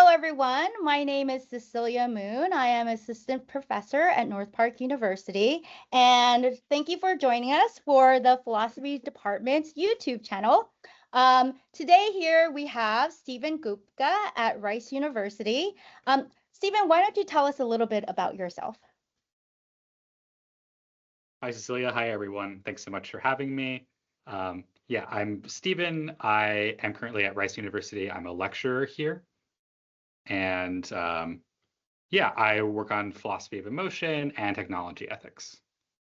everyone. My name is Cecilea Mun. I am assistant professor at North Park University. And thank you for joining us for the Philosophy Department's YouTube channel. Today here we have Steven Gubka at Rice University. Steven, why don't you tell us a little bit about yourself? Hi, Cecilia. Hi, everyone. Thanks so much for having me. I'm Steven. I am currently at Rice University. I'm a lecturer here. And I work on philosophy of emotion and technology ethics.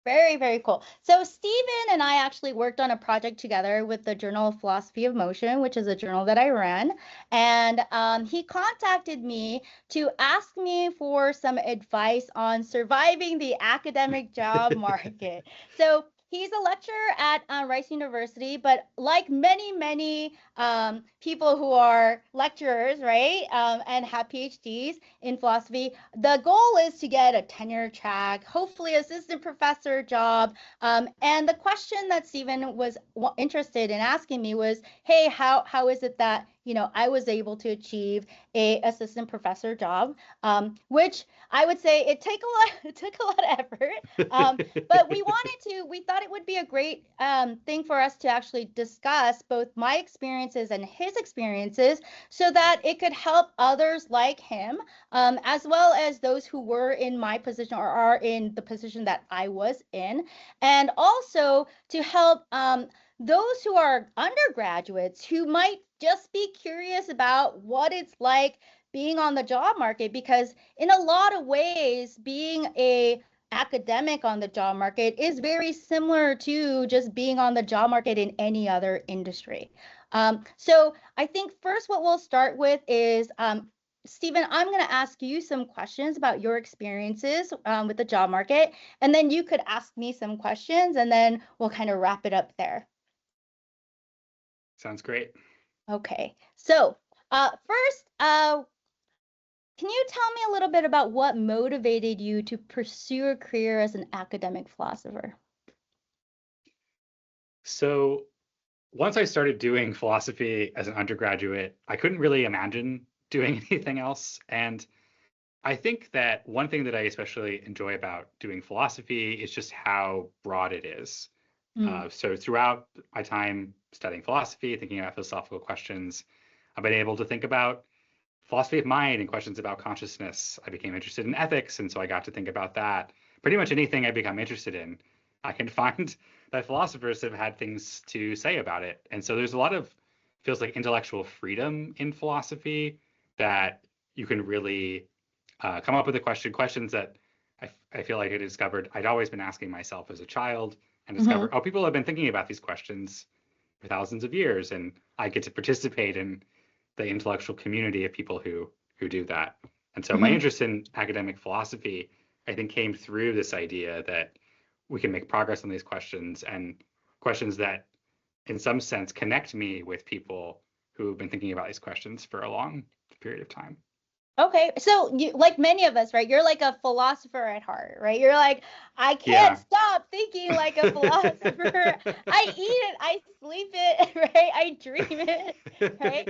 Very, very cool. So Steven and I actually worked on a project together with the Journal of Philosophy of Motion, which is a journal that I run. And he contacted me to ask me for some advice on surviving the academic job market. So he's a lecturer at Rice University, but like many people who are lecturers, right, and have PhDs in philosophy, the goal is to get a tenure track, hopefully assistant professor job. And the question that Steven was interested in asking me was, hey, how is it that I was able to achieve a assistant professor job, which I would say it took a lot of effort. But we thought it would be a great thing for us to actually discuss both my experiences and his experiences so that it could help others like him, as well as those who were in my position or are in the position that I was in, and also to help those who are undergraduates who might just be curious about what it's like being on the job market, because in a lot of ways, being a academic on the job market is very similar to just being on the job market in any other industry. So I think first what we'll start with is, Steven, I'm going to ask you some questions about your experiences with the job market, and then you could ask me some questions, and then we'll kind of wrap it up there. Sounds great. Okay, so first, can you tell me a little bit about what motivated you to pursue a career as an academic philosopher? So once I started doing philosophy as an undergraduate, I couldn't really imagine doing anything else. And I think that one thing that I especially enjoy about doing philosophy is just how broad it is. So throughout my time studying philosophy, thinking about philosophical questions, I've been able to think about philosophy of mind and questions about consciousness. I became interested in ethics, and so I got to think about that. Pretty much anything I become interested in, I can find that philosophers have had things to say about it. And so there's a lot of, feels like, intellectual freedom in philosophy that you can really come up with questions that I feel like I discovered I'd always been asking myself as a child, and discover, oh, people have been thinking about these questions for thousands of years, and I get to participate in the intellectual community of people who do that. And so my interest in academic philosophy, I think, came through this idea that we can make progress on these questions, and questions that in some sense connect me with people who have been thinking about these questions for a long period of time. Okay, so you, like many of us, right? You're like a philosopher at heart, right? You're like, I can't stop thinking like a philosopher. I eat it, I sleep it, right? I dream it, right?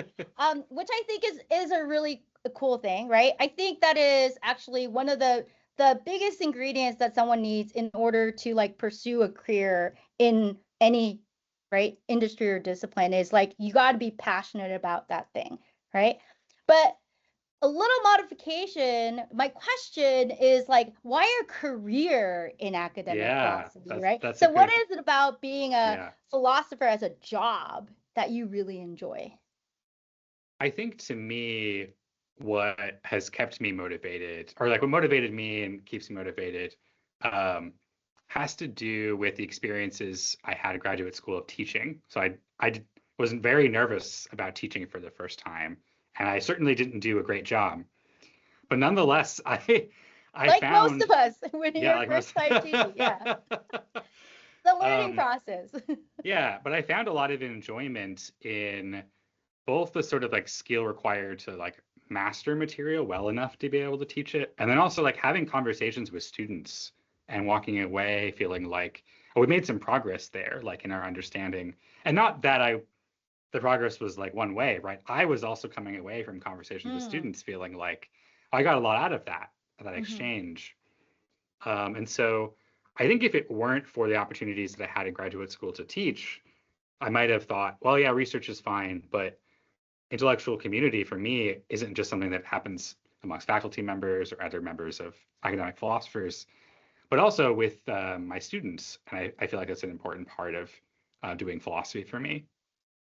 Which I think is a really cool thing, right? I think that is actually one of the biggest ingredients that someone needs in order to like pursue a career in any industry or discipline, is like you got to be passionate about that thing, right? But a little modification, my question is like, why a career in academic philosophy, right? So what is it about being a philosopher as a job that you really enjoy? I think, to me, what has kept me motivated, or like what motivated me and keeps me motivated, has to do with the experiences I had at graduate school of teaching. So I was very nervous about teaching for the first time, and I certainly didn't do a great job. But nonetheless, I like found, most of us when you're first time teaching, the learning process. But I found a lot of enjoyment in both the sort of like skill required to like master material well enough to be able to teach it, and then also like having conversations with students and walking away feeling like, oh, we made some progress there, like in our understanding. And not that I the progress was like one way, right? I was also coming away from conversations with Mm. students feeling like I got a lot out of that Mm-hmm. exchange. And so I think if it weren't for the opportunities that I had in graduate school to teach, I might have thought, well, yeah, research is fine, but intellectual community for me isn't just something that happens amongst faculty members or other members of academic philosophers, but also with my students. And I feel like that's an important part of doing philosophy for me.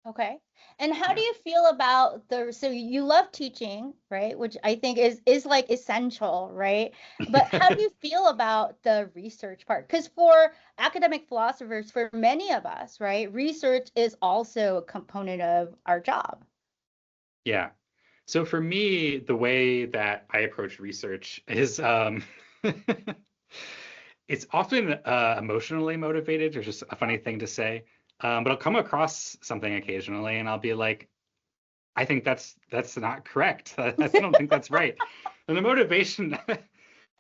Okay. And how do Yeah. you feel about so you love teaching, right? Which I think is like essential, right? But how do you feel about the research part? Because for academic philosophers, for many of us, right, research is also a component of our job. Yeah. So for me, the way that I approach research is it's often emotionally motivated, or just a funny thing to say. But I'll come across something occasionally, and I'll be like, I think that's not correct. I don't think that's right. And the motivation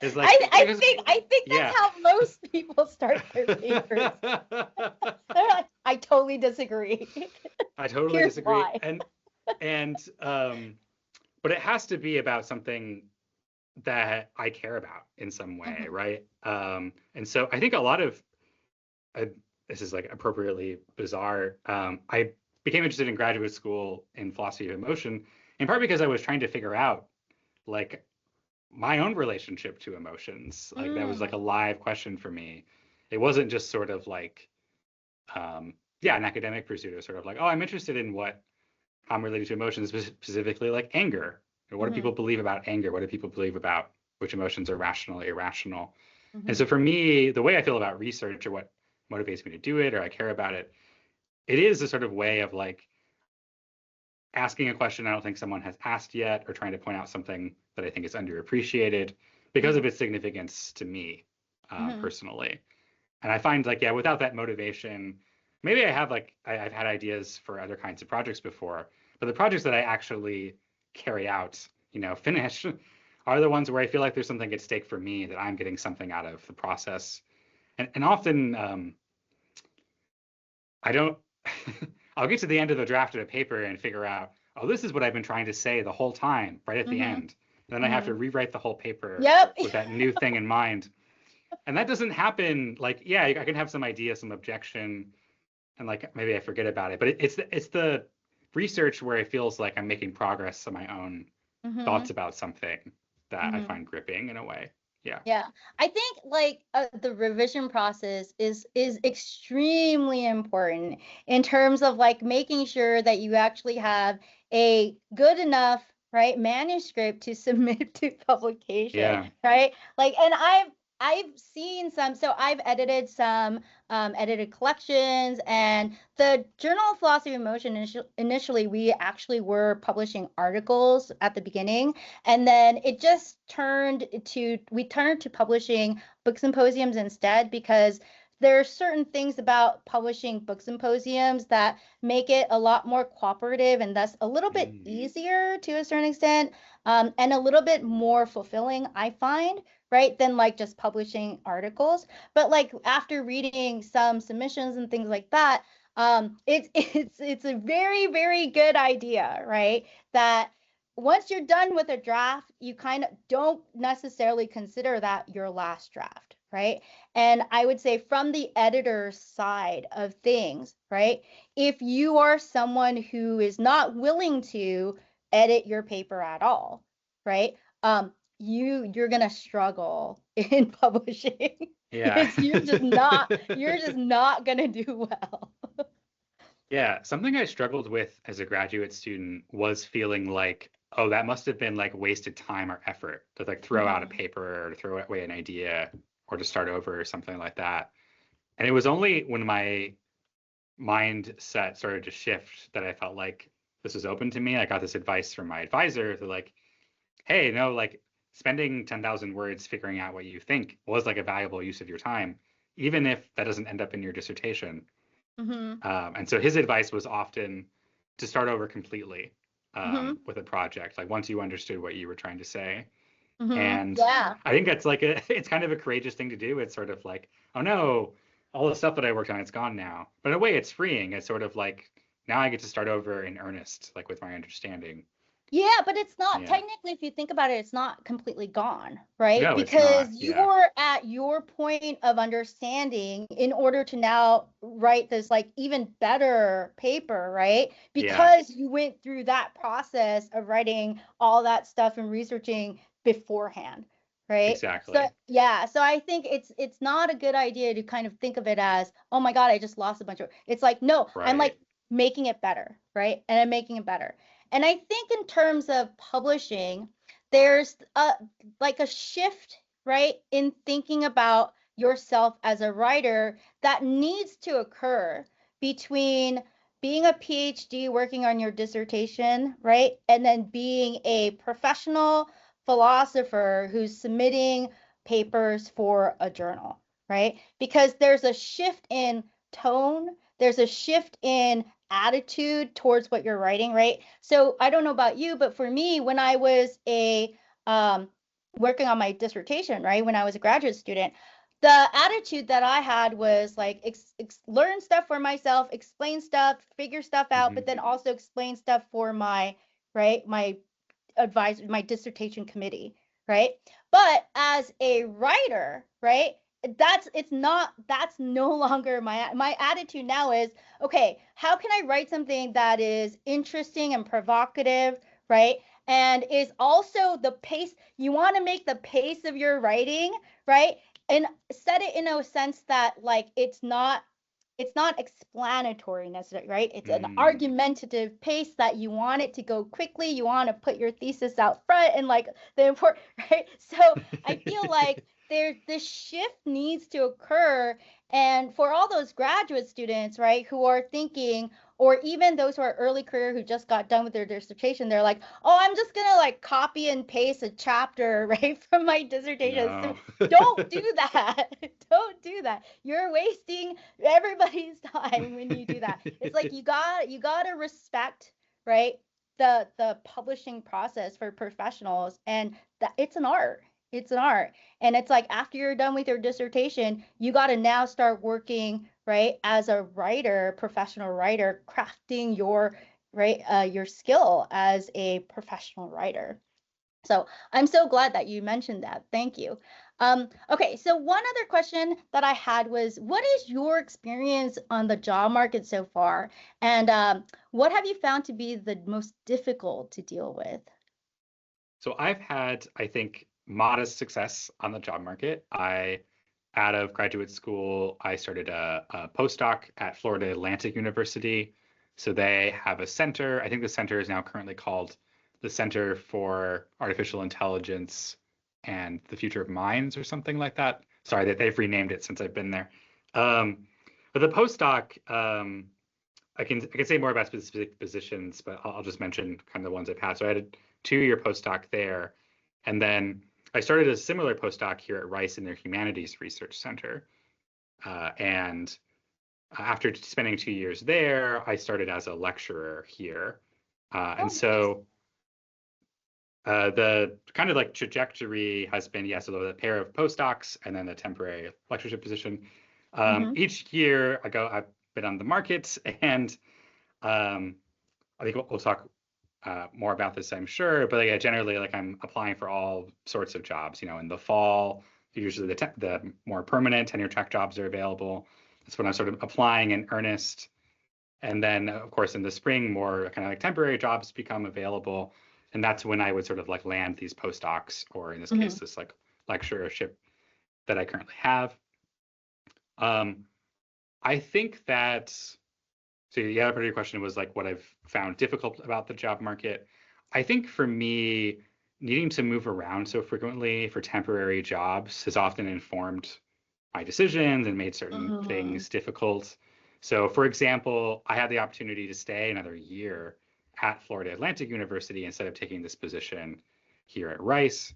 is like, because I think that's yeah. how most people start their papers. They're like, I totally disagree. I totally Here's disagree. why. And but it has to be about something that I care about in some way, Mhm. right? And so I think a lot of uh, this is like appropriately bizarre. I became interested in graduate school in philosophy of emotion, in part because I was trying to figure out like my own relationship to emotions. Like that was like a Mm. live question for me. It wasn't just sort of like yeah, an academic pursuit. It was sort of like, oh, I'm interested in what how I'm related to emotions, specifically like anger. What do Mhm. people believe about anger? What do people believe about which emotions are rational, irrational? And so Mhm. for me, the way I feel about research or what motivates me to do it or I care about it, it is a sort of way of like asking a question I don't think someone has asked yet or trying to point out something that I think is underappreciated because of Mhm. its significance to me Mhm. personally. And I find like, yeah, without that motivation, maybe I have like, I've had ideas for other kinds of projects before, but the projects that I actually carry out, finish are the ones where I feel like there's something at stake for me, that I'm getting something out of the process. And often I don't, I'll get to the end of the draft of a paper and figure out, oh, this is what I've been trying to say the whole time, right at the Mhm. end. And then I have to Mhm. rewrite the whole paper Yep. with that new thing in mind. And that doesn't happen like, yeah, I can have some idea, some objection, and like maybe I forget about it. But it's the research where it feels like I'm making progress on my own thoughts Mhm. about something that I Mhm. find gripping in a way. Yeah. Yeah, I think like the revision process is extremely important in terms of like making sure that you actually have a good enough right manuscript to submit to publication, Yeah. right? Like, and I've seen some, so I've edited some edited collections, and the Journal of Philosophy of Motion initially we actually were publishing articles at the beginning, and then it just we turned to publishing book symposiums instead, because there are certain things about publishing book symposiums that make it a lot more cooperative and thus a little bit Mm. easier to a certain extent, and a little bit more fulfilling, I find, right, than like just publishing articles. But like after reading some submissions and things like that, it's a very, very good idea, right? That once you're done with a draft, you kind of don't necessarily consider that your last draft, right? And I would say from the editor's side of things, right? If you are someone who is not willing to edit your paper at all, right? You're gonna struggle in publishing Yeah. because you're just not gonna do well. Yeah, something I struggled with as a graduate student was feeling like, oh, that must have been like wasted time or effort to like throw out a Mm-hmm. paper or to throw away an idea or to start over or something like that. And it was only when my mindset started to shift that I felt like this was open to me. I got this advice from my advisor to like, hey, no, like spending 10,000 words figuring out what you think was like a valuable use of your time, even if that doesn't end up in your dissertation. Mm-hmm. And so his advice was often to start over completely Mm-hmm. with a project, like once you understood what you were trying to say. Mm-hmm. And Yeah. I think that's like it's kind of a courageous thing to do. It's sort of like, oh no, all the stuff that I worked on, it's gone now. But in a way, it's freeing. It's sort of like now I get to start over in earnest, like with my understanding. Yeah, but it's not Yeah. technically, if you think about it, it's not completely gone, right? No, it's Because not. Yeah. you're at your point of understanding in order to now write this like even better paper, right? Yeah. Because you went through that process of writing all that stuff and researching beforehand, right? So Exactly. yeah, so I think it's not a good idea to kind of think of it as, oh my God, I just lost a bunch of. It's like, no, I'm Right. like making it better, right? And I'm making it better. And I think in terms of publishing, there's like a shift, right, in thinking about yourself as a writer that needs to occur between being a PhD working on your dissertation, right, and then being a professional philosopher who's submitting papers for a journal, right? Because there's a shift in tone, there's a shift in attitude towards what you're writing, right? So I don't know about you, but for me, when I was a working on my dissertation, right, when I was a graduate student, the attitude that I had was like learn stuff for myself, explain stuff, figure stuff out, Hmm. but then also explain stuff for my right my advisor, my dissertation committee, right? But as a writer, right, that's no longer my attitude now is, okay, how can I write something that is interesting and provocative, right? And is also the pace, you want to make the pace of your writing, right? And set it in a sense that like it's not explanatory necessarily, right? It's an Mm. argumentative pace that you want it to go quickly. You want to put your thesis out front and like the important, right? So I feel like this shift needs to occur. And for all those graduate students, right, who are thinking, or even those who are early career who just got done with their dissertation, they're like, oh, I'm just gonna like copy and paste a chapter, right, from my dissertation. So No. don't do that. Don't do that. You're wasting everybody's time when you do that. It's like you got to respect, right? The publishing process for professionals, and that it's an art. It's an art. And it's like after you're done with your dissertation, you got to now start working, right, as a writer, professional writer, crafting your right your skill as a professional writer. So I'm so glad that you mentioned that. Thank you. Okay, so one other question that I had was, what is your experience on the job market so far? And what have you found to be the most difficult to deal with? So I've had, I think, modest success on the job market. Out of graduate school, I started a postdoc at Florida Atlantic University. So they have a center. I think the center is now currently called the Center for Artificial Intelligence and the Future of Minds or something like that. Sorry that they've renamed it since I've been there. Um, but the postdoc, I can say more about specific positions, but I'll just mention kind of the ones I've had. So I had a 2-year postdoc there, and then I started a similar postdoc here at Rice in their Humanities Research Center. And after spending 2 years there, I started as a lecturer here. And Oh, nice. so the kind of like trajectory has been, yes, so the pair of postdocs and then a temporary lectureship position. Mm-hmm. Each year I've been on the market, and um, I think we'll talk more about this, I'm sure. But yeah, generally, like I'm applying for all sorts of jobs. In the fall, usually the more permanent tenure-track jobs are available. That's when I'm sort of applying in earnest. And then, of course, in the spring, more kind of like temporary jobs become available. And that's when I would sort of like land these postdocs, or in this case, Mm-hmm. this like lecturership that I currently have. Um, I think that So the other part of your question was like what I've found difficult about the job market. I think for me, needing to move around so frequently for temporary jobs has often informed my decisions and made certain Mm-hmm. things difficult. So, for example, I had the opportunity to stay another year at Florida Atlantic University instead of taking this position here at Rice.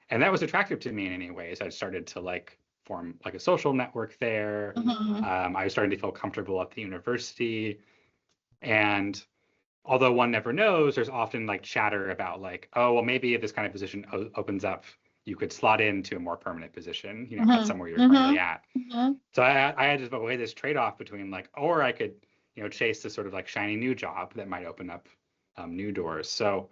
And that was attractive to me in any ways. I started to like form like a social network there. Mm-hmm. I was starting to feel comfortable at the university. And although one never knows, there's often like chatter about like, oh, well, maybe if this kind of position opens up, you could slot into a more permanent position, at Mm-hmm. somewhere you're currently Mm-hmm. at. Mm-hmm. So I had to weigh this trade-off between like, or I could chase the sort of like shiny new job that might open up new doors. So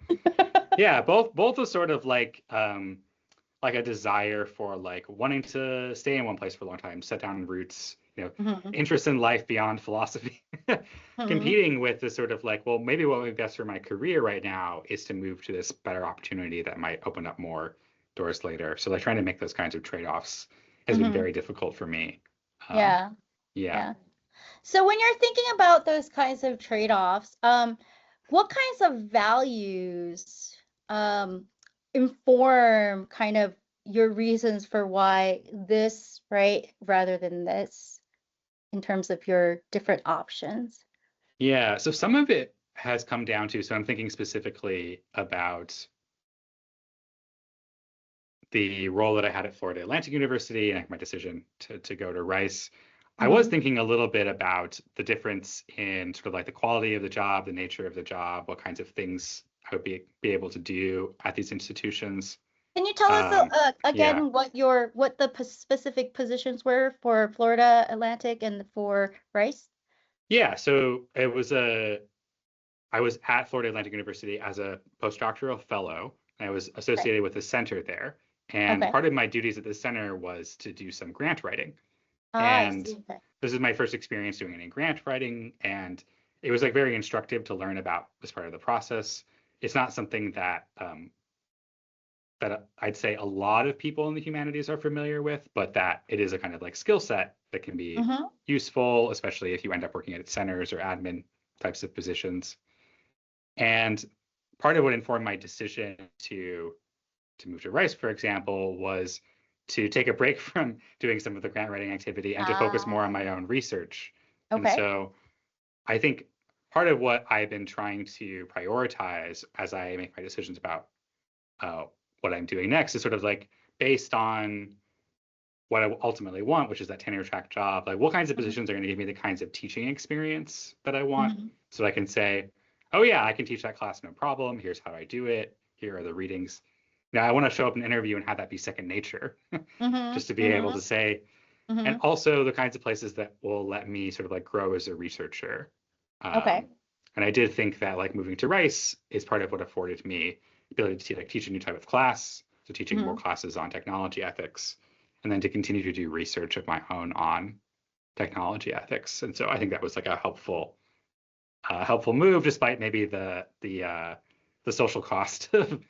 yeah, both are sort of like a desire for like wanting to stay in one place for a long time, set down roots, Mm-hmm. interest in life beyond philosophy, Mm-hmm. competing with this sort of like, well, maybe what would be best for my career right now is to move to this better opportunity that might open up more doors later. So like trying to make those kinds of trade-offs has been Mm-hmm. very difficult for me. Um, Yeah. yeah. Yeah. So when you're thinking about those kinds of trade-offs, what kinds of values um, inform kind of your reasons for why this, right, rather than this, in terms of your different options? Yeah. So some of it has come down to, so I'm thinking specifically about the role that I had at Florida Atlantic University and my decision to go to Rice. I was Hmm. thinking a little bit about the difference in sort of like the quality of the job, the nature of the job, what kinds of things I would be able to do at these institutions. Can you tell us Um, yeah, again what the specific positions were for Florida Atlantic and for Rice? yeah. So I was at Florida Atlantic University as a postdoctoral fellow, and I was Okay. associated with a center there. And Okay. part of my duties at the center was to do some grant writing. Ah, I And see. Okay. this is my first experience doing any grant writing, and it was like very instructive to learn about this part of the process. It's not something that I'd say a lot of people in the humanities are familiar with, but that it is a kind of like skill set that can be Mm-hmm. useful, especially if you end up working at centers or admin types of positions. And part of what informed my decision to move to Rice, for example, was to take a break from doing some of the grant writing activity and to focus more on my Ah, own research. And okay. so I think part of what I've been trying to prioritize as I make my decisions about uh, what I'm doing next is sort of like based on what I ultimately want, which is that tenure track job. Like, what kinds of Mm-hmm. positions are going to give me the kinds of teaching experience that I want, Mm-hmm. so I can say, oh yeah, I can teach that class no problem. Here's how I do it. Here are the readings. Now I want to show up in an interview and have that be second nature, Mm-hmm. just to be able Mm-hmm. to say, and Mm-hmm. also the kinds of places that will let me sort of like grow as a researcher. Okay. Um, and I did think that like moving to Rice is part of what afforded me the ability to like teach a new type of class, so teaching more Mm-hmm. classes on technology ethics, and then to continue to do research of my own on technology ethics. And so I think that was like a helpful move, despite maybe the social cost of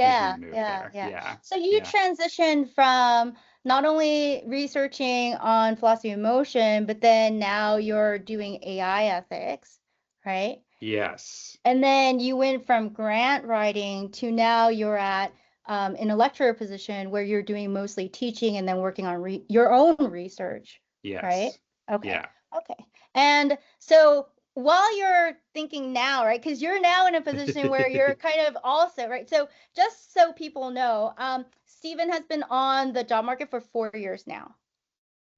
making Yeah, the move yeah, there. yeah. Yeah, So you yeah, transitioned from not only researching on philosophy of motion, but then now you're doing AI ethics, right? yes, And then you went from grant writing to now you're at in a lecturer position where you're doing mostly teaching and then working on your own research, right? yes, Okay. yeah. Okay. And so while you're thinking now, right? Because you're now in a position where you're kind of also, right? So just so people know, Stephen has been on the job market for 4 years now,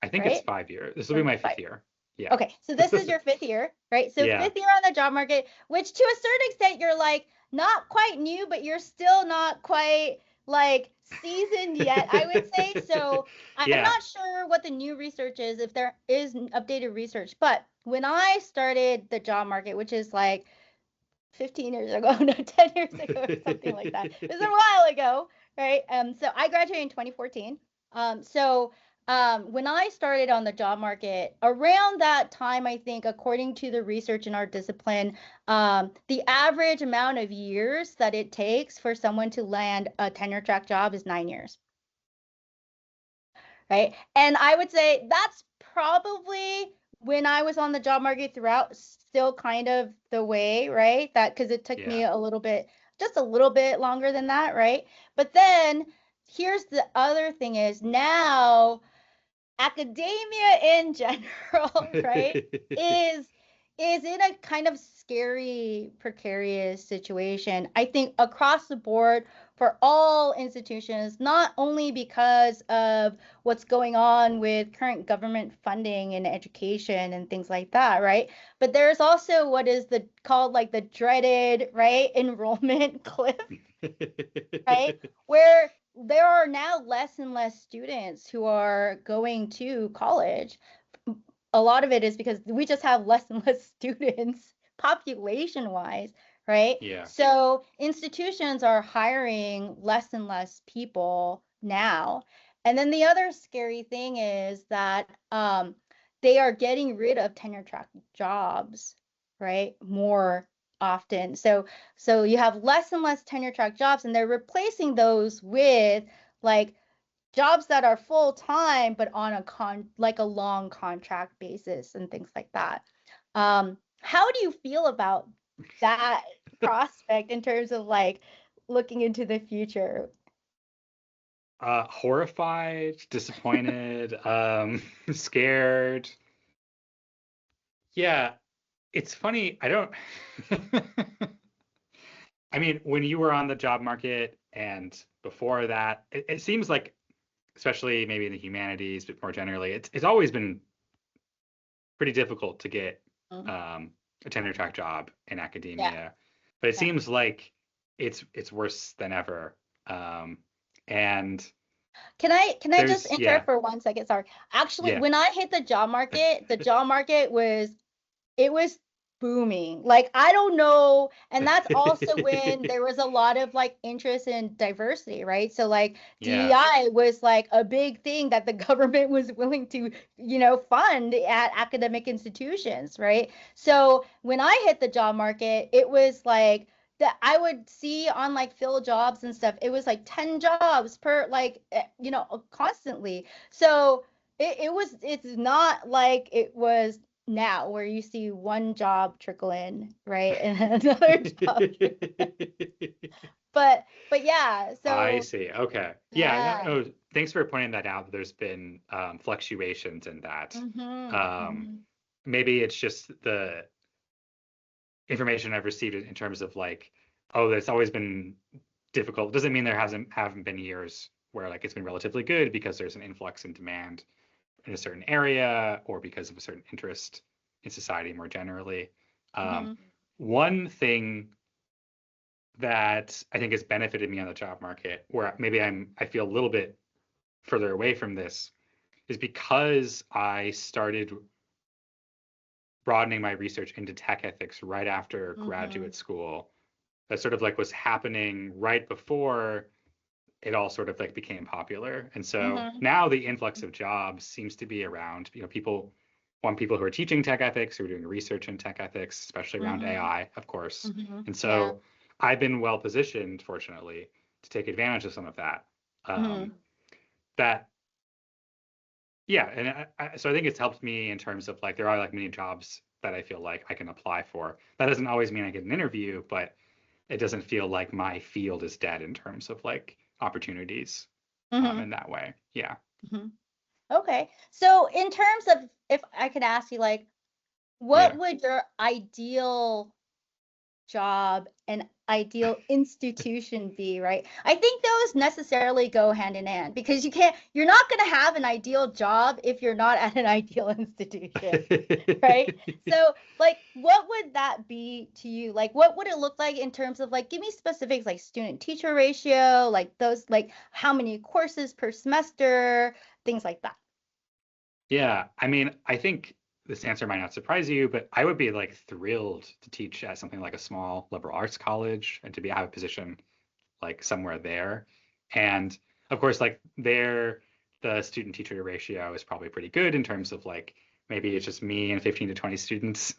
I think it's right? 5 years. This will be Or my five. fifth year. Yeah. Okay, so this is your fifth year, right? So Yeah. fifth year on the job market, which to a certain extent you're like not quite new, but you're still not quite like seasoned yet, I would say. So I'm Yeah. not sure what the new research is, if there is updated research. But when I started the job market, which is like 15 years ago, no, 10 years ago, or something like that. It was a while ago, right? So I graduated in 2014. When I started on the job market, around that time, I think, according to the research in our discipline, the average amount of years that it takes for someone to land a tenure track job is 9 years, right? And I would say that's probably when I was on the job market throughout, still kind of the way, right? That because it took me Yeah. a little bit, just a little bit longer than that, right? But then here's the other thing is now academia in general, right, is is in a kind of scary, precarious situation. I think across the board for all institutions, not only because of what's going on with current government funding in education and things like that, right? But there's also what is the called like the dreaded, right, enrollment cliff, right? Where there are now less and less students who are going to college a lot of it is because we just have less and less students population wise, right? Yeah. So institutions are hiring less and less people now. And then the other scary thing is that they are getting rid of tenure track jobs, right? More often. So you have less and less tenure track jobs, and they're replacing those with like jobs that are full time but on a long contract basis and things like that. How do you feel about that prospect in terms of like looking into the future? Horrified, disappointed, scared. Yeah, it's funny. I don't. I mean, when you were on the job market and before that, it seems like, especially maybe in the humanities, but more generally, it's always been pretty difficult to get Mm. a tenure track job in Yeah, academia. But it yeah. seems like it's worse than ever. And Can I just there's interrupt for 1 second? Sorry. Actually, yeah. when I hit the job market was it was booming. Like, I don't know. And that's also when there was a lot of like interest in diversity, right? So like Yeah. DEI was like a big thing that the government was willing to, fund at academic institutions, right? So when I hit the job market, it was like that I would see on like Phil jobs and stuff, it was like 10 jobs per like constantly. So it's not like it was now where you see one job trickle in, right? And another job. But yeah, I so see. Okay. Yeah. No, yeah. no, thanks for pointing that out. There's been fluctuations in that. Mm-hmm. Um, Mm-hmm. maybe it's just the information I've received in terms of like, oh, that's always been difficult. Doesn't mean there haven't been years where like it's been relatively good because there's an influx in demand in a certain area or because of a certain interest in society more generally. Um, Mm-hmm. one thing that I think has benefited me on the job market, where maybe I feel a little bit further away from this, is because I started broadening my research into tech ethics right after Mm-hmm. graduate school. That sort of like was happening right before it all sort of like became popular. And so Mm-hmm. now the influx of jobs seems to be around, people want people who are teaching tech ethics, who are doing research in tech ethics, especially around Mm-hmm. AI, of course. Mm-hmm. And Yeah. so I've been well positioned, fortunately, to take advantage of some of that. Mm-hmm. That Yeah, and so I think it's helped me in terms of like there are like many jobs that I feel like I can apply for. That doesn't always mean I get an interview, but it doesn't feel like my field is dead in terms of like opportunities Mm-hmm. in that way. Yeah. Mm-hmm. Okay. So in terms of, if I could ask you, like, what Yeah. would your ideal job and ideal institution be, right? I think those necessarily go hand in hand because you're not going to have an ideal job if you're not at an ideal institution, right? So, like, what would that be to you? Like, what would it look like in terms of like, give me specifics like student teacher ratio, like those, like how many courses per semester, things like that. Yeah, I mean, I think this answer might not surprise you, but I would be like thrilled to teach at something like a small liberal arts college and to have a position like somewhere there. And of course, like there, the student teacher ratio is probably pretty good in terms of like maybe it's just me and 15 to 20 students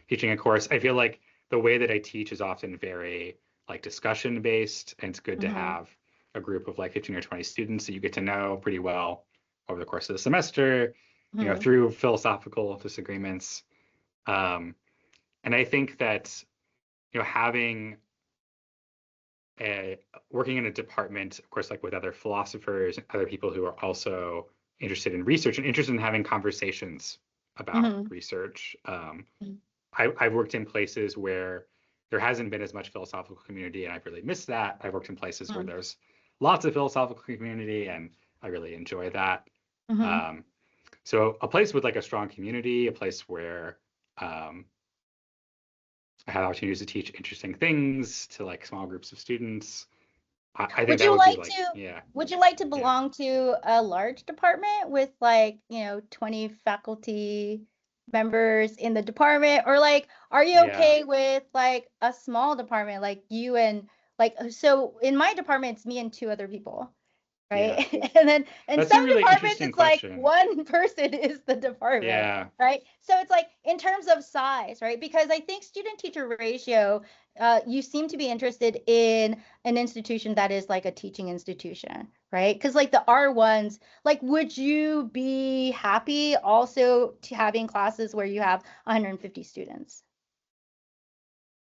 teaching a course. I feel like the way that I teach is often very like discussion based, and it's good to Mm-hmm. have a group of like 15 or 20 students that you get to know pretty well over the course of the semester, Mm-hmm. through philosophical disagreements. Um, and I think that, having working in a department, of course, like with other philosophers and other people who are also interested in research and interested in having conversations about Mm-hmm. research. I've worked in places where there hasn't been as much philosophical community, and I've really missed that. I've worked in places where there's lots of philosophical community, and I really enjoy that. Mm-hmm. Um, so a place with like a strong community, a place where um, I had opportunities to teach interesting things to like small groups of students. I think Would that you would be like like, to yeah, would you like to yeah, belong to a large department with like, 20 faculty members in the department, or like are you yeah, okay with like a small department like you and like so in my department it's me and two other people, yeah. right? And then in That's a some really departments interesting it's like question. one person is the department, Yeah, right? So it's like in terms of size, right? Because I think student teacher ratio, you seem to be interested in an institution that is like a teaching institution, right? Because like the R1s, like would you be happy also to having classes where you have 150 students?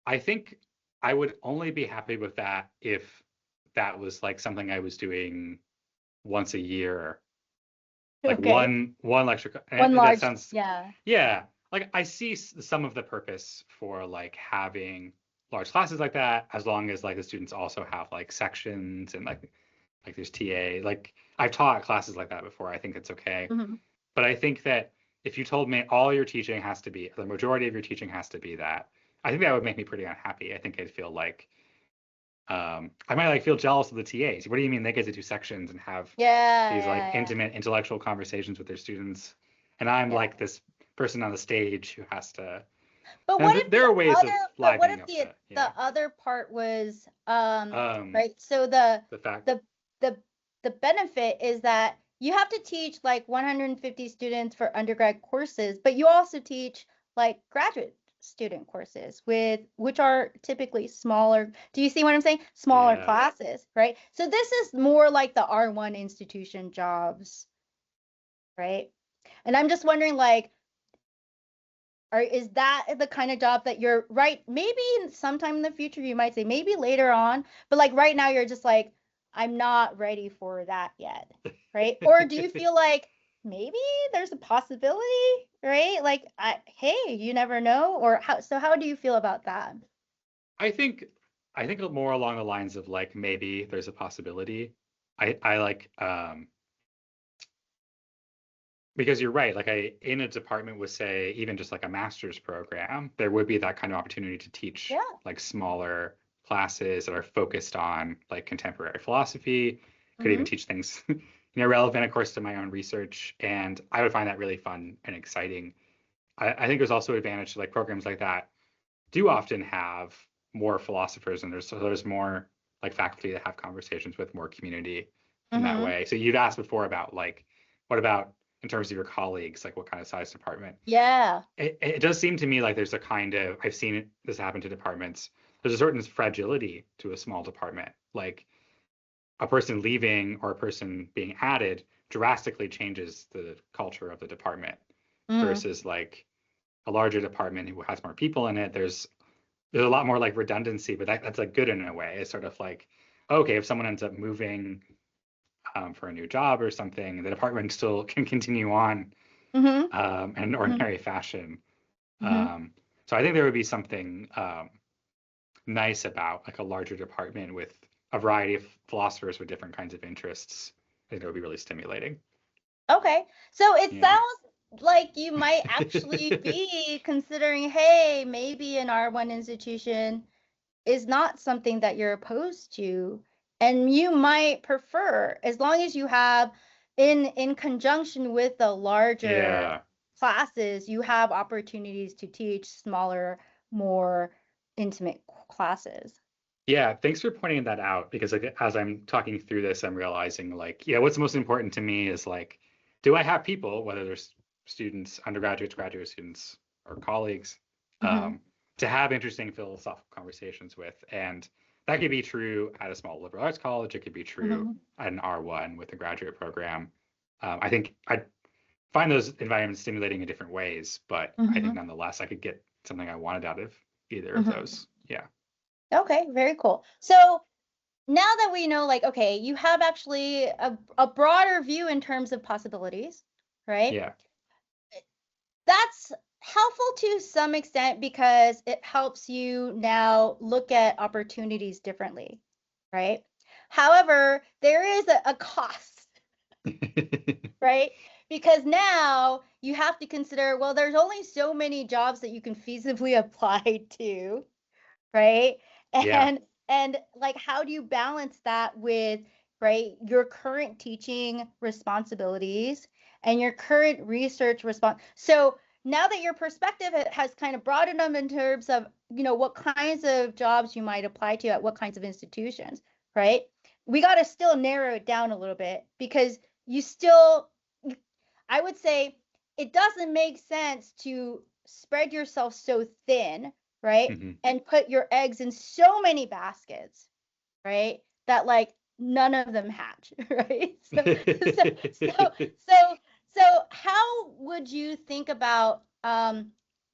I think I would only be happy with that if that was like something I was doing once a year, like Okay. one lecture. One And that large, sounds, yeah. yeah, like I see some of the purpose for like having large classes like that, as long as like the students also have like sections and like there's TA. Like I've taught classes like that before. I think it's okay. Mhm. But I think that if you told me all your teaching has to be, the majority of your teaching has to be that, I think that would make me pretty unhappy. I think I'd feel like, I might like feel jealous of the TAs. What do you mean they get to do sections and have Yeah, these like yeah, yeah, intimate intellectual conversations with their students? And I'm yeah. like this person on the stage who has to, But and what if there the are ways of what livening if up the, the yeah. other part was Um, right? So the fact, the the the benefit is that you have to teach like 150 students for undergrad courses, but you also teach like graduate student courses with which are typically smaller. Do you see what I'm saying? Smaller yeah. classes, right? So this is more like the R1 institution jobs, right? And I'm just wondering like or is that the kind of job that you're right? Maybe sometime in the future you might say maybe later on, but like right now you're just like, I'm not ready for that yet, right? Or do you feel like maybe there's a possibility, right? Like, hey, you never know. Or how? So how do you feel about that? I think I think more along the lines of like maybe there's a possibility. I like because you're right, like I in a department with say even just like a master's program, there would be that kind of opportunity to teach Yeah. like smaller classes that are focused on like contemporary philosophy, could even Mm-hmm. teach things relevant of course to my own research, and I would find that really fun and exciting. I think there's also advantage to like programs like that do often have more philosophers, and there's more like faculty that have conversations with more community in that Mm-hmm. way. So you'd asked before about like, what about in terms of your colleagues, like what kind of size department? Yeah. It does seem to me like there's a kind of, I've seen this happen to departments. There's a certain fragility to a small department, like a person leaving or a person being added drastically changes the culture of the department Mm-hmm. versus like a larger department who has more people in it. There's a lot more like redundancy, but that's like good in a way. It's sort of like, okay, if someone ends up moving for a new job or something, the department still can continue on Mm-hmm. in an ordinary fashion. Mm-hmm. Um, so I think there would be something nice about like a larger department with a variety of philosophers with different kinds of interests. I think that would be really stimulating. Okay. So it Yeah. sounds like you might actually be considering, hey, maybe an R1 institution is not something that you're opposed to, and you might prefer, as long as you have in conjunction with the larger Yeah. classes, you have opportunities to teach smaller, more intimate classes. Yeah, thanks for pointing that out because like as I'm talking through this, I'm realizing like, yeah, what's most important to me is like, do I have people, whether they're students, undergraduates, graduate students, or colleagues, Hmm. um, to have interesting philosophical conversations with? And that could be true at a small liberal arts college. It could be true Hmm. at an R1 with a graduate program. I think I find those environments stimulating in different ways, but I think Hmm. nonetheless I could get something I wanted out of either of Hmm. those. Yeah. Okay, very cool. So now that we know, like, okay, you have actually a broader view in terms of possibilities, right? Yeah. That's helpful to some extent because it helps you now look at opportunities differently, right? However, there is a cost, right? Because now you have to consider, well, there's only so many jobs that you can feasibly apply to, right? Yeah. And and like, how do you balance that with, right, your current teaching responsibilities and your current research response? So now that your perspective has kind of broadened them in terms of, what kinds of jobs you might apply to at what kinds of institutions, right? We got to still narrow it down a little bit, because you still, I would say it doesn't make sense to spread yourself so thin, right? Hmm. And put your eggs in so many baskets, right? That like none of them hatch, right? So, so, so how would you think about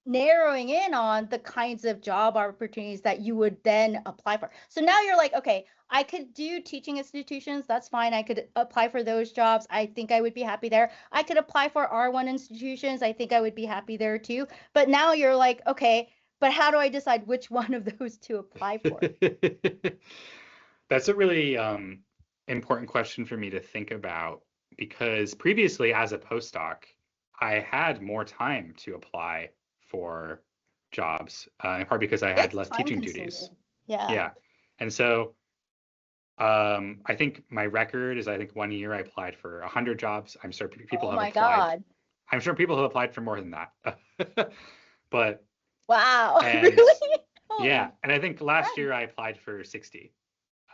narrowing in on the kinds of job opportunities that you would then apply for? So now you're like, okay, I could do teaching institutions. That's fine. I could apply for those jobs. I think I would be happy there. I could apply for R1 institutions. I think I would be happy there too. But now you're like, okay, but how do I decide which one of those to apply for? That's a really important question for me to think about, because previously as a postdoc, I had more time to apply for jobs, in part because I had It's less time teaching duties. consuming. Yeah. Yeah. And so I think my record is, I think 1 year I applied for 100 jobs. I'm sure people Oh have my applied. God. I'm sure people have applied for more than that. But, Wow. and Really? yeah, Holy and I think last crap. year I applied for 60.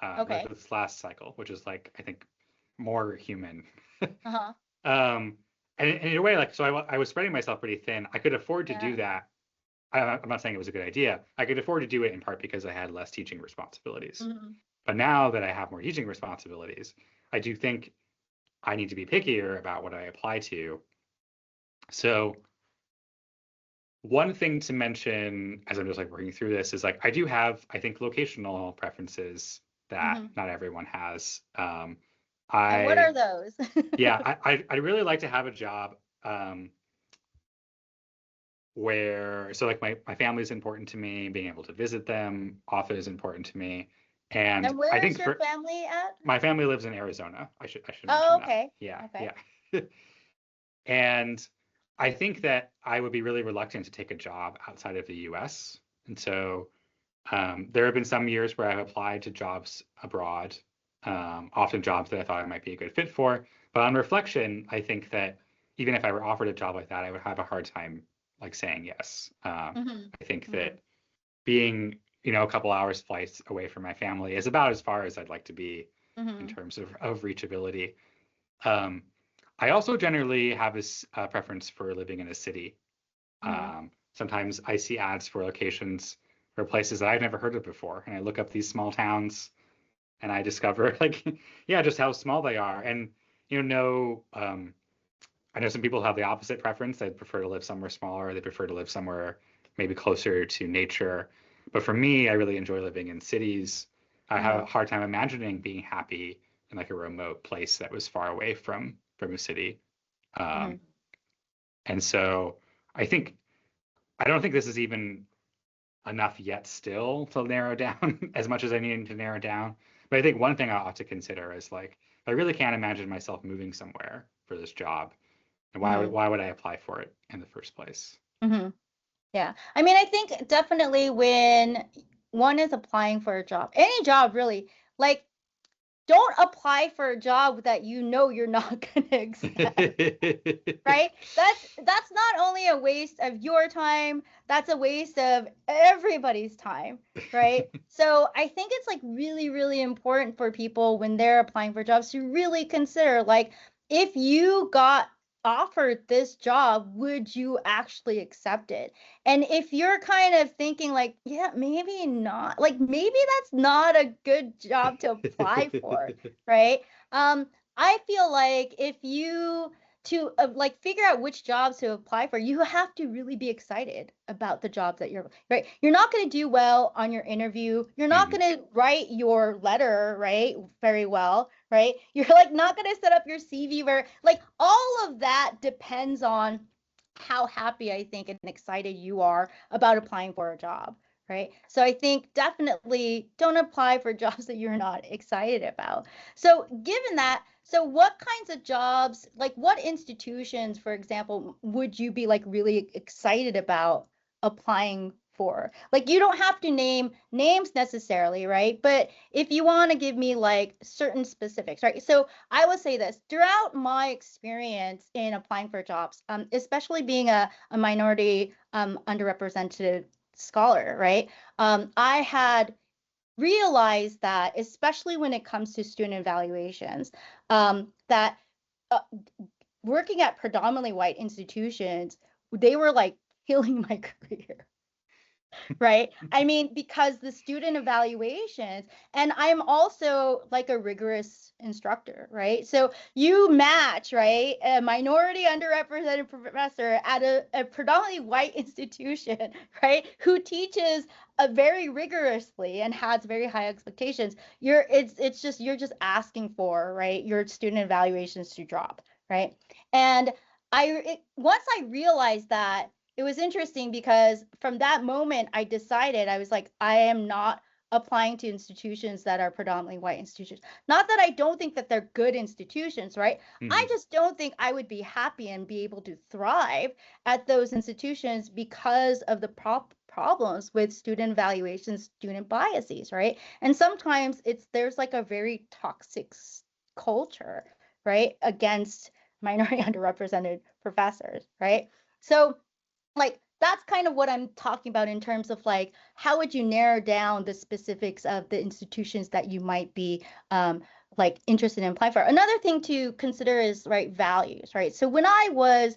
Okay. This last cycle, which is like, I think, more human. Uh-huh. um, and in a way, like, so I was spreading myself pretty thin. I could afford to do Yeah. that. I'm not saying it was a good idea. I could afford to do it in part because I had less teaching responsibilities. Mhm. But now that I have more teaching responsibilities, I do think I need to be pickier about what I apply to. So one thing to mention as I'm just like working through this is, like, I do have, I think, locational preferences that Mhm. not everyone has. And what are I those? Yeah, I'd really like to have a job where, so like my family is important to me, being able to visit them often is important to me. And And I where is think your for family at? my family lives in Arizona. I should Oh, mention that. okay. Yeah, Okay. yeah. And I think that I would be really reluctant to take a job outside of the US. And so there have been some years where I've applied to jobs abroad, often jobs that I thought I might be a good fit for. But on reflection, I think that even if I were offered a job like that, I would have a hard time like saying yes. Mhm. I think Mhm. that being, a couple hours flights away from my family is about as far as I'd like to be in Mhm. terms of reachability. Um, I also generally have this preference for living in a city. Mhm. Sometimes I see ads for locations or places that I've never heard of before, and I look up these small towns and I discover like, yeah, just how small they are. And I know some people have the opposite preference. They prefer to live somewhere smaller. They prefer to live somewhere maybe closer to nature. But for me, I really enjoy living in cities. I have a Mhm. hard time imagining being happy in like a remote place that was far away from a city. Um, Mhm. and so I think I don't think this is even enough yet still to narrow down as much as I need to narrow down. But I think one thing I ought to consider is, like, I really can't imagine myself moving somewhere for this job. And Mhm. why would I apply for it in the first place? Mhm. Yeah. I mean, I think definitely when one is applying for a job, any job really, like, don't apply for a job that you know you're not going to accept. Right? That's not only a waste of your time, that's a waste of everybody's time, right? So I think it's like really, really important for people when they're applying for jobs to really consider, like, if you got offered this job, would you actually accept it? And if you're kind of thinking like, yeah, maybe not, like maybe that's not a good job to apply for, right? I feel like if you to like figure out which jobs to apply for, you have to really be excited about the jobs that you're, right. You're not going to do well on your interview. You're not Mhm. going to write your letter, right, very well, right. You're like not going to set up your CV very, like all of that depends on how happy I think and excited you are about applying for a job. Right. So I think definitely don't apply for jobs that you're not excited about. So given that, so what kinds of jobs, like what institutions, for example, would you be like really excited about applying for? Like, you don't have to name names necessarily, right? But if you want to give me like certain specifics, right? So I would say this throughout my experience in applying for jobs, especially being a minority underrepresented scholar, right? I had realized that, especially when it comes to student evaluations, that uh, working at predominantly white institutions, they were like killing my career, right? I mean, because the student evaluations, and I'm also like a rigorous instructor, right? So you match, right, a minority underrepresented professor at a predominantly white institution, right, who teaches very rigorously and has very high expectations. You're just asking for, right, your student evaluations to drop, right? And once I realized that, it was interesting because from that moment I decided, I was like, I am not applying to institutions that are predominantly white institutions. Not that I don't think that they're good institutions, right? I just don't think I would be happy and be able to thrive at those institutions because of the problems with student evaluations, student biases, right? And sometimes there's like a very toxic culture, right, against minority underrepresented professors, right? So like that's kind of what I'm talking about in terms of like how would you narrow down the specifics of the institutions that you might be like interested in applying for. Another thing to consider is right values, right? So when I was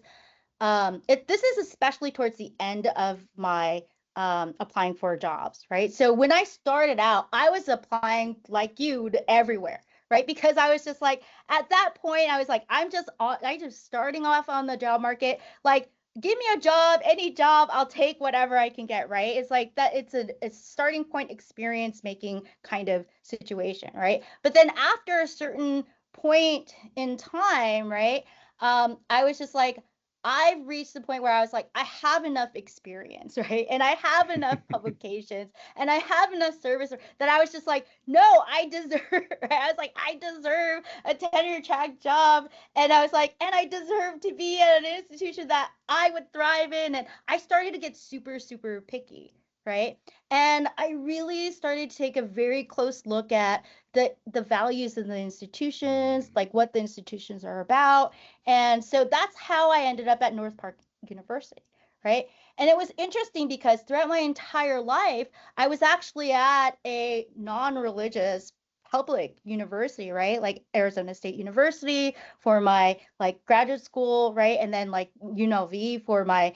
this is especially towards the end of my applying for jobs, right? So when I started out, I was applying like you to everywhere, right? Because I was just like, at that point, I was like, I just starting off on the job market. Like, give me a job, any job, I'll take whatever I can get, right? It's like that, it's a starting point experience making kind of situation, right? But then after a certain point in time, right? I was just like, I've reached the point where I was like, I have enough experience, right? And I have enough publications and I have enough service that I was just like, no, I deserve, right? I was like, I deserve a tenure track job. And I was like, and I deserve to be at an institution that I would thrive in. And I started to get super, super picky, right? And I really started to take a very close look at the values of the institutions, like what the institutions are about. And so that's how I ended up at North Park University, right? And it was interesting because throughout my entire life, I was actually at a non-religious public university, right? Like Arizona State University for my like graduate school, right? And then like UNLV for my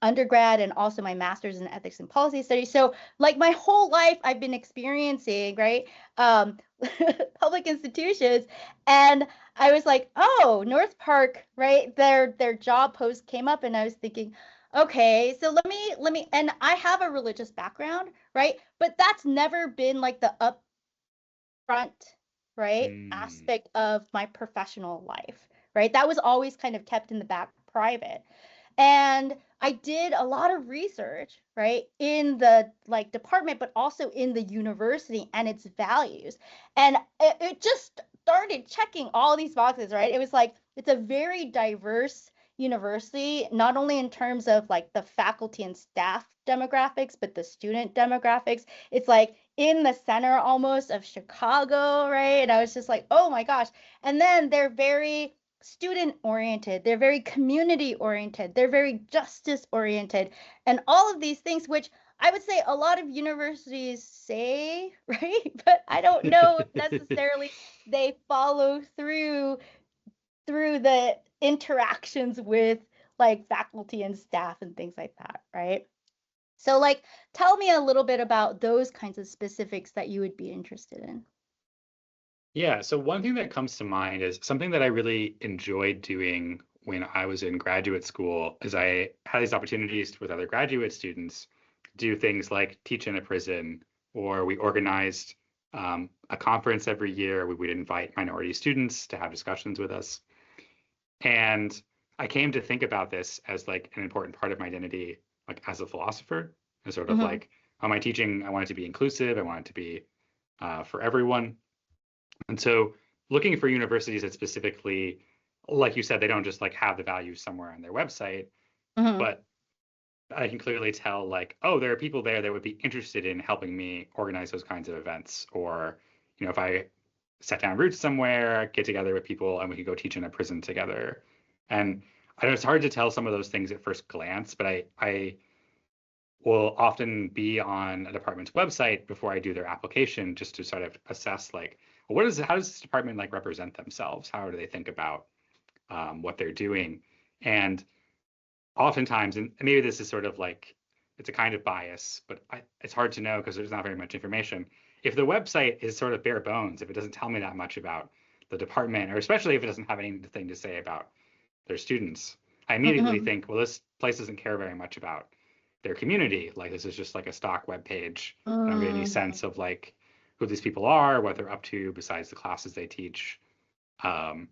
undergrad and also my master's in ethics and policy studies. So like my whole life I've been experiencing, right? Um, public institutions. And I was like, oh, North Park, right? Their job post came up and I was thinking, okay, so let me and I have a religious background, right? But that's never been like the upfront, right, Mm. aspect of my professional life, right? That was always kind of kept in the back private. And I did a lot of research, right, in the like department, but also in the university and its values. And it just started checking all these boxes, right? It was like it's a very diverse university, not only in terms of like the faculty and staff demographics, but the student demographics. It's like in the center almost of Chicago, right? And I was just like, oh my gosh. And then they're very student oriented, they're very community oriented, they're very justice oriented, and all of these things, which I would say a lot of universities say, right? But I don't know if necessarily they follow through the interactions with like faculty and staff and things like that, right? So like tell me a little bit about those kinds of specifics that you would be interested in. Yeah, so one thing that comes to mind is something that I really enjoyed doing when I was in graduate school is I had these opportunities with other graduate students to do things like teach in a prison, or we organized a conference every year. We would invite minority students to have discussions with us. And I came to think about this as like an important part of my identity, like as a philosopher, and sort of Mm-hmm. like, my teaching, I want it to be inclusive, I want it to be for everyone. And so looking for universities that specifically, like you said, they don't just like have the values somewhere on their website, Mm-hmm. but I can clearly tell like, oh, there are people there that would be interested in helping me organize those kinds of events. Or, if I set down roots somewhere, get together with people and we could go teach in a prison together. And I know it's hard to tell some of those things at first glance, but I will often be on a department's website before I do their application just to sort of assess like, well, how does this department like represent themselves? How do they think about what they're doing? And oftentimes, and maybe this is sort of like, it's a kind of bias, but it's hard to know because there's not very much information. If the website is sort of bare bones, if it doesn't tell me that much about the department, or especially if it doesn't have anything to say about their students, I immediately think, well, this place doesn't care very much about their community. Like this is just like a stock web page. I don't get any sense of like who these people are, what they're up to besides the classes they teach. And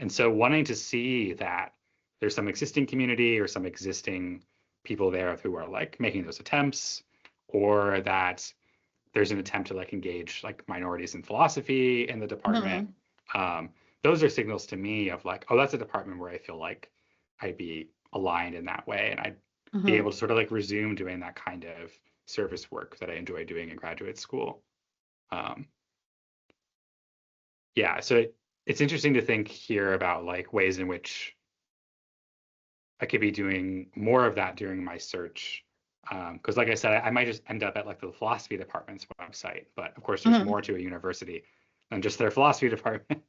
so wanting to see that there's some existing community or some existing people there who are like making those attempts, or that there's an attempt to like engage like minorities in philosophy in the department. Those are signals to me of like, oh, that's a department where I feel like I'd be aligned in that way, and I'd be able to sort of like resume doing that kind of service work that I enjoy doing in graduate school. Yeah, so it's interesting to think here about like ways in which I could be doing more of that during my search. Because like I said, I might just end up at like the philosophy department's website, but of course there's more to a university than just their philosophy department.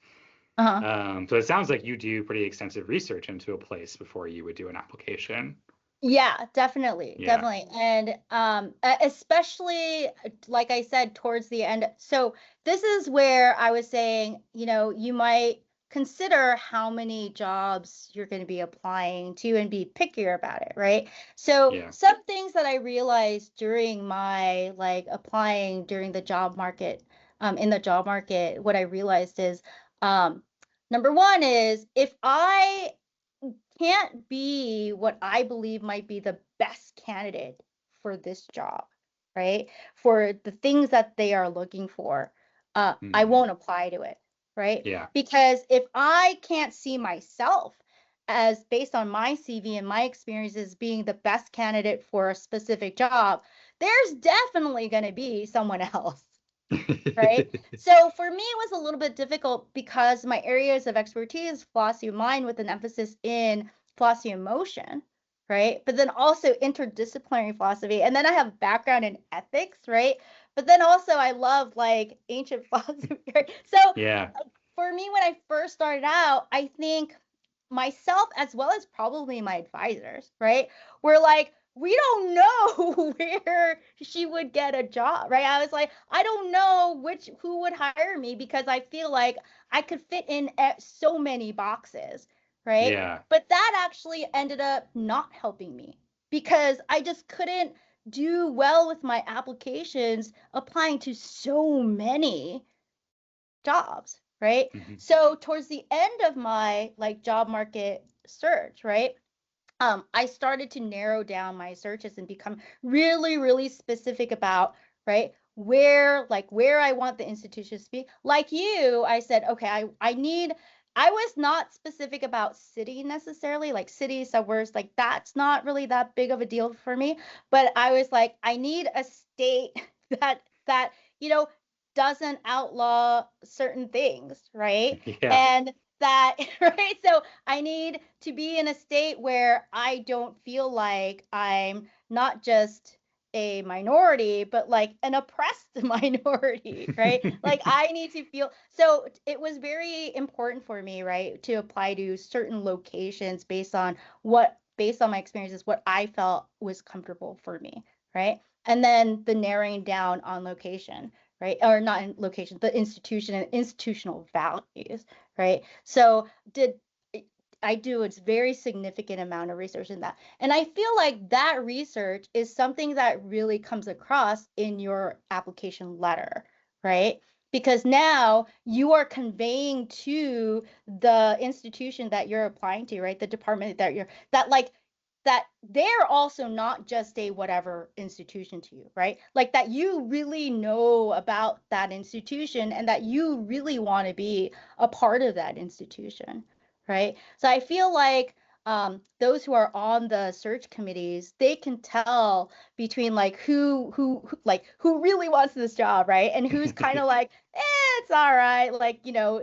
So it sounds like you do pretty extensive research into a place before you would do an application. Yeah, definitely. And especially like I said, towards the end. So this is where I was saying, you might consider how many jobs you're going to be applying to and be pickier about it, right? So some things that I realized during my like applying during the job market, in the job market, what I realized is, number one is if I can't be what I believe might be the best candidate for this job, right? For the things that they are looking for, I won't apply to it, right? Yeah. Because if I can't see myself as based on my CV and my experiences being the best candidate for a specific job, there's definitely going to be someone else. Right. So for me, it was a little bit difficult because my areas of expertise, philosophy of mind with an emphasis in philosophy of motion, right? But then also interdisciplinary philosophy. And then I have background in ethics, right? But then also I love like ancient philosophy. Right? So for me, when I first started out, I think myself as well as probably my advisors, right, were like, we don't know where she would get a job, right? I was like, I don't know who would hire me because I feel like I could fit in so many boxes, right? Yeah. But that actually ended up not helping me because I just couldn't do well with my applications applying to so many jobs, right? So towards the end of my like job market search, right? I started to narrow down my searches and become really, really specific about, right, where I want the institutions to be. Like you, I said, okay, I was not specific about city necessarily, like city, suburbs, like that's not really that big of a deal for me. But I was like, I need a state that, doesn't outlaw certain things, right? And that, right? So I need to be in a state where I don't feel like I'm not just a minority, but like an oppressed minority, right? Like I need to feel, so it was very important for me, right, to apply to certain locations based on my experiences, what I felt was comfortable for me, right? And then the narrowing down on location, right? Or not in location, the institution and institutional values, right? So I do a very significant amount of research in that. And I feel like that research is something that really comes across in your application letter, right? Because now you are conveying to the institution that you're applying to, right? The department that they're also not just a whatever institution to you, right? Like that you really know about that institution and that you really want to be a part of that institution, right? So I feel like those who are on the search committees, they can tell between like who really wants this job, right? And who's kind of like, it's all right, like,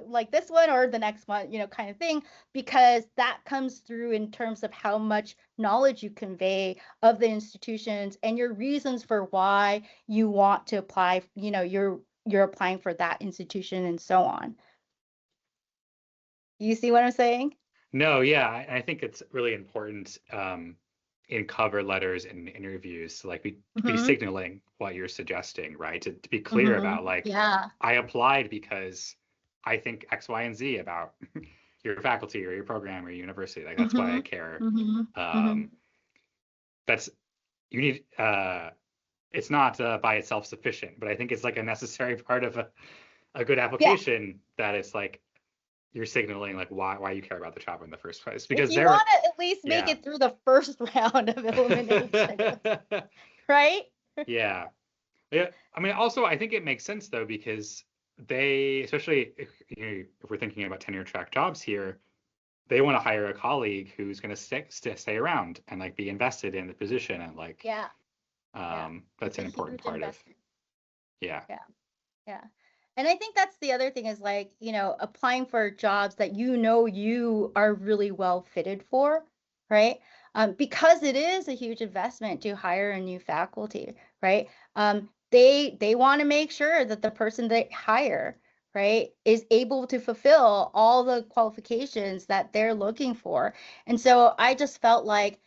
like this one or the next one, kind of thing, because that comes through in terms of how much knowledge you convey of the institutions and your reasons for why you want to apply, you're applying for that institution and so on. You see what I'm saying? No, yeah, I think it's really important in cover letters and interviews to like be Hmm. signaling what you're suggesting, right? To be clear about like, Yeah. I applied because I think X, Y, and Z about your faculty or your program or your university. Like that's why I Hmm. care. Hmm. Hmm. Um, that's you need. It's not by itself sufficient, but I think it's like a necessary part of a good Yeah. application that it's like you're signaling like why you care about the job in the first place If because you want they're to at least make yeah. it through the first round of elimination, right? Yeah. Yeah. I mean, also, I think it makes sense though, because they, especially if we're thinking about tenure track jobs here, they want to hire a colleague who's going to stay around and like be invested in the position and like, Yeah. Yeah. that's It's a an important huge part of, investment. yeah. Yeah. Yeah. And I think that's the other thing is like, applying for jobs that you are really well fitted for, right? Because it is a huge investment to hire a new faculty, right? They want to make sure that the person they hire, right, is able to fulfill all the qualifications that they're looking for. And so I just felt like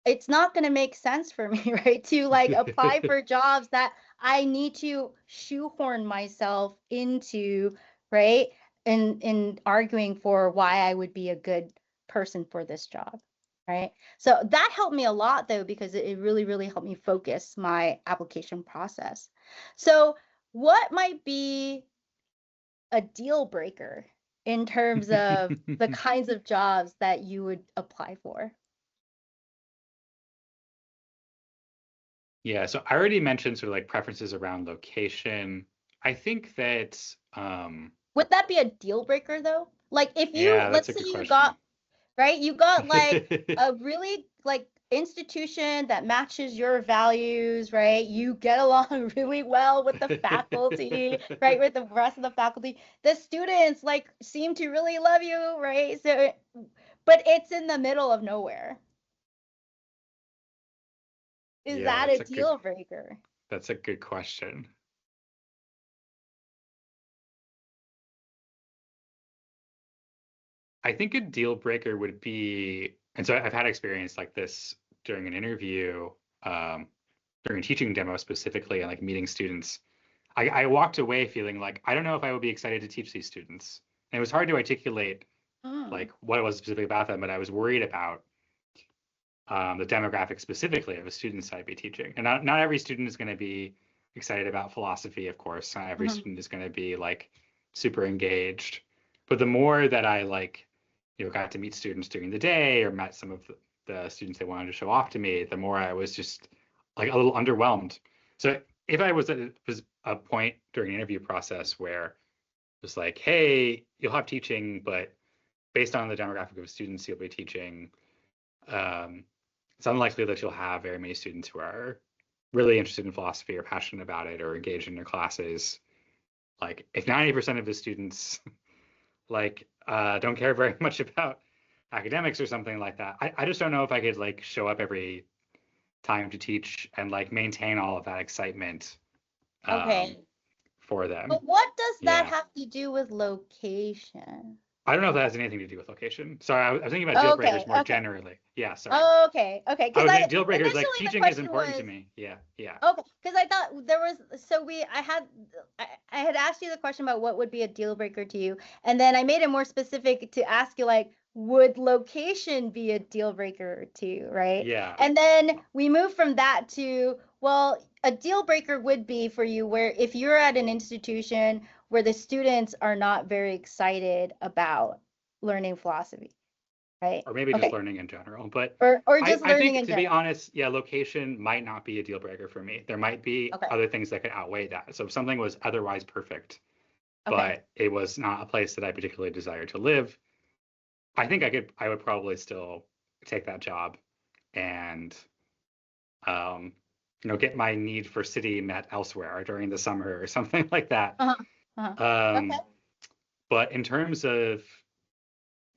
it's not going to make sense for me, right, to like apply for jobs that I need to shoehorn myself into, right, in arguing for why I would be a good person for this job, right? So that helped me a lot though, because it really, really helped me focus my application process. So what might be a deal breaker in terms of the kinds of jobs that you would apply for? Yeah, so I already mentioned sort of like preferences around location. I think that Would that be a deal breaker though? Like if you, yeah, that's let's a say good you question. got, right, you got like a really like institution that matches your values, right? You get along really well with the faculty, right? With the rest of the faculty. The students like seem to really love you, right? So, but it's in the middle of nowhere. Is Yeah, that a deal breaker? that's a good question. I think a deal breaker would be, and so I've had experience like this during an interview, um, during a teaching demo specifically, and like meeting students. I walked away feeling like I don't know if I would be excited to teach these students. And it was hard to articulate Mm. like what it was specific about them, but I was worried about the demographic specifically of the students I'd be teaching. And not every student is going to be excited about philosophy, of course. Not every Mhm. student is going to be like super engaged. But the more that I like, got to meet students during the day or met some of the students they wanted to show off to me, the more I was just like a little underwhelmed. So if I was at was a point during an interview process where it was like, hey, you'll have teaching, but based on the demographic of students you'll be teaching, um, it's unlikely that you'll have very many students who are really interested in philosophy or passionate about it or engaged in their classes. Like if 90% of the students like don't care very much about academics or something like that, I just don't know if I could like show up every time to teach and like maintain all of that excitement um, Okay. for them. But what does that Yeah. have to do with location? I don't know if that has anything to do with location. Sorry, I was thinking about deal breakers Okay, more okay. generally. Yeah, sorry. Okay, okay. I Because was I deal breakers like initially the teaching is question important to was me. Yeah, yeah. okay. Because I thought there was so I had asked you the question about what would be a deal breaker to you, and then I made it more specific to ask you like, would location be a deal breaker to you, right? Yeah. And then we moved from that to well, a deal breaker would be for you where if you're at an institution where the students are not very excited about learning philosophy, right? Or maybe just Okay. learning in general. But Or I, just I learning think in to be general. honest, yeah, location might not be a deal breaker for me. There might be Okay. other things that could outweigh that. So if something was otherwise perfect, Okay. but it was not a place that I particularly desired to live, I think I would probably still take that job and um, get my need for city met elsewhere during the summer or something like that. Uh-huh. Uh-huh. Okay. Um, but in terms of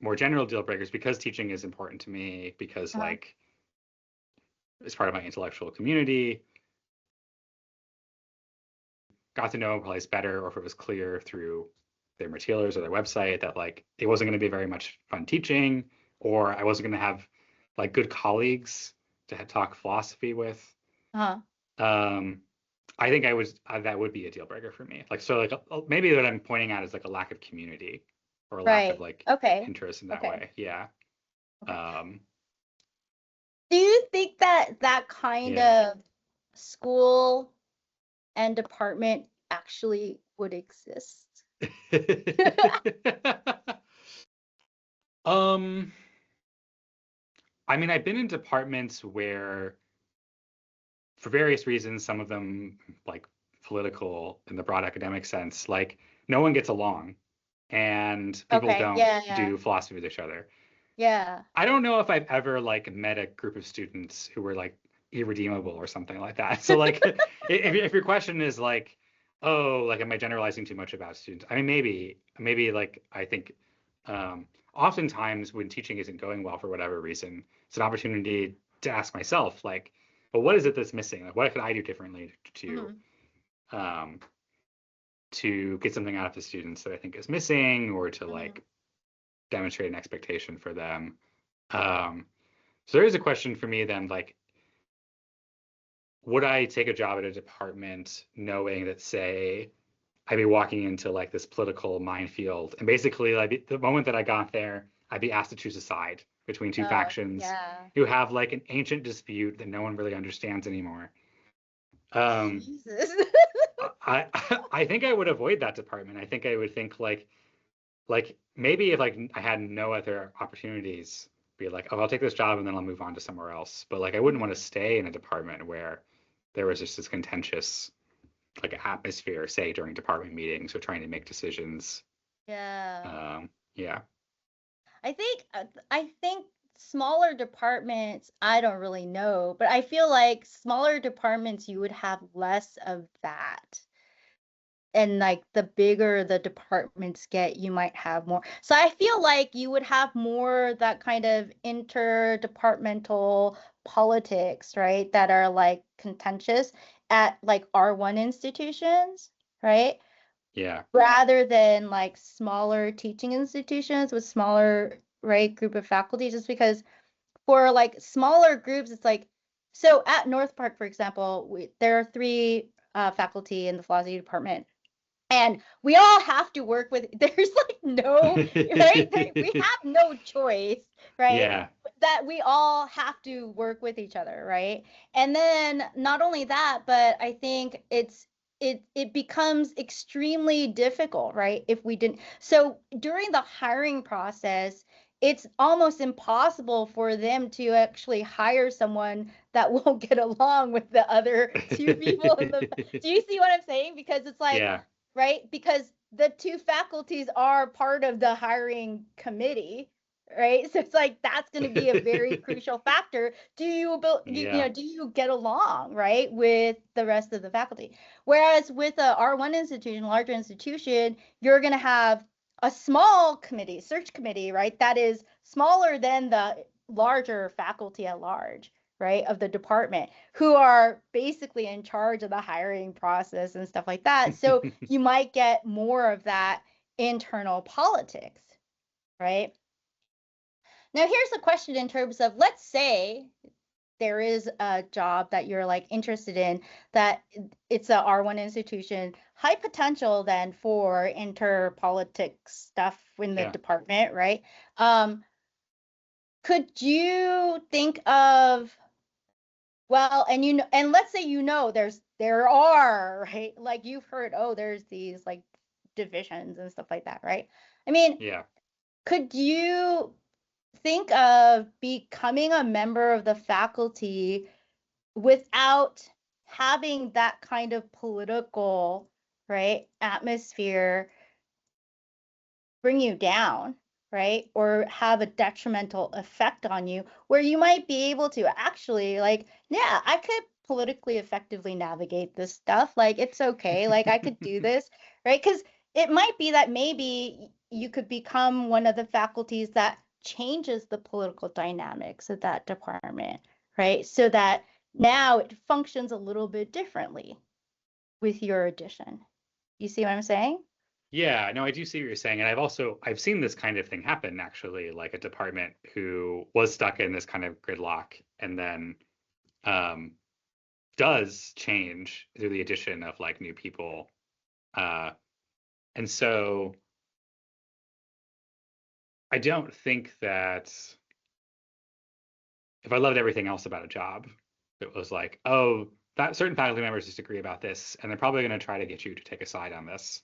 more general deal breakers, because teaching is important to me, because Uh-huh. like it's part of my intellectual community, got to know employees better, or if it was clear through their materials or their website that like it wasn't going to be very much fun teaching, or I wasn't going to have like good colleagues to talk philosophy with. Uh-huh. Um, I think I was that would be a deal breaker for me. Like so, like maybe what I'm pointing at is like a lack of community or a lack of Right. like Okay. interest in that Okay. way. Yeah. Okay. Um, Do you think that that kind yeah. of school and department actually would exist? um, I mean, I've been in departments where, for various reasons, some of them like political in the broad academic sense, like no one gets along and people Okay. don't Yeah, yeah. do philosophy with each other. Yeah. I don't know if I've ever like met a group of students who were like irredeemable or something like that. So like if your question is like, oh, like am I generalizing too much about students? I mean, maybe like I think oftentimes when teaching isn't going well for whatever reason, it's an opportunity to ask myself like, well, what is it that's missing? Like what could I do differently Hmm. um to get something out of the students that I think is missing, or to Hmm. like demonstrate an expectation for them. So there is a question for me then, like, would I take a job at a department knowing that, say, I'd be walking into like this political minefield, and basically, like, the moment that I got there, I'd be asked to choose a side between two Oh, factions yeah. who have like an ancient dispute that no one really understands anymore. Um, Jesus. I I think I would avoid that department. I think I would think like maybe if like I had no other opportunities, be like, oh, I'll take this job and then I'll move on to somewhere else. But like I wouldn't want to Mhm. stay in a department where there was just this contentious like atmosphere, say during department meetings or trying to make decisions. Yeah. Yeah, I think smaller departments, I don't really know, but I feel like smaller departments you would have less of that. And like the bigger the departments get, you might have more. So I feel like you would have more that kind of interdepartmental politics, right? That are like contentious at like R1 institutions, right? yeah, Rather than like smaller teaching institutions with smaller, right, group of faculty, just because for like smaller groups, it's like, so at North Park, for example, there are three faculty in the philosophy department, and we all have to work with, there's like no, right, we have no choice, right, yeah, that we all have to work with each other, right? And then not only that, but I think it becomes extremely difficult, right, if we didn't, so during the hiring process it's almost impossible for them to actually hire someone that won't get along with the other two people in the, do you see what I'm saying? Because it's like, yeah, right? Because the two faculties are part of the hiring committee, right? So it's like that's going to be a very crucial factor. Do you build, yeah, do you get along, right, with the rest of the faculty? Whereas with a R1 institution, larger institution, you're going to have a small committee, search committee, right? That is smaller than the larger faculty at large, right, of the department, who are basically in charge of the hiring process and stuff like that. So you might get more of that internal politics, right? Now, here's a question in terms of, let's say there is a job that you're like interested in, that it's a R1 institution, high potential then for interpolitics stuff in the yeah. department, right? Um, could you think of, well, and and let's say there are, right? Like you've heard, oh, there's these like divisions and stuff like that, right? I mean, Yeah. could you think of becoming a member of the faculty without having that kind of political, right, atmosphere bring you down? right? Or have a detrimental effect on you, where you might be able to actually, like, yeah, I could politically effectively navigate this stuff. Like, it's okay. Like, I could do this, right? Because it might be that maybe you could become one of the faculties that changes the political dynamics of that department, right? So that now it functions a little bit differently with your addition. You see what I'm saying? Yeah, no, I do see what you're saying. And I've seen this kind of thing happen actually, like a department who was stuck in this kind of gridlock and then um, does change through the addition of like new people. Uh, and so I don't think that if I loved everything else about a job, it was like, oh, that certain faculty members disagree about this, and they're probably going to try to get you to take a side on this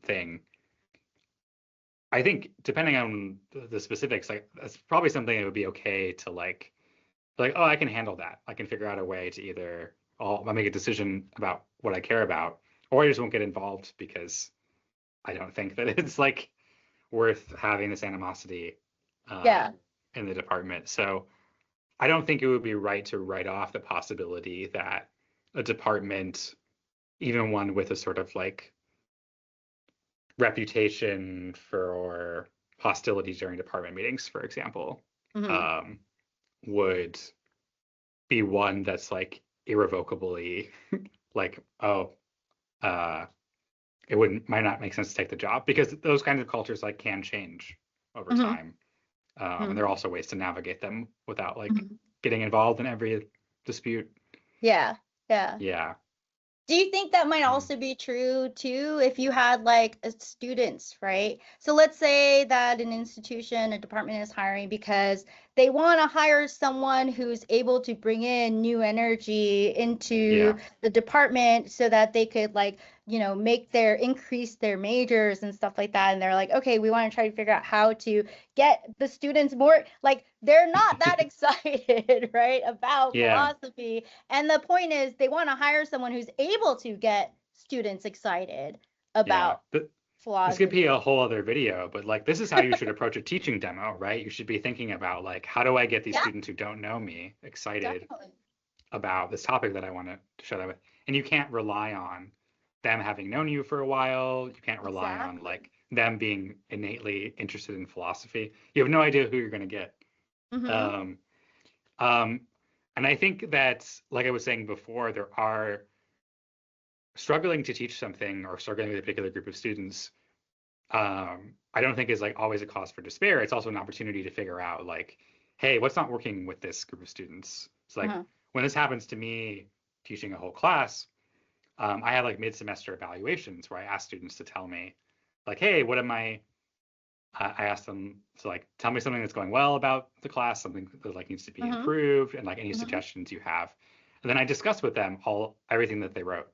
thing. I think depending on the specifics, like that's probably something that would be okay to like, oh, I can handle that. I can figure out a way to either I'll make a decision about what I care about, or I just won't get involved because I don't think that it's like worth having this animosity Yeah. in the department. So I don't think it would be right to write off the possibility that a department, even one with a sort of like reputation for hostility during department meetings, for example, Hmm. um, would be one that's like irrevocably like, oh, uh, it wouldn't might not make sense to take the job because those kinds of cultures like can change over Hmm. time. And there are also ways to navigate them without like Hmm. getting involved in every dispute. Yeah. Yeah. Yeah. Do you think that might Mm. also be true too if you had like students, right? So let's say that an institution, a department is hiring because they want to hire someone who's able to bring in new energy into Yeah. the department so that they could like, make their increase their majors and stuff like that. And they're like, okay, we want to try to figure out how to get the students more like they're not that excited, right, about Yeah. philosophy, and the point is, they want to hire someone who's able to get students excited Yeah. about This could be philosophy. a whole other video, but like this is how you should approach a teaching demo, right? You should be thinking about like how do I get these Yeah, students who don't know me excited definitely. about this topic that I want to show them with. And you can't rely on them having known you for a while. You can't rely on Exactly. like them being innately interested in philosophy. You have no idea who you're going to get. Mm-hmm. Um, um, and I think that, like I was saying before, there are struggling to teach something or struggling with a particular group of students. I don't think is like always a cause for despair. It's also an opportunity to figure out like, hey, what's not working with this group of students? It's like Uh-huh. when this happens to me teaching a whole class, I have like mid-semester evaluations where I ask students to tell me, like, hey, what am I asked them to like tell me something that's going well about the class, something that like needs to be Mm-hmm. improved, and like any Mm-hmm. suggestions you have. And then I discuss with them everything that they wrote.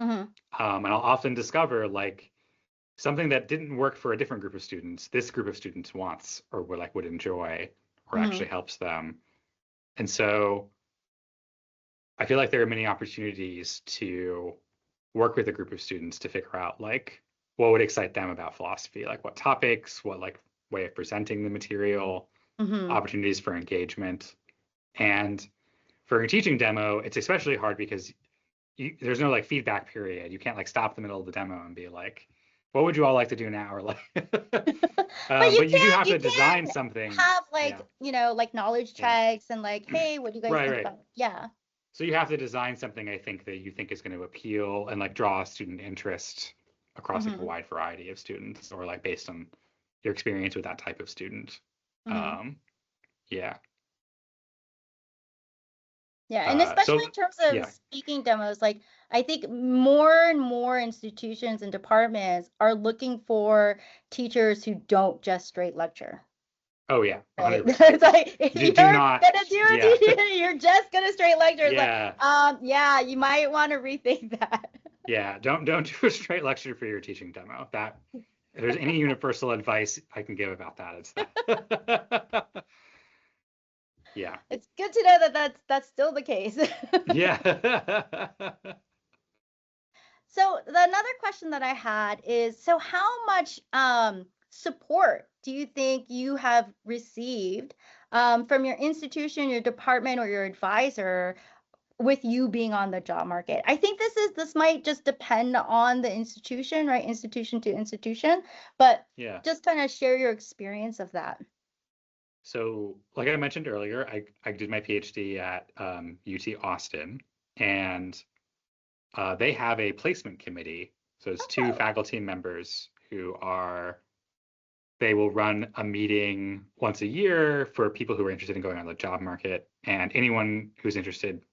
Mm-hmm. And I'll often discover like something that didn't work for a different group of students, this group of students wants or would enjoy or Mm-hmm. actually helps them. And so I feel like there are many opportunities to work with a group of students to figure out like what would excite them about philosophy, like what topics, what like way of presenting the material, Mm-hmm. opportunities for engagement. And for a teaching demo, it's especially hard because there's no like feedback period. You can't like stop the middle of the demo and be like, what would you all like to do now? Or like, But you but you do can have you to design can something. have Yeah, like, like knowledge yeah, checks and like, hey, what do you guys right, think right. about it? Yeah. So you have to design something I think that you think is going to appeal and like draw student interest across like a Mm-hmm. wide variety of students, or like based on your experience with that type of student. Mm-hmm. Um, yeah. Yeah, and especially So in terms of yeah. speaking demos, like I think more and more institutions and departments are looking for teachers who don't just straight lecture, Oh yeah, right? 100%. It's like if Do you're do not. gonna do a Yeah. teacher, you're just gonna straight lecture. It's like, Yeah. yeah, you might want to rethink that. Yeah, don't do a straight lecture for your teaching demo. That if there's any universal advice I can give about that, it's that. Yeah. It's good to know that that's still the case. Yeah. So another question that I had is, so how much support do you think you have received from your institution, your department, or your advisor with you being on the job market? I think this might just depend on the institution, right? Institution to institution, but Yeah. just kind of share your experience of that. So, like I mentioned earlier, I did my PhD at UT Austin, and they have a placement committee. So it's two Oh. faculty members they will run a meeting once a year for people who are interested in going on the job market, and anyone who's interested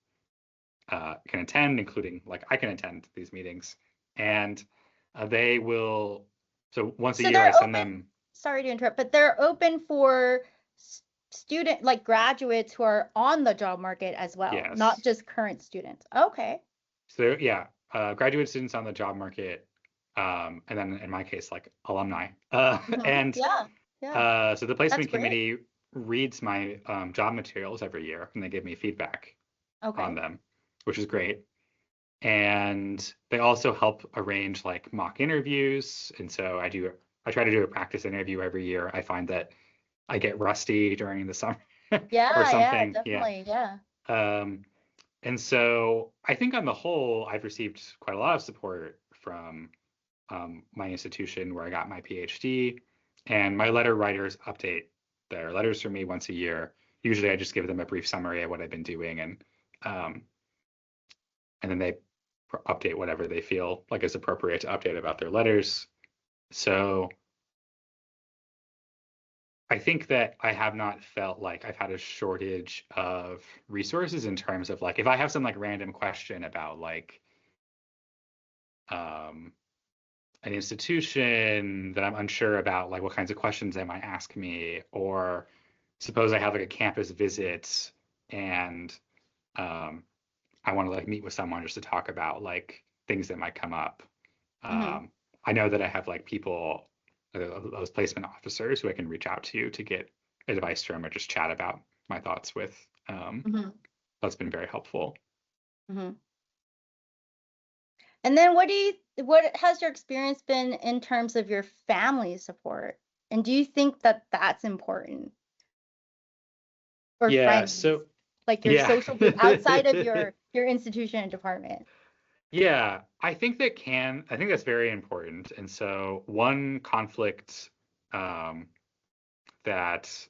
can attend, including like I can attend these meetings. And they will, so once a So year I they're send open, them, sorry to interrupt, but they're open for student, like graduates who are on the job market as well, not yes. just current students. Okay. So yeah, graduate students on the job market, and then in my case, like alumni. And Yeah. Yeah. so the That's placement great. committee reads my job materials every year, and they give me feedback on Okay. them, which is great. And they also help arrange like mock interviews. And so I try to do a practice interview every year. I find that I get rusty during the summer or Yeah, yeah, something. Yeah. definitely. Yeah. Um, and so I think on the whole, I've received quite a lot of support from my institution where I got my PhD. And my letter writers update their letters for me once a year. Usually I just give them a brief summary of what I've been doing, um, and then they update whatever they feel like is appropriate to update about their letters. So I think that I have not felt like I've had a shortage of resources in terms of like if I have some like random question about like um, an institution that I'm unsure about, like what kinds of questions they might ask me, or suppose I have like a campus visit and um, I want to like meet with someone just to talk about like things that might come up. Mm-hmm. I know that I have like people, those placement officers who I can reach out to get advice from or just chat about my thoughts with. Mm-hmm. That's been very helpful. Mm-hmm. And then what has your experience been in terms of your family support? And do you think that that's important? Or Yeah. friends, So like your yeah. social group outside of your institution and department? Yeah, I think that's very important. And so one conflict um, that,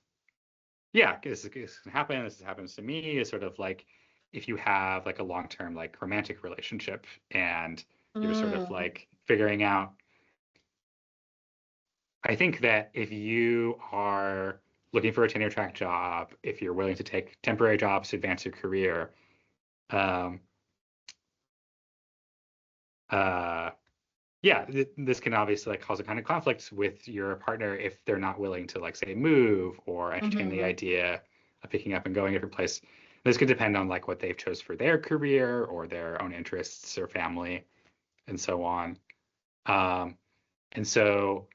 yeah, this can happen, this happens to me, is sort of like if you have like a long-term like romantic relationship and you're sort of Mm. like figuring out, I think that if you are looking for a tenure track job, if you're willing to take temporary jobs to advance your career, um, uh, yeah, this can obviously like cause a kind of conflict with your partner if they're not willing to like say move or entertain the Mm-hmm. idea of picking up and going a different place. This could depend on like what they've chose for their career or their own interests or family and so on. Um, and so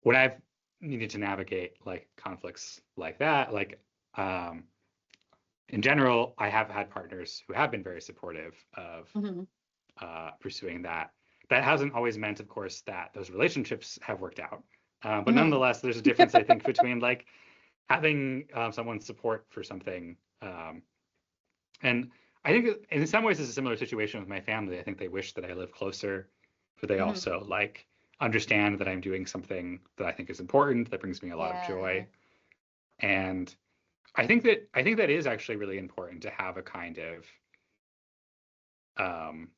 when I've needed to navigate like conflicts like that, like um, in general, I have had partners who have been very supportive of Mm-hmm. pursuing that. That hasn't always meant, of course, that those relationships have worked out. But Mm-hmm. nonetheless, there's a difference, I think, between like having someone's support for something. And I think in some ways it's a similar situation with my family. I think they wish that I lived closer, but they Mm-hmm. also like understand that I'm doing something that I think is important, that brings me a lot of Yeah. joy. And I think that is actually really important to have a kind of um,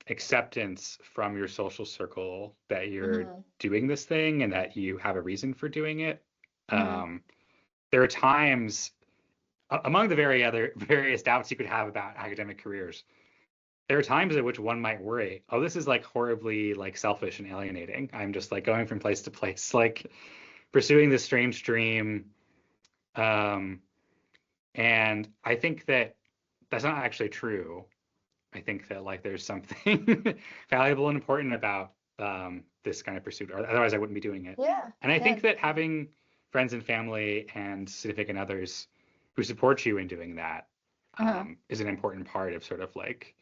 acceptance from your social circle that you're Mm-hmm. doing this thing and that you have a reason for doing it. Mm-hmm. Um, there are times among the various doubts you could have about academic careers. There are times at which one might worry, oh, this is like horribly like selfish and alienating. I'm just like going from place to place, like pursuing this strange dream. Um, and I think that that's not actually true. I think that like there's something valuable and important about this kind of pursuit, or otherwise I wouldn't be doing it. Yeah. And I Yeah. think that having friends and family and significant others who support you in doing that Uh-huh. is an important part of sort of like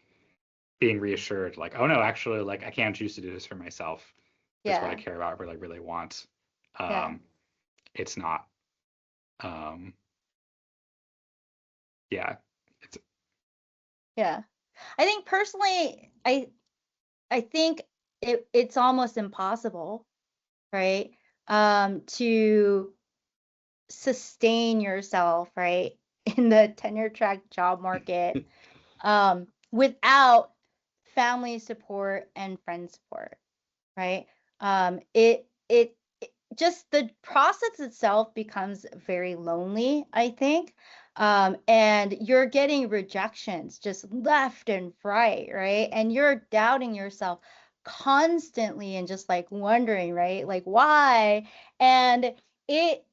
being reassured, like, oh no, actually, like I can choose to do this for myself. It's what I Yeah. care about, really, really want. Yeah. It's not. Um, yeah, it's Yeah. I think personally, I think it's almost impossible, right? To sustain yourself, right, in the tenure track job market, without family support and friend support, right? It just the process itself becomes very lonely, I think. And you're getting rejections just left and right, right? And you're doubting yourself constantly and just like wondering, right? Like why? And it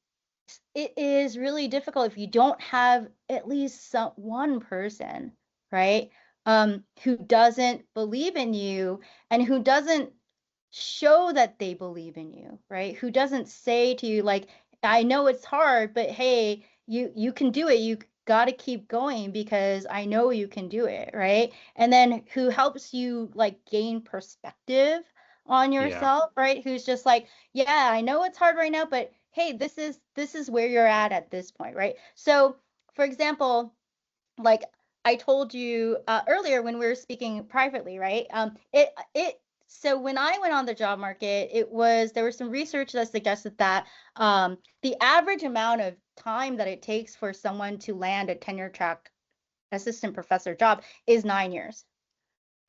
it is really difficult if you don't have at least one person, right? Who doesn't believe in you and who doesn't show that they believe in you, right? Who doesn't say to you like, I know it's hard, but hey, you can do it. You got to keep going because I know you can do it, right? And then who helps you like gain perspective on yeah, yourself, right? Who's just like, yeah, I know it's hard right now, but hey, this is where you're at this point, right? So, for example, like I told you earlier when we were speaking privately, right? It so when I went on the job market, there was some research that suggested that the average amount of time that it takes for someone to land a tenure track assistant professor job is 9 years,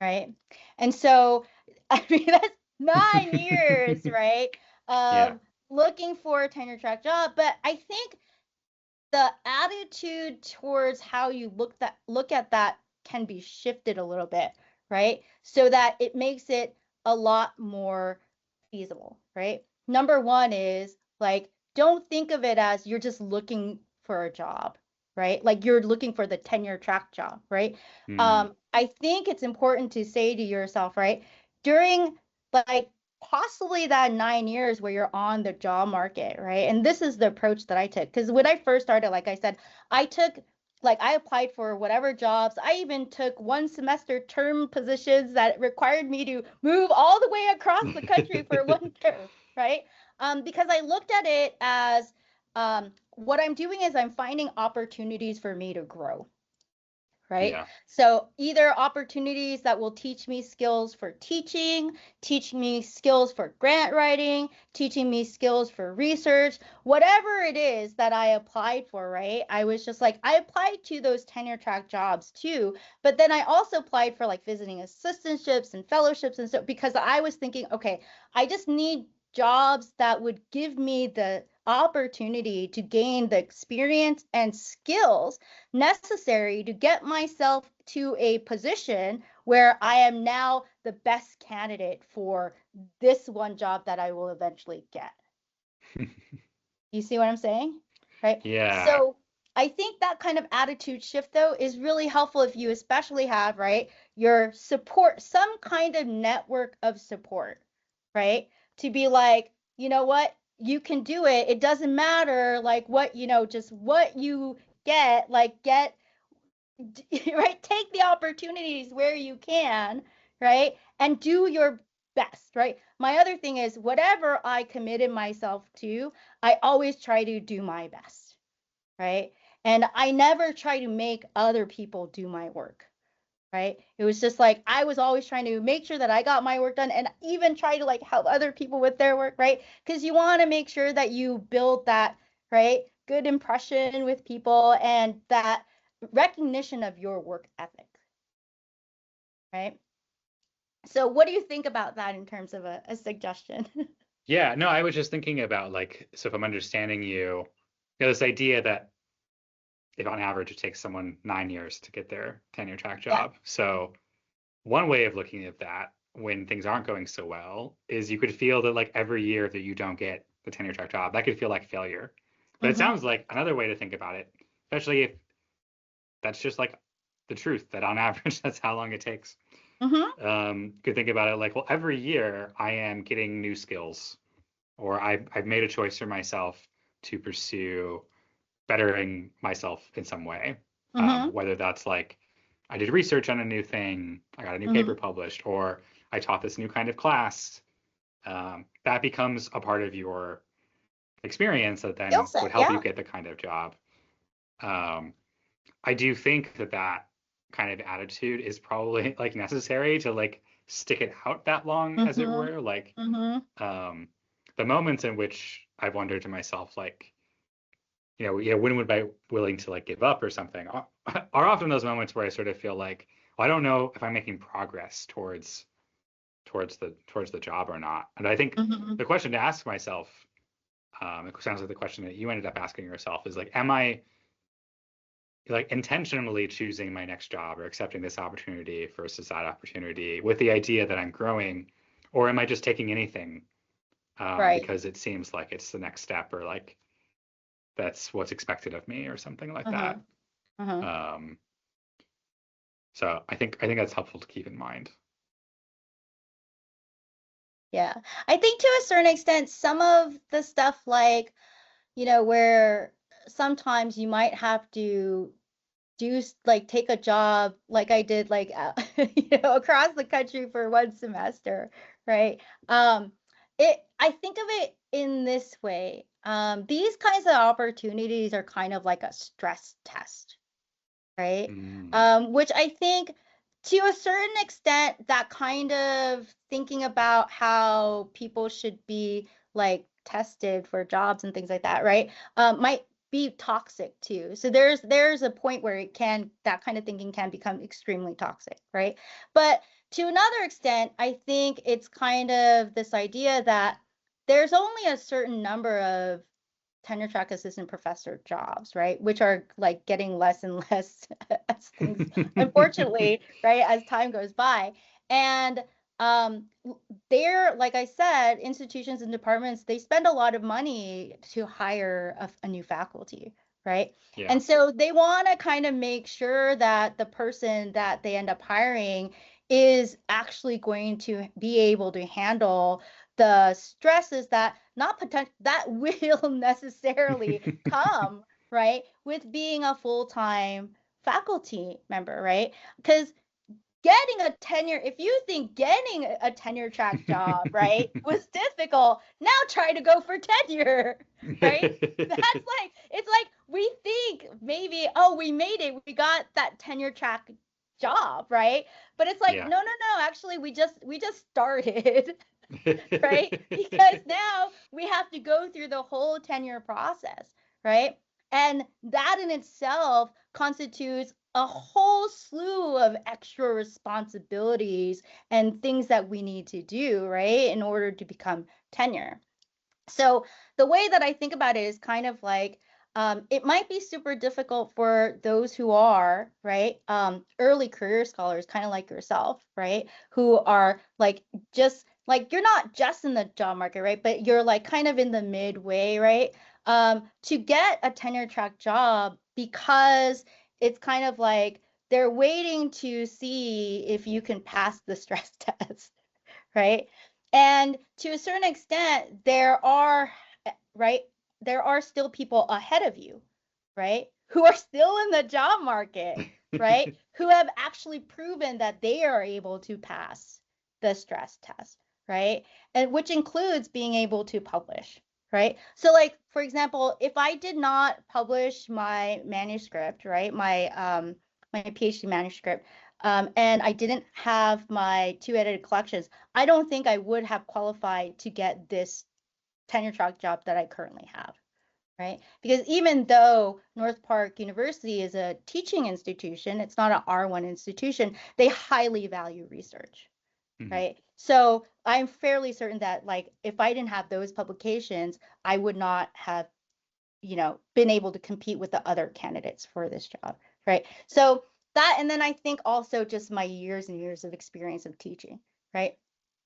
right? And so, I mean, that's 9 years, right? yeah, Of looking for a tenure track job. But I think the attitude towards how you look at that can be shifted a little bit, right? So that it makes it a lot more feasible, right? Number one is like, don't think of it as you're just looking for a job, right? Like you're looking for the tenure track job, right? mm, I think it's important to say to yourself, right, during like possibly that 9 years where you're on the job market, right? And this is the approach that I took. Because when I first started, like I said, I took, like, I applied for whatever jobs. I even took one semester term positions that required me to move all the way across the country for one term, right? Because I looked at it as what I'm doing is I'm finding opportunities for me to grow, right? yeah, So either opportunities that will teach me skills for teaching, teach me skills for grant writing, teaching me skills for research, whatever it is that I applied for, right? I was just like, I applied to those tenure track jobs too, but then I also applied for like visiting assistantships and fellowships and so because I was thinking, okay, I just need jobs that would give me the opportunity to gain the experience and skills necessary to get myself to a position where I am now the best candidate for this one job that I will eventually get. You see what I'm saying? Right? yeah, So I think that kind of attitude shift though is really helpful if you especially have, right, your support, some kind of network of support, right? To be like, you know what, you can do it. It doesn't matter like what, just what you get, like get right, take the opportunities where you can, right, and do your best, right? My other thing is whatever I committed myself to, I always try to do my best, right? And I never try to make other people do my work, right? It was just like I was always trying to make sure that I got my work done and even try to like help other people with their work, right? Because you want to make sure that you build that, right, good impression with people and that recognition of your work ethic, right? So what do you think about that in terms of a suggestion? yeah. No, I was just thinking about like, so if I'm understanding you, this idea that if on average it takes someone 9 years to get their tenure track Yeah. job. So one way of looking at that when things aren't going so well is you could feel that like every year that you don't get the tenure track job, that could feel like failure. But it Mm-hmm. sounds like another way to think about it, especially if that's just like the truth, that on average that's how long it takes. Mm-hmm. Could think about it like, well, every year I am getting new skills, or I've made a choice for myself to pursue bettering myself in some way. Mm-hmm. Whether that's like I did research on a new thing, I got a new Mm-hmm. paper published, or I taught this new kind of class. That becomes a part of your experience that skill then set. would help you Yeah. get the kind of job. I do think that kind of attitude is probably like necessary to like stick it out that long, as it Mm-hmm. were. Like Mm-hmm. the moments in which I've wondered to myself, like, when would I be willing to like give up or something, are often those moments where I sort of feel like, well, I don't know if I'm making progress towards the job or not. And I think Mm-hmm. the question to ask myself, it sounds like the question that you ended up asking yourself, is like, am I like intentionally choosing my next job or accepting this opportunity versus that opportunity with the idea that I'm growing, or am I just taking anything Right. because it seems like it's the next step, or like that's what's expected of me or something like Uh-huh. that. Uh-huh. Um, so I think that's helpful to keep in mind. Yeah. I think to a certain extent, some of the stuff like, where sometimes you might have to like take a job like I did like across the country for one semester, right? Um I think of it in this way. These kinds of opportunities are kind of like a stress test, right? Mm. Which I think to a certain extent, that kind of thinking about how people should be like tested for jobs and things like that, right? Might be toxic too. So there's a point where that kind of thinking can become extremely toxic, right? But to another extent, I think it's kind of this idea that there's only a certain number of tenure track assistant professor jobs, right? Which are like getting less and less as things, unfortunately, right, as time goes by. And um, they're, like I said, institutions and departments, they spend a lot of money to hire a new faculty, right? Yeah. And so they want to kind of make sure that the person that they end up hiring is actually going to be able to handle the stresses that not potential that will necessarily come, right, with being a full-time faculty member, right? Because getting a tenure, if you think getting a tenure track job, right, was difficult, now try to go for tenure, right? That's like, it's like we think maybe, oh, we made it, we got that tenure track job, right? But it's like, Yeah. no, no, no, actually we just started. Right? Because now we have to go through the whole tenure process, right? And that in itself constitutes a whole slew of extra responsibilities and things that we need to do, right, in order to become tenure. So the way that I think about it is kind of like it might be super difficult for those who are, right, early career scholars, kind of like yourself, right, who are like just like you're not just in the job market, right, but you're like kind of in the midway, right, to get a tenure track job because it's kind of like they're waiting to see if you can pass the stress test, right? And to a certain extent, right, there are still people ahead of you, right, who are still in the job market, right, who have actually proven that they are able to pass the stress test, right? And which includes being able to publish, right? So like, for example, if I did not publish my manuscript, right, my PhD manuscript, and I didn't have my two edited collections, I don't think I would have qualified to get this tenure track job that I currently have, right? Because even though North Park University is a teaching institution, it's not an R1 institution, they highly value research, Mhm. right? So I'm fairly certain that like if I didn't have those publications, I would not have, been able to compete with the other candidates for this job, right? So that, and then I think also just my years and years of experience of teaching, right?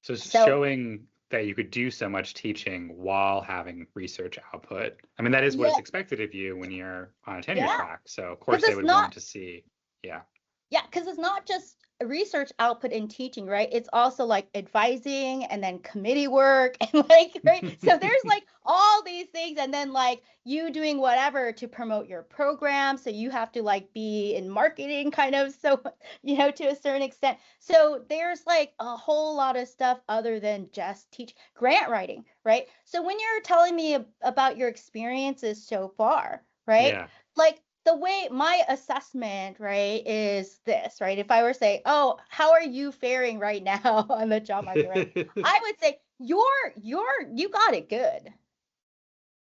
So it's So showing that you could do so much teaching while having research output. I mean, that is what is yeah, expected of you when you're on a tenure yeah, track. So of because course they it's would not want to see. Yeah. Yeah, because it's not just research output in teaching, right? It's also like advising and then committee work and like, right? So there's like all these things, and then like you doing whatever to promote your program, so you have to like be in marketing kind of, so to a certain extent. So there's like a whole lot of stuff other than just teach grant writing, right? So when you're telling me about your experiences so far, right? Yeah. Like the way my assessment, right, is this, right? If I were to say, oh, how are you faring right now on the job market, right? I would say you got it good,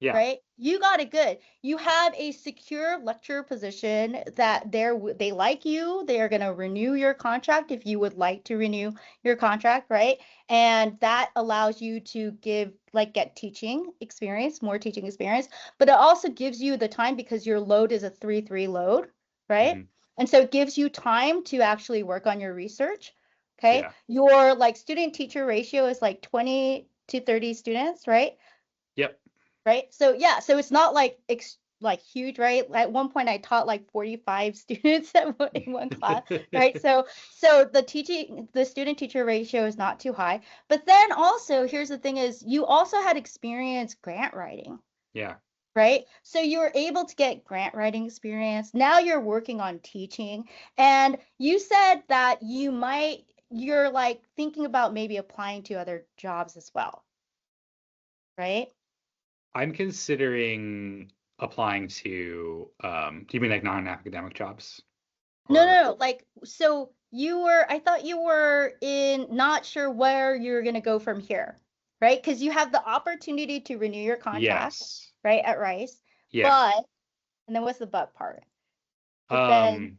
Yeah. right? You got it good. You have a secure lecturer position that they like you. They are going to renew your contract if you would like to renew your contract, right? And that allows you to get teaching experience, more teaching experience, but it also gives you the time because your load is a 3-3 load, right? Hmm. And so it gives you time to actually work on your research. Okay. Yeah. Your like student teacher ratio is like 20 to 30 students, right? Yep. Right? So yeah, so it's not like huge, right? At one point I taught like 45 students in one class, right? So the student teacher ratio is not too high. But then also here's the thing is you also had experience grant writing, Yeah. right? So you were able to get grant writing experience. Now you're working on teaching, and you said that you're like thinking about maybe applying to other jobs as well, right? I'm considering applying to, do you mean like non-academic jobs? No, Or no, no. Like, so I thought you were not sure where you're going to go from here, right? Because you have the opportunity to renew your contract, yes. right, at Rice. Yeah. But, and then what's the but part? But then, Um,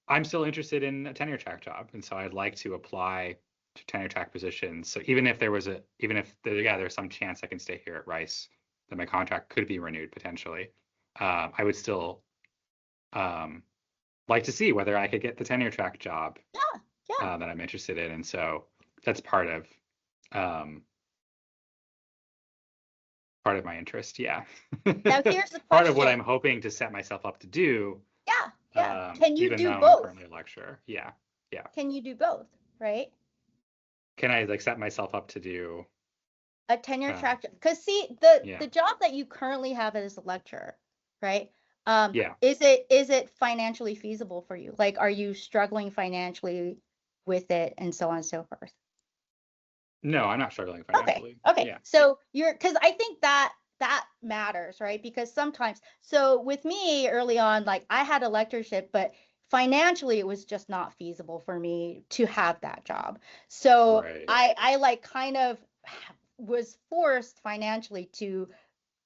I'm still interested in a tenure track job, and so I'd like to apply to tenure track positions. So even if there's some chance I can stay here at Rice, that my contract could be renewed potentially. I would still um, like to see whether I could get the tenure track job yeah, yeah. that I'm interested in, and so that's um, part of my interest. Yeah, Now here's the part of what question. I'm hoping to set myself up to do, Yeah, yeah. Can you even do though I'm both? currently a lecturer. Yeah, yeah. Can you do both, right? Can I like set myself up to do? A tenure Uh, track, because see the yeah, job that you currently have as a lecturer, right? yeah. Is it financially feasible for you? Like, are you struggling financially with it and so on and so forth? No, I'm not struggling Okay, financially. okay. Yeah, So because I think that matters, right? Because sometimes, so with me early on, like I had a lectureship, but financially it was just not feasible for me to have that job. So right. I like kind of was forced financially to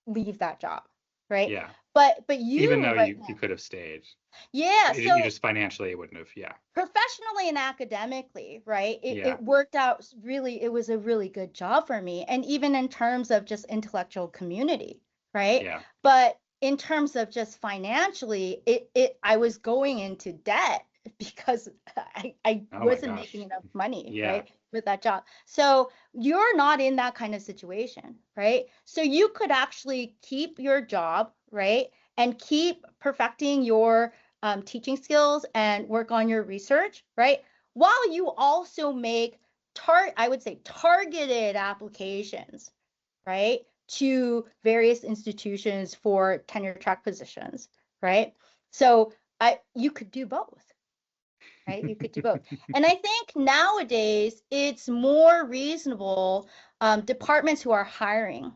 leave that job, right? Yeah, But even you though right you now, could have stayed, yeah. you So just financially it wouldn't have. Yeah, professionally and academically, right? yeah, It worked out really, it was a really good job for me. And even in terms of just intellectual community, right? yeah. But in terms of just financially, I was going into debt because I Oh my wasn't making gosh. enough money, Yeah, right? With that job. So you're not in that kind of situation, right? So you could actually keep your job, right? And keep perfecting your teaching skills and work on your research, right? While you also make I would say targeted applications, right, to various institutions for tenure track positions, right? So you could do both, right? You could do both. And I think nowadays it's more reasonable. Departments who are hiring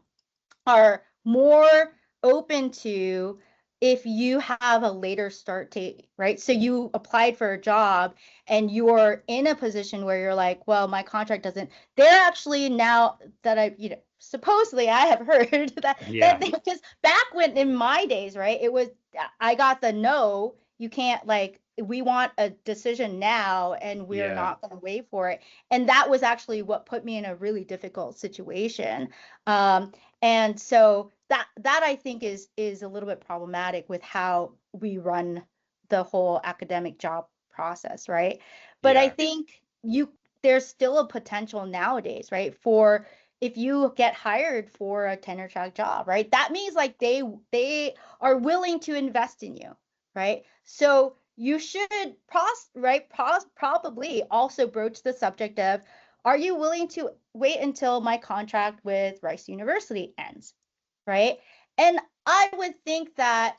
are more open to if you have a later start date, right? So you applied for a job and you're in a position where you're like, well, my contract doesn't, they're actually now that supposedly I have heard that yeah, because back when in my days, right, it was, I got the no, you can't like, we want a decision now and we're yeah, not going to wait for it. And that was actually what put me in a really difficult situation. And so that I think is a little bit problematic with how we run the whole academic job process, right? But I yeah. think there's still a potential nowadays, right? For if you get hired for a tenure track job, right? That means like they are willing to invest in you, right? So you should probably also broach the subject of, are you willing to wait until my contract with Rice University ends, right? And I would think that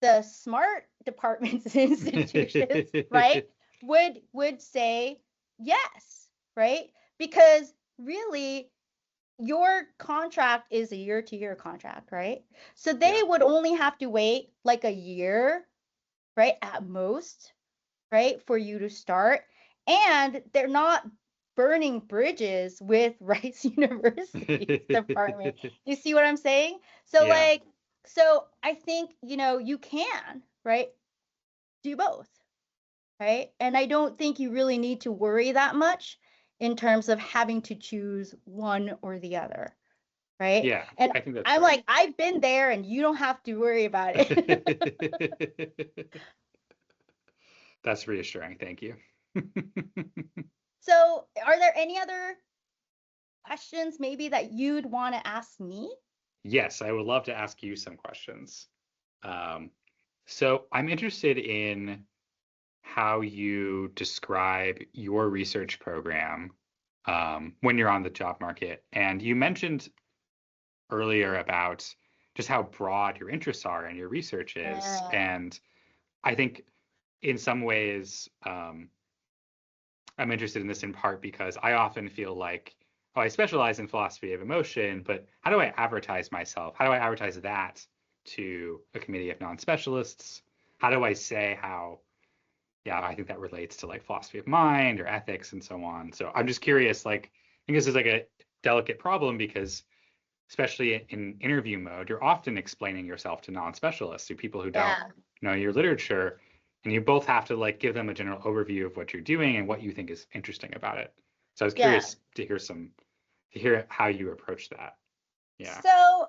the smart departments and institutions, right, would say yes, right? Because really your contract is a year-to-year contract, right? So they Yeah. would only have to wait like a year, right, at most, right, for you to start. And they're not burning bridges with Rice University's department. You see what I'm saying? So Yeah. like, so I think, you can, right, do both, right? And I don't think you really need to worry that much in terms of having to choose one or the other, right? Yeah. And I think that's I'm fair. like, I've been there and you don't have to worry about it. That's reassuring. Thank you. So, are there any other questions maybe that you'd want to ask me? Yes, I would love to ask you some questions. So I'm interested in how you describe your research program when you're on the job market. And you mentioned earlier about just how broad your interests are and your research is. Yeah. And I think in some ways, I'm interested in this in part because I often feel like, oh, I specialize in philosophy of emotion, but how do I advertise myself? How do I advertise that to a committee of non-specialists? How do I say how, yeah, I think that relates to like philosophy of mind or ethics and so on. So I'm just curious, like, I think this is like a delicate problem because especially in interview mode, you're often explaining yourself to non-specialists, to people who don't Yeah. know your literature, and you both have to like give them a general overview of what you're doing and what you think is interesting about it. So I was Yeah. curious to hear how you approach that. Yeah. So,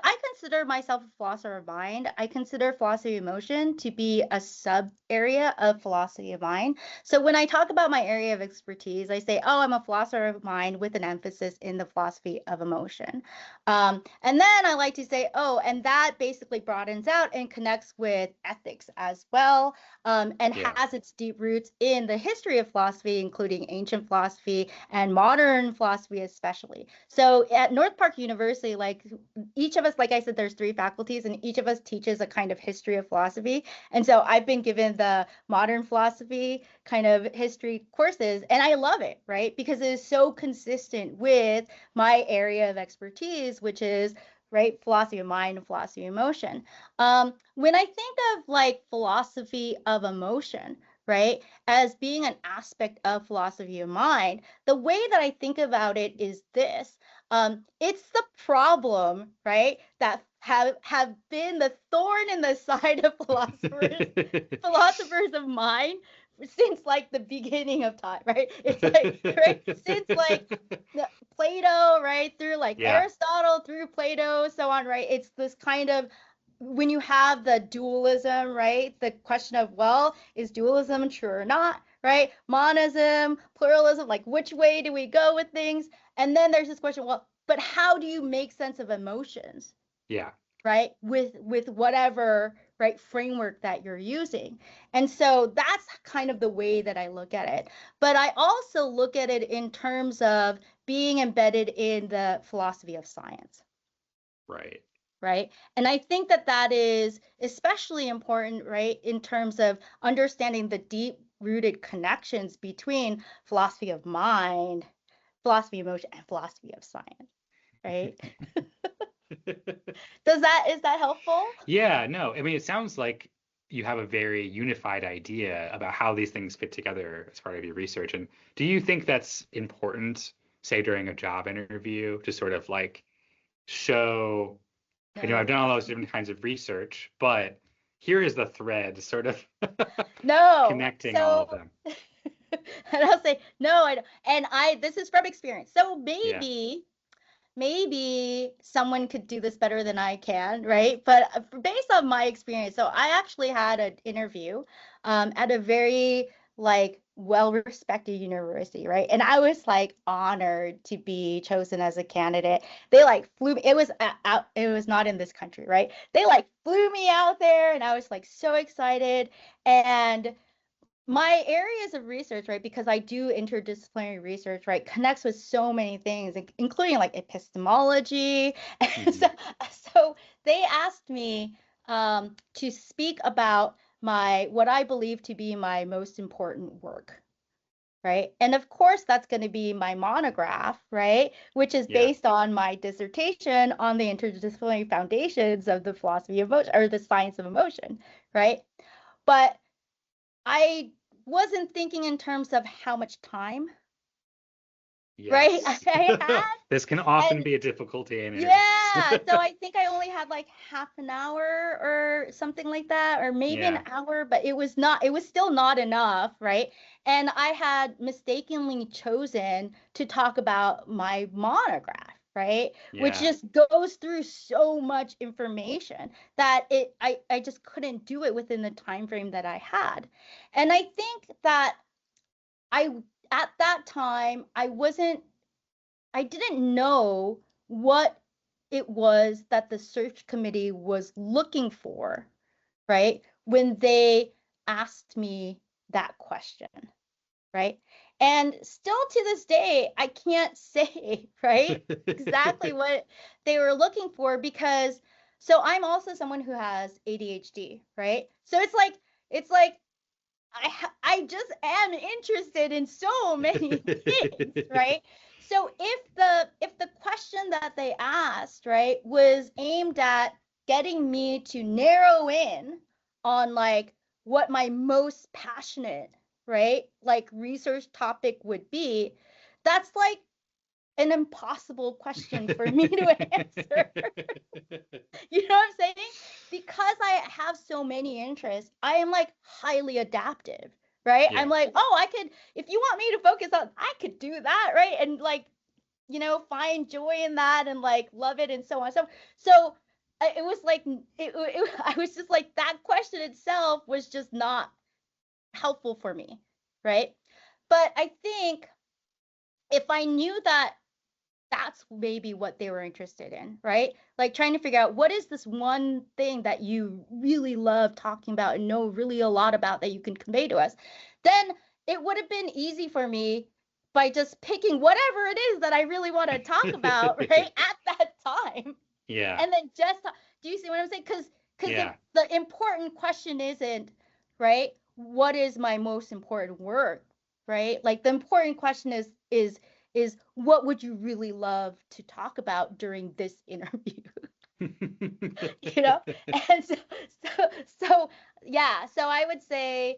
I consider myself a philosopher of mind. I consider philosophy of emotion to be a sub area of philosophy of mind. So when I talk about my area of expertise, I say, oh, I'm a philosopher of mind with an emphasis in the philosophy of emotion. And then I like to say, oh, and that basically broadens out and connects with ethics as well, and Yeah. has its deep roots in the history of philosophy, including ancient philosophy and modern philosophy especially. So at North Park University, like each of us, like I said, there's three faculties, and each of us teaches a kind of history of philosophy. And so I've been given the modern philosophy kind of history courses, and I love it, right? Because it is so consistent with my area of expertise, which is right philosophy of mind and philosophy of emotion. When I think of like philosophy of emotion, right, as being an aspect of philosophy of mind, the way that I think about it is this. It's the problem, right, that have been the thorn in the side of philosophers of mind since like the beginning of time, right? It's like right since like Plato, right, through like Yeah. Aristotle, through Plato, so on, right? It's this kind of when you have the dualism, right? The question of, well, is dualism true or not, right? Monism, pluralism, like which way do we go with things? And then there's this question, well, but how do you make sense of emotions, Yeah. right? With whatever right framework that you're using. And so that's kind of the way that I look at it. But I also look at it in terms of being embedded in the philosophy of science, Right. right? And I think that that is especially important, right, in terms of understanding the deep rooted connections between philosophy of mind, philosophy of emotion, and philosophy of science, right? Is that helpful? Yeah, no, I mean, it sounds like you have a very unified idea about how these things fit together as part of your research. And do you think that's important, say during a job interview, to sort of like show, I know I've No. done all those different kinds of research, but here is the thread sort of No. connecting all of So, them. and I'll say, no, I don't. And this is from experience. So Yeah. maybe someone could do this better than I can, right? But based on my experience, so I actually had an interview at a very like well-respected university, right? And I was like honored to be chosen as a candidate. They like flew me, it was out, it was not in this country, right? They like flew me out there and I was like so excited. And my areas of research, right, because I do interdisciplinary research, right, connects with so many things, including like epistemology. And Hmm. so they asked me to speak about what I believe to be my most important work, right? And of course, that's going to be my monograph, right? Which is Yeah. based on my dissertation on the interdisciplinary foundations of the philosophy of motion or the science of emotion, right? But I wasn't thinking in terms of how much time, right? Yes. I had, This can often and be a difficulty in interviews. yeah, so I think I only had like half an hour or something like that, or maybe an Yeah. hour, but it was still not enough, right? And I had mistakenly chosen to talk about my monograph, right? Which Yeah. just goes through so much information that I just couldn't do it within the time frame that I had. And I think that I at that time I didn't know what it was that the search committee was looking for, right? When they asked me that question, right? And still to this day, I can't say, right, exactly what they were looking for because so I'm also someone who has ADHD, right? So it's like I just am interested in so many things, right? So if the question that they asked, right, was aimed at getting me to narrow in on like what my most passionate, right, like research topic would be, that's like an impossible question for me to answer. You know what I'm saying? Because I have so many interests, I am like highly adaptive, right? I'm Yeah. like, oh, I could, if you want me to focus on, I could do that, right? And like, find joy in that and like love it and so on. So it was like, I was just like, that question itself was just not helpful for me, right? But I think if I knew that that's maybe what they were interested in, right? Like trying to figure out what is this one thing that you really love talking about and know really a lot about that you can convey to us. Then it would have been easy for me by just picking whatever it is that I really want to talk about, right? At that time. Yeah. And then just do you see what I'm saying? Because Yeah. the important question isn't, right? What is my most important work, right? Like the important question is what would you really love to talk about during this interview? you know and so yeah, so I would say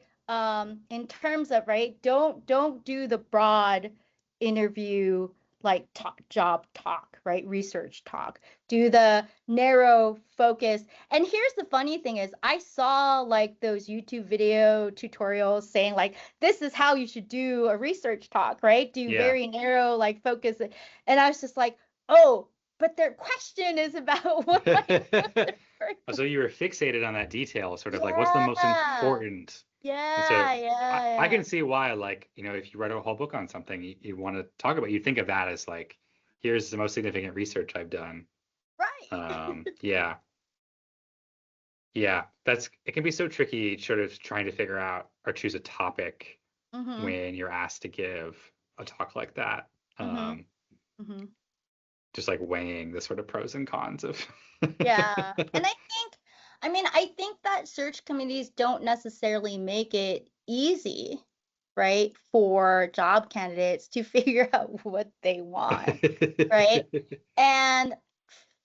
in terms of, right, don't do the broad interview like job talk, right, research talk. Do the narrow focus. And here's the funny thing is I saw like those YouTube video tutorials saying like this is how you should do a research talk, right, do Yeah. very narrow like focus. And I was just like, oh, but their question is about what my So you were fixated on that detail, sort of like what's the most yeah, important. And so yeah, I, yeah, I can yeah. see why, like, if you write a whole book on something you want to talk about, you think of that as like, here's the most significant research I've done. Right. Yeah. Yeah. It can be so tricky sort of trying to figure out or choose a topic Mhm. when you're asked to give a talk like that. Mhm. Um, Mhm. just like weighing the sort of pros and cons of. Yeah. And I think that search committees don't necessarily make it easy, right, for job candidates to figure out what they want, right? And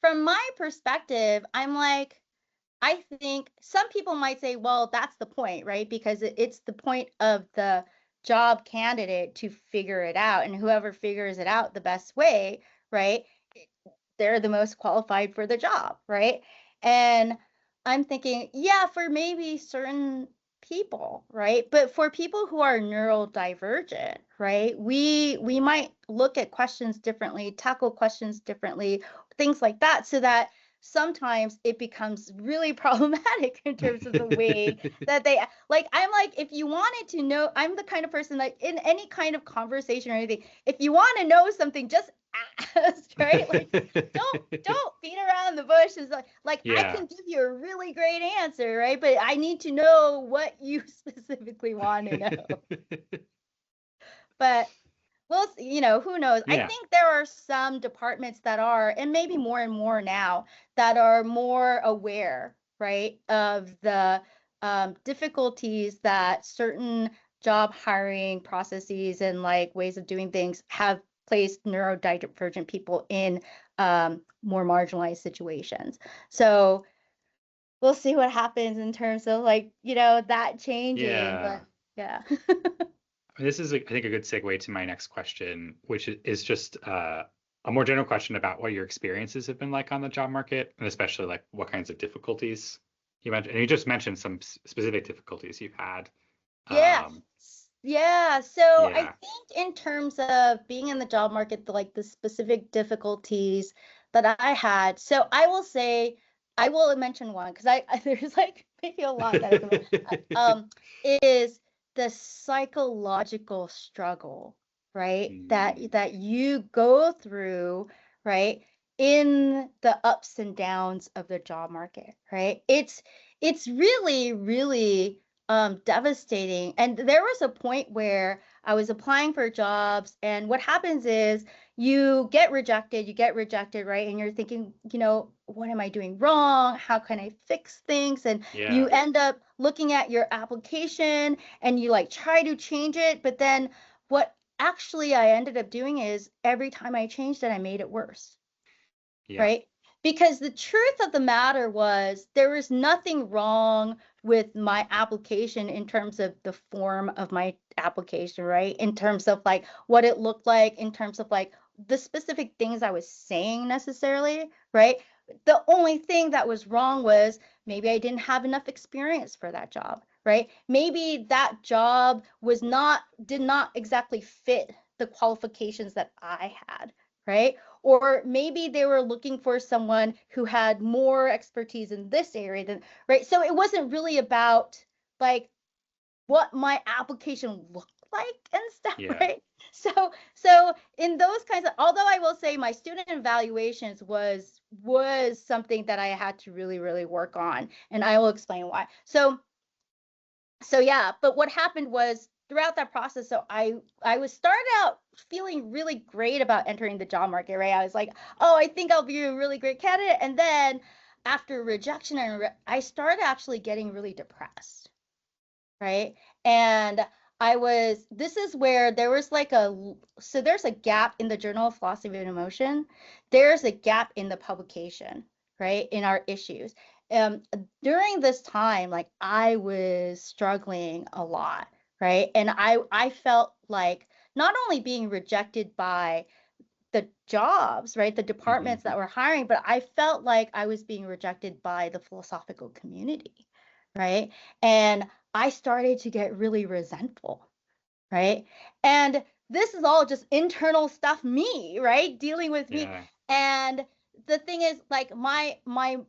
from my perspective, I'm like, I think some people might say, well, that's the point, right? Because it's the point of the job candidate to figure it out. And whoever figures it out the best way, right? They're the most qualified for the job, right? And I'm thinking, yeah, for maybe certain people, right? But for people who are neurodivergent, right? We might look at questions differently, tackle questions differently, things like that, so that sometimes it becomes really problematic in terms of the way that they like. I'm like, if you wanted to know, I'm the kind of person that in any kind of conversation or anything, if you want to know something, just ask, right? Like don't beat around the bush. It's like I Yeah. can give you a really great answer, right? But I need to know what you specifically want to know. But well, who knows? I Yeah. think there are some departments that are, and maybe more and more now, that are more aware, right, of the difficulties that certain job hiring processes and like ways of doing things have placed neurodivergent people in more marginalized situations. So we'll see what happens in terms of like, that changing. Yeah. But yeah. This is, I think, a good segue to my next question, which is just a more general question about what your experiences have been like on the job market, and especially like what kinds of difficulties you mentioned. And you just mentioned some specific difficulties you've had. Yeah. Um, Yeah. So I yeah. think in terms of being in the job market, like the specific difficulties that I had. So I will say, I will mention one because there's like maybe a lot that I can is the psychological struggle, right? Mm, That you go through, right? In the ups and downs of the job market, right? It's really, really devastating. And there was a point where I was applying for jobs, and what happens is you get rejected, right? And you're thinking, what am I doing wrong? How can I fix things? And you yeah. end up looking at your application and you like try to change it, but then what actually I ended up doing is every time I changed it, I made it worse, Yeah. right? Because the truth of the matter was there was nothing wrong with my application in terms of the form of my application, right? In terms of like what it looked like, in terms of like the specific things I was saying necessarily, right? The only thing that was wrong was maybe I didn't have enough experience for that job, right? Maybe that job did not exactly fit the qualifications that I had, right? Or maybe they were looking for someone who had more expertise in this area than, right? So it wasn't really about like what my application looked like and stuff, Yeah. right? So in those kinds of, although I will say my student evaluations was something that I had to really, really work on, and I will explain why. So yeah, but what happened was throughout that process, so I was started out feeling really great about entering the job market, right? I was like, oh, I think I'll be a really great candidate. And then after rejection I started actually getting really depressed, right? And this is where there was like so there's a gap in the Journal of Philosophy and Emotion. There's a gap in the publication, right? In our issues. Um, During this time, like I was struggling a lot, right? And I felt like not only being rejected by the jobs, right? The Hmm. departments that were hiring, but I felt like I was being rejected by the philosophical community, right? And I started to get really resentful, right? And this is all just internal stuff, me, right? Dealing with me. Yeah. And the thing is, like my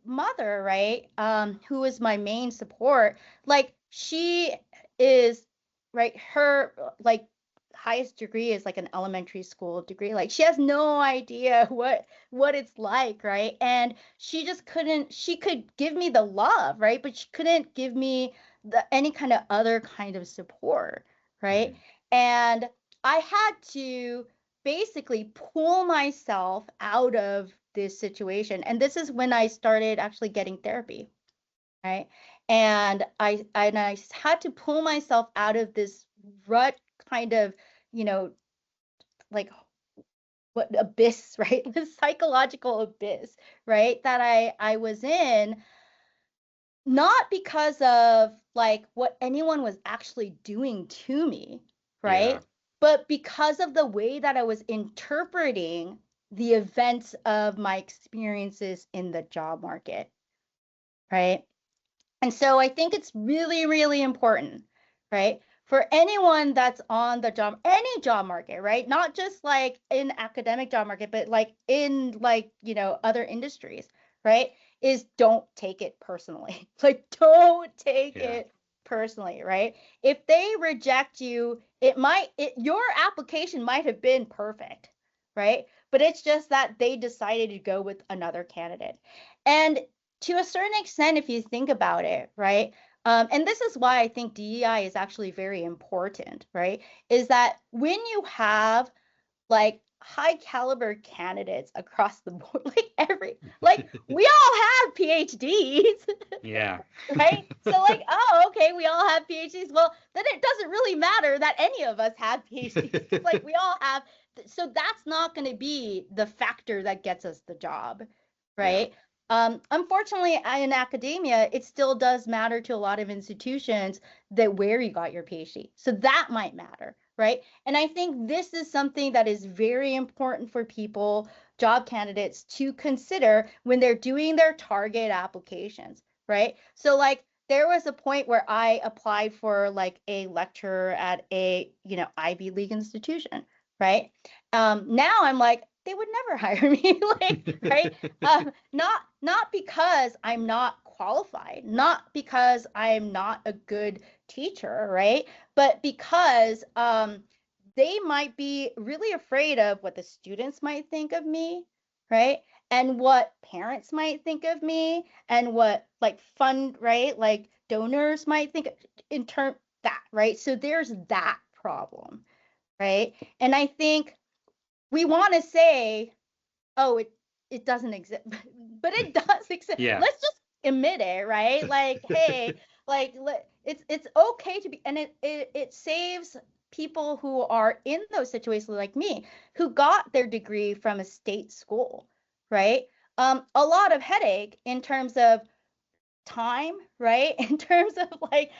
mother, right, who is my main support, like she is, right, her like highest degree is like an elementary school degree. Like she has no idea what it's like, right? And she could give me the love, right? But she couldn't give me any kind of other kind of support, right? Hmm. And I had to basically pull myself out of this situation. And this is when I started actually getting therapy, right? And I had to pull myself out of this rut kind of, you know, like what abyss, right? This psychological abyss, right? That I was in, not because of like what anyone was actually doing to me, Yeah. right? But because of the way that I was interpreting the events of my experiences in the job market, right? And so I think it's really, really important, right? For anyone that's on the any job market, right? Not just like in academic job market, but like in like, other industries, right? Is don't take it personally. Like, don't take Yeah. it personally, right? If they reject you, your application might have been perfect, right? but it's just that they decided to go with another candidate. And to a certain extent, if you think about it, right? And this is why I think DEI is actually very important, right? Is that when you have like high caliber candidates across the board, like we all have PhDs, Yeah. right? So like, oh, okay, we all have PhDs. Well, then it doesn't really matter that any of us have PhDs. Like we all have, so that's not going to be the factor that gets us the job, right? Yeah. Unfortunately, in academia, it still does matter to a lot of institutions that where you got your PhD. So that might matter, right? And I think this is something that is very important for people, job candidates, to consider when they're doing their target applications, right? So like there was a point where I applied for like a lecturer at a, Ivy League institution, right? Now I'm like, they would never hire me, like, right? Not because I'm not qualified, not because I'm not a good teacher, right? But because they might be really afraid of what the students might think of me, right? And what parents might think of me, and what like fund, right? Like donors might think in term that, right? So there's that problem, right? And I think we want to say, oh, it doesn't exist, but it does exist. Yeah. Let's just admit it, right? Like, hey, like it's okay to be, and it saves people who are in those situations like me, who got their degree from a state school, right? A lot of headache in terms of time, right? In terms of like,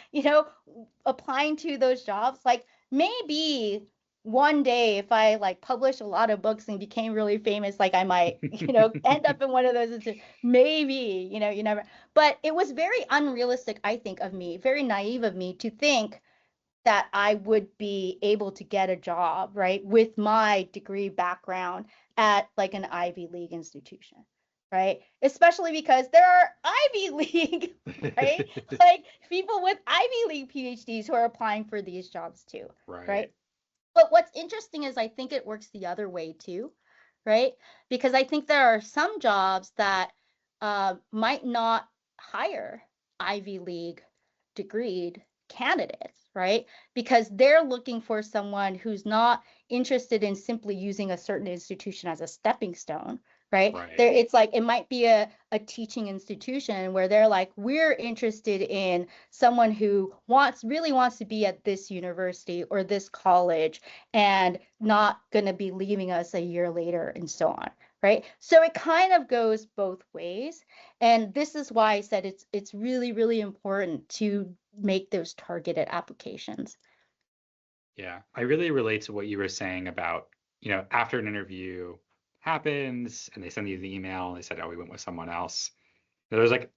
applying to those jobs. Like maybe one day if I like published a lot of books and became really famous, like I might, end up in one of those, maybe, you never. But it was very unrealistic, I think, of me, very naive of me to think that I would be able to get a job, right, with my degree background at like an Ivy League institution, right? Especially because there are Ivy League, right? Like people with Ivy League PhDs who are applying for these jobs too, right? But what's interesting is I think it works the other way too, right? Because I think there are some jobs that might not hire Ivy League degreed candidates, right? Because they're looking for someone who's not interested in simply using a certain institution as a stepping stone, right? There, it's like it might be a teaching institution where they're like, we're interested in someone who really wants to be at this university or this college and not going to be leaving us a year later and so on, right? So it kind of goes both ways. And this is why I said it's really, really important to make those targeted applications. Yeah, I really relate to what you were saying about, after an interview happens and they send you the email and they said, oh, we went with someone else. There's like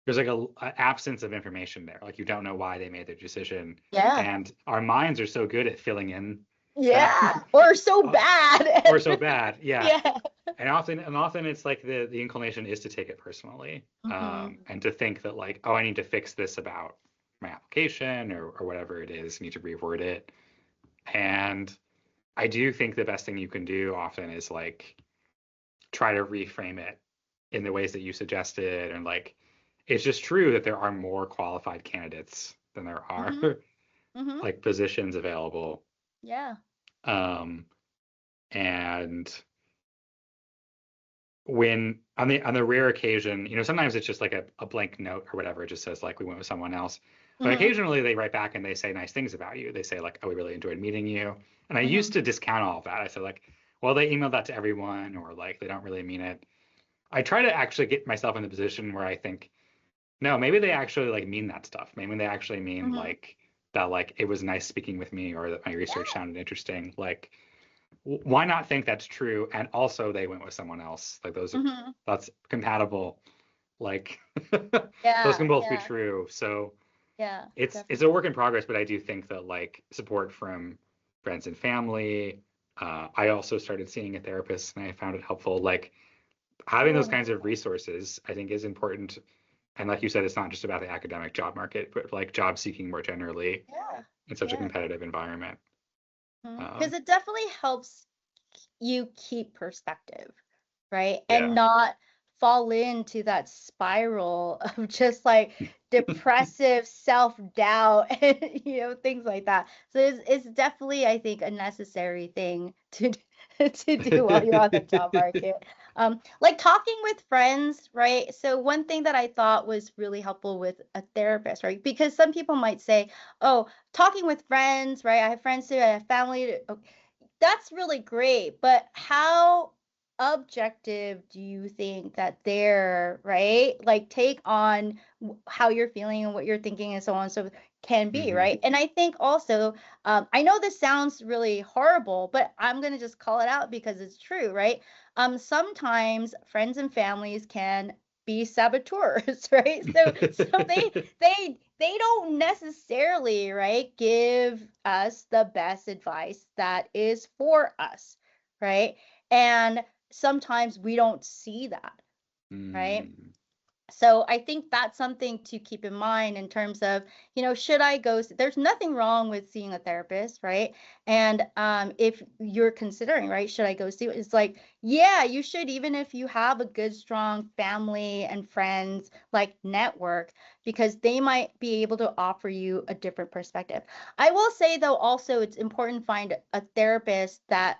a absence of information there. Like you don't know why they made their decision. Yeah. And our minds are so good at filling in. Yeah. Or so bad. Or so bad. Yeah. Yeah. And often it's like the inclination is to take it personally, and to think that like, oh, I need to fix this about my application or whatever it is, need to reword it. And I do think the best thing you can do often is like try to reframe it in the ways that you suggested. And like, it's just true that there are more qualified candidates than there are like positions available. Yeah. And when on the rare occasion, sometimes it's just like a blank note or whatever. It just says like we went with someone else. But occasionally they write back and they say nice things about you. They say like, oh, we really enjoyed meeting you. And I used to discount all of that. I said like, well, they emailed that to everyone, or like they don't really mean it. I try to actually get myself in the position where I think, no, maybe they actually like mean that stuff. Maybe they actually mean like that, like it was nice speaking with me, or that my research sounded interesting. Like, why not think that's true? And also they went with someone else. Like those are that's compatible. Like those can both be true. So yeah, it's a work in progress, but I do think that like support from friends and family. I also started seeing a therapist and I found it helpful. Like having those kinds of resources, I think, is important. And like you said, it's not just about the academic job market, but like job seeking more generally in such a competitive environment. Because it definitely helps you keep perspective, right? And Yeah. not fall into that spiral of just like depressive self-doubt and things like that. So it's definitely, I think, a necessary thing to to do while you're on the job market. Like talking with friends, right? So one thing that I thought was really helpful with a therapist, right? Because some people might say, oh, talking with friends, right? I have friends too, I have family. That's really great, but how objective do you think that they're, right? Like take on how you're feeling and what you're thinking and so on and so can be, Hmm. right? And I think also, I know this sounds really horrible, but I'm gonna just call it out because it's true, right? Sometimes friends and families can be saboteurs, right? So they don't necessarily, right, give us the best advice that is for us, right? And sometimes we don't see that, right? Mm. So I think that's something to keep in mind in terms of, should I go? There's nothing wrong with seeing a therapist, right? And if you're considering, right, should I go see? It's like, yeah, you should, even if you have a good, strong family and friends like network, because they might be able to offer you a different perspective. I will say though, also it's important to find a therapist that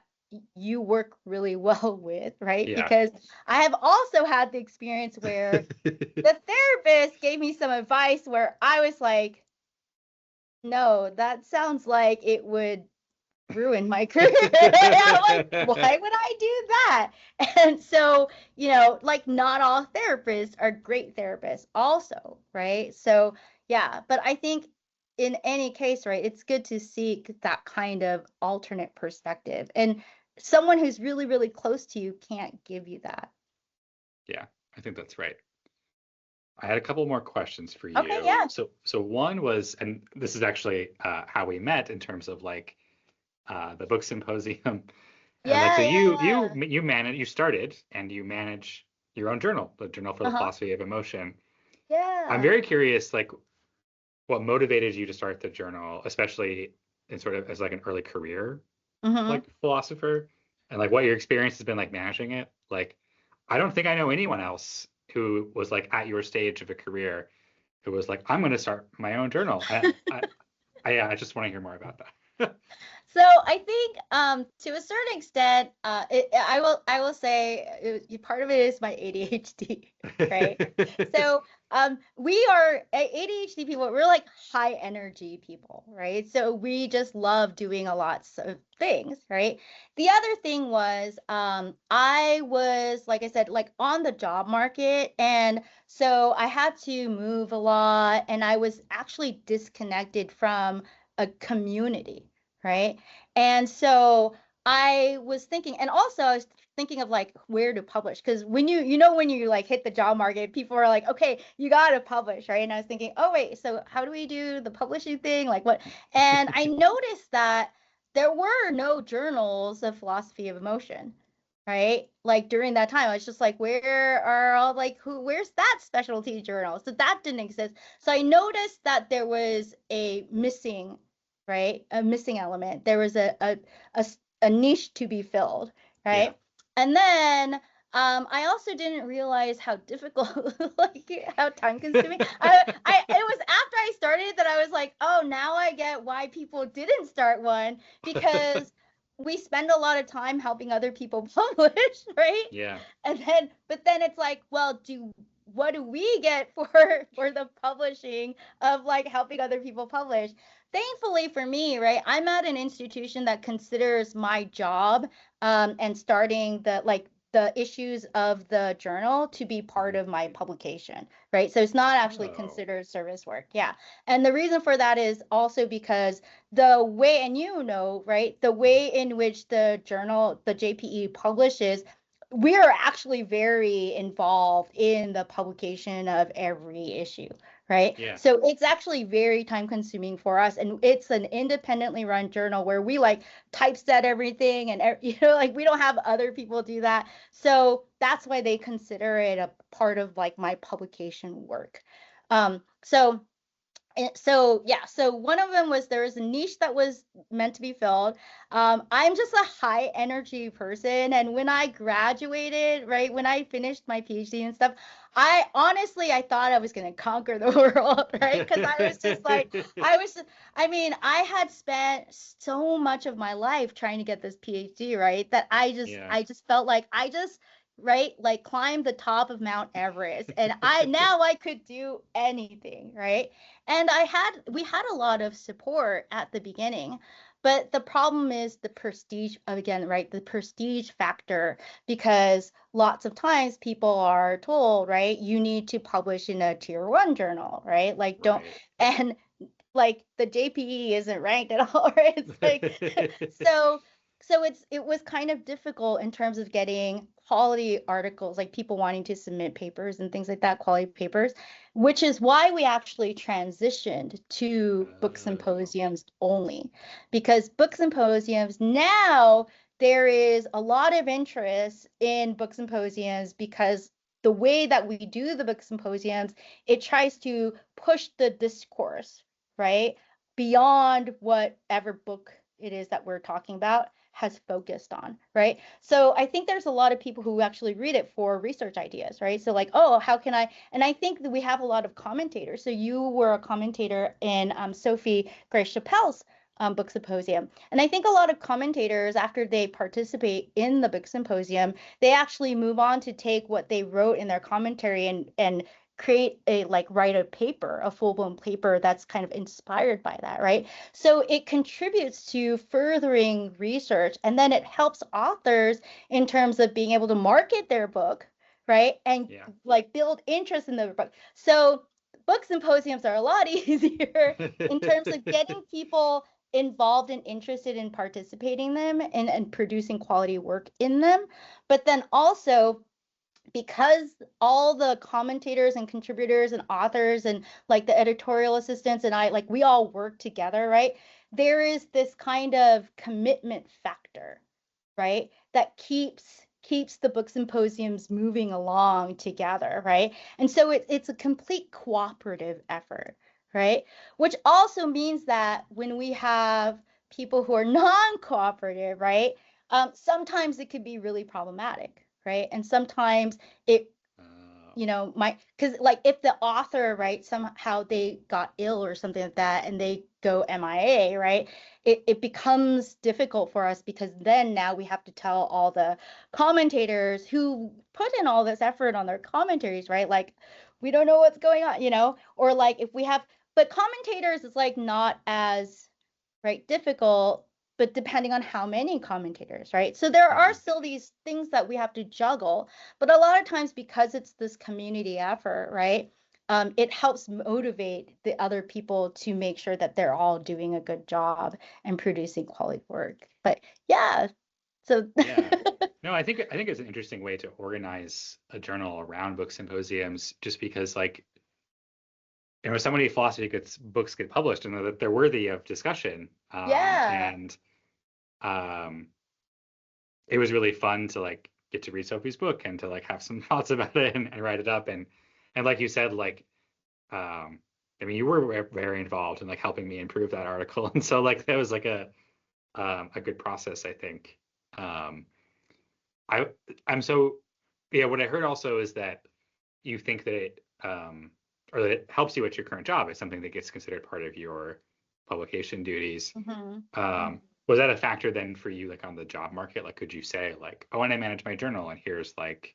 you work really well with, right? Yeah. Because I have also had the experience where the therapist gave me some advice where I was like, no, that sounds like it would ruin my career. I'm like, why would I do that? And so, like not all therapists are great therapists also, right? So, yeah, but I think in any case, right, it's good to seek that kind of alternate perspective. And someone who's really, really close to you can't give you that. Yeah, I think that's right. I had a couple more questions for Okay, you. yeah. So one was, and this is actually how we met in terms of like the book symposium, and like Yeah, so yeah, you started and you manage your own journal, the Journal for the uh-huh. Philosophy of Emotion. I'm Yeah. very curious, like what motivated you to start the journal, especially in sort of as like an early career Mm-hmm. like philosopher, and like what your experience has been like managing it. Like, I don't think I know anyone else who was like at your stage of a career who was like, I'm going to start my own journal. I just want to hear more about that. So I think to a certain extent, I will say part of it is my ADHD, right? So we are ADHD people. We're like high energy people, right? So we just love doing a lot of things, right? The other thing was I was, like I said, like on the job market, and so I had to move a lot, and I was actually disconnected from a community, right? And so I was thinking, and also I was thinking of like where to publish, because when when you like hit the job market, people are like, okay, you gotta publish, right? And I was thinking, oh wait, so how do we do the publishing thing? Like what? And I noticed that there were no journals of philosophy of emotion, right? Like during that time, I was just like, where are all like where's that specialty journal? So that didn't exist. So I noticed that there was a missing, right? A missing element. There was a niche to be filled, Yeah. right? And then I also didn't realize how difficult, like how time consuming. It was after I started that I was like, oh, now I get why people didn't start one, because we spend a lot of time helping other people publish, right? Yeah. But then it's like, well, what do we get for the publishing of like helping other people publish? Thankfully for me, right, I'm at an institution that considers my job and starting the issues of the journal to be part Mhm. of my publication, right? So it's not actually Oh. considered service work. Yeah. And the reason for that is also because the way, and right, the way in which the journal, the JPE publishes, we are actually very involved in the publication of every issue, right? Yeah. So it's actually very time consuming for us. And it's an independently run journal where we like typeset everything, and, like we don't have other people do that. So that's why they consider it a part of like my publication work. So And so yeah, so one of them was there was a niche that was meant to be filled. I'm just a high energy person, and when I graduated, right, when I finished my PhD and stuff, I honestly I thought I was gonna conquer the world, right? Because I was just like, I was, I mean, I had spent so much of my life trying to get this PhD, right? That Yeah. I just felt like I just right like climbed the top of Mount Everest, and I now I could do anything, right? And we had a lot of support at the beginning, but the problem is the prestige again, right? The prestige factor, because lots of times people are told, right, you need to publish in a tier 1 journal, right? Like don't, Right. and like the JPE isn't ranked at all, right? It's like so it was kind of difficult in terms of getting quality articles, like people wanting to submit papers and things like that, quality papers, which is why we actually transitioned to book Oh, symposiums only, because book symposiums now there is a lot of interest in book symposiums because the way that we do the book symposiums, it tries to push the discourse, right? Beyond whatever book it is that we're talking about has focused on, right? So I think there's a lot of people who actually read it for research ideas, right? So like, oh, how can I? And I think that we have a lot of commentators. So you were a commentator in Sophie Grace Chappelle's book symposium. And I think a lot of commentators, after they participate in the book symposium, they actually move on to take what they wrote in their commentary and create a like write a paper, a full-blown paper that's kind of inspired by that, right? So it contributes to furthering research, and then it helps authors in terms of being able to market their book, right? And yeah. like build interest in the book. So book symposiums are a lot easier in terms of getting people involved and interested in participating in them and producing quality work in them. But then also because all the commentators and contributors and authors and like the editorial assistants and I, like we all work together, right? There is this kind of commitment factor, right? That keeps the book symposiums moving along together, right? And so it's a complete cooperative effort, right? Which also means that when we have people who are non-cooperative, right? Sometimes it could be really problematic, right? And sometimes it Oh, might, because like if the author, right, somehow they got ill or something like that and they go MIA, right, it becomes difficult for us because then now we have to tell all the commentators who put in all this effort on their commentaries, right, like we don't know what's going on, or like if we have, but commentators is like not as right difficult, but depending on how many commentators, right? So there are mhm. still these things that we have to juggle, but a lot of times because it's this community effort, right? It helps motivate the other people to make sure that they're all doing a good job and producing quality work. But yeah, so Yeah. No, I think it's an interesting way to organize a journal around book symposiums, just because like so many philosophy books get published and that they're worthy of discussion. yeah. And um, it was really fun to like get to read Sophie's book and to like have some thoughts about it and write it up and like you said, like I mean, you were very involved in like helping me improve that article, and so like that was like a good process, I think. Um, I I'm so yeah. What I heard also is that you think that it or that it helps you at your current job. It's something that gets considered part of your publication duties. Mhm. Was that a factor then for you, like on the job market? Like, could you say like, oh, and I manage my journal, and here's like,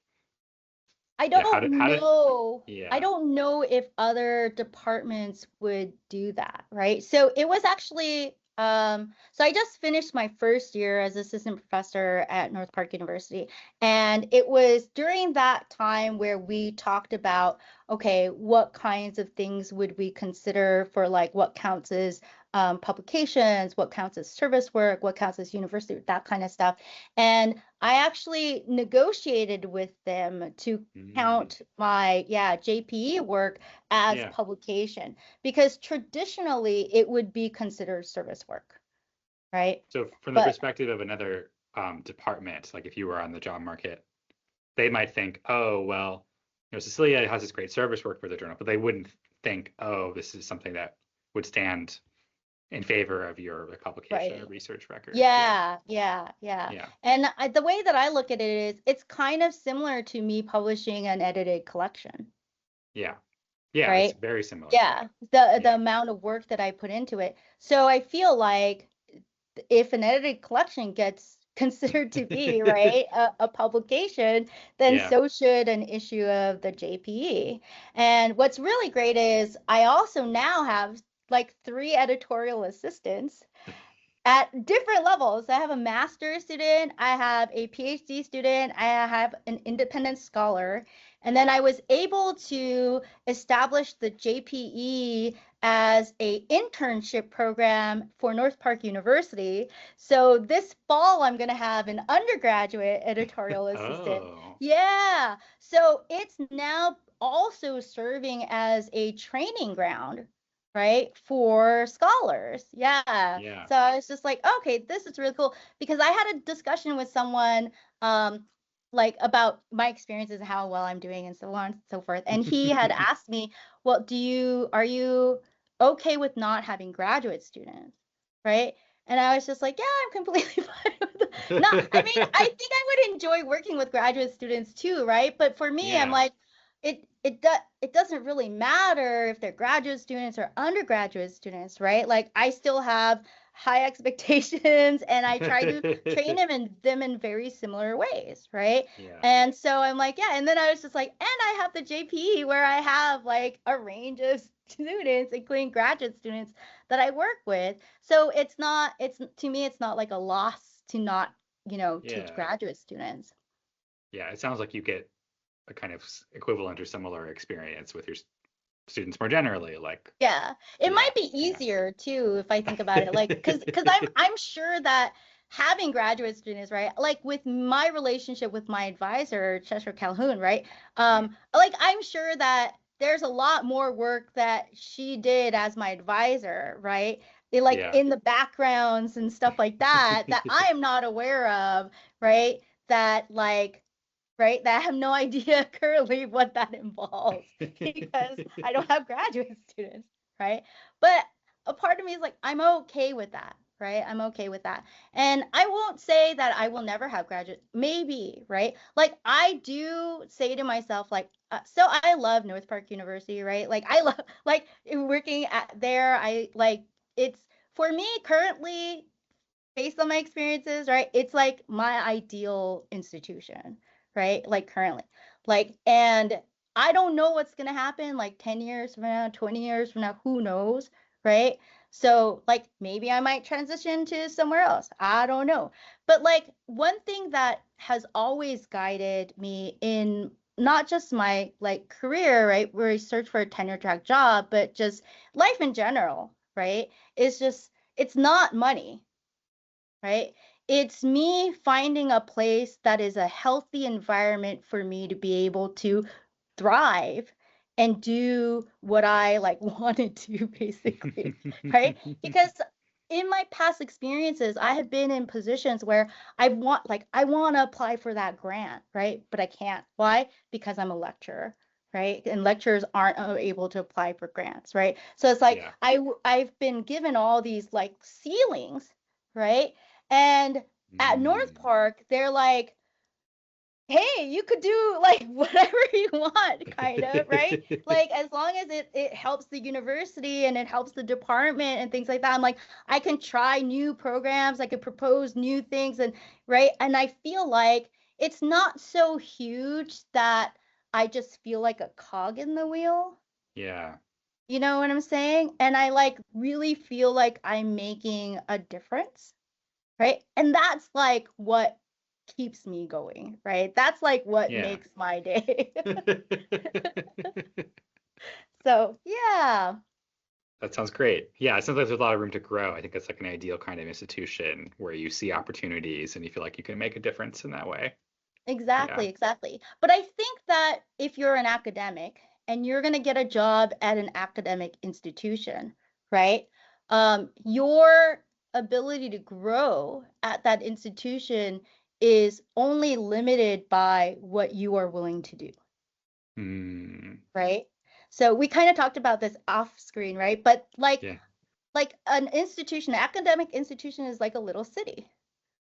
I yeah, don't how did know. I yeah. don't know if other departments would do that, right? So it was actually, so I just finished my first year as assistant professor at North Park University. And it was during that time where we talked about, okay, what kinds of things would we consider for like what counts as publications, what counts as service work, what counts as university, that kind of stuff. And I actually negotiated with them to Mm, count my JPE work as yeah. publication because traditionally it would be considered service work, right? So from the But perspective of another department, like if you were on the job market, they might think, oh, well, Cecilia has this great service work for the journal, but they wouldn't think, oh, this is something that would stand in favor of your publication or Right. research record. Yeah. Yeah. And the way that I look at it is it's kind of similar to me publishing an edited collection, Yeah. Yeah, it's right? very similar. Yeah, the Yeah. amount of work that I put into it. So I feel like if an edited collection gets considered to be, right, a publication, then Yeah. so should an issue of the JPE. And what's really great is I also now have like 3 editorial assistants at different levels. I have a master's student, I have a PhD student, I have an independent scholar, and then I was able to establish the JPE as a internship program for North Park University. So this fall I'm going to have an undergraduate editorial assistant. Oh. Yeah. So it's now also serving as a training ground, right, for scholars. Yeah. Yeah. So I was just like, okay, this is really cool because I had a discussion with someone like about my experiences and how well I'm doing and so on and so forth. And he had asked me, well, are you okay with not having graduate students? Right? And I was just like, yeah, I'm completely fine with it. Not, I mean, I think I would enjoy working with graduate students too, right? But for me, I'm Yeah. like, it doesn't really matter if they're graduate students or undergraduate students, right? Like I still have high expectations and I try to train them in very similar ways, right? Yeah. And so I'm like, yeah, and then I was just like, and I have the JPE where I have like a range of students, including graduate students that I work with. So it's to me, it's not like a loss to not, teach Yeah. graduate students. Yeah. It sounds like you get a kind of equivalent or similar experience with your students more generally. Like, Yeah, it yeah. might be easier too if I think about it, like because I'm sure that having graduate students, right? Like with my relationship with my advisor, Cheshire Calhoun, right? Mm. Like I'm sure that there's a lot more work that she did as my advisor, right? Like Yeah. in the backgrounds and stuff like that that I am not aware of, right? That like right? That I have no idea currently what that involves because I don't have graduate students, right? But a part of me is like, I'm okay with that, right? I'm okay with that. And I won't say that I will never have graduate, maybe, right? Like I do say to myself, like, so I love North Park University, right? Like I love, like working at there, I like, it's for me currently based on my experiences, right? It's like my ideal institution, right? Like currently. Like, and I don't know what's going to happen like 10 years from now, 20 years from now, who knows, right? So, like, maybe I might transition to somewhere else. I don't know. But, like, one thing that has always guided me in not just my like career, right, where I search for a tenure track job, but just life in general, right, is just it's not money, right? It's me finding a place that is a healthy environment for me to be able to thrive and do what I like want to do, basically, right? Because in my past experiences, I have been in positions where I want to apply for that grant, right? But I can't. Why? Because I'm a lecturer, right? And lecturers aren't able to apply for grants, right? So it's like Yeah. I've been given all these like ceilings, right? And at North Mm. Park, they're like, hey, you could do like whatever you want, kind of, right? Like as long as it helps the university and it helps the department and things like that. I'm like, I can try new programs, I could propose new things and right. And I feel like it's not so huge that I just feel like a cog in the wheel. Yeah. You know what I'm saying? And I like really feel like I'm making a difference, right? And that's like what keeps me going, right? That's like what Yeah. makes my day. So, yeah. That sounds great. Yeah, it sounds like there's a lot of room to grow. I think that's like an ideal kind of institution where you see opportunities and you feel like you can make a difference in that way. Yeah. Exactly, exactly. But I think that if you're an academic and you're going to get a job at an academic institution, right? Your ability to grow at that institution is only limited by what you are willing to do, Mm. right? So we kind of talked about this off screen, right? But like Yeah. like an institution, an academic institution is like a little city,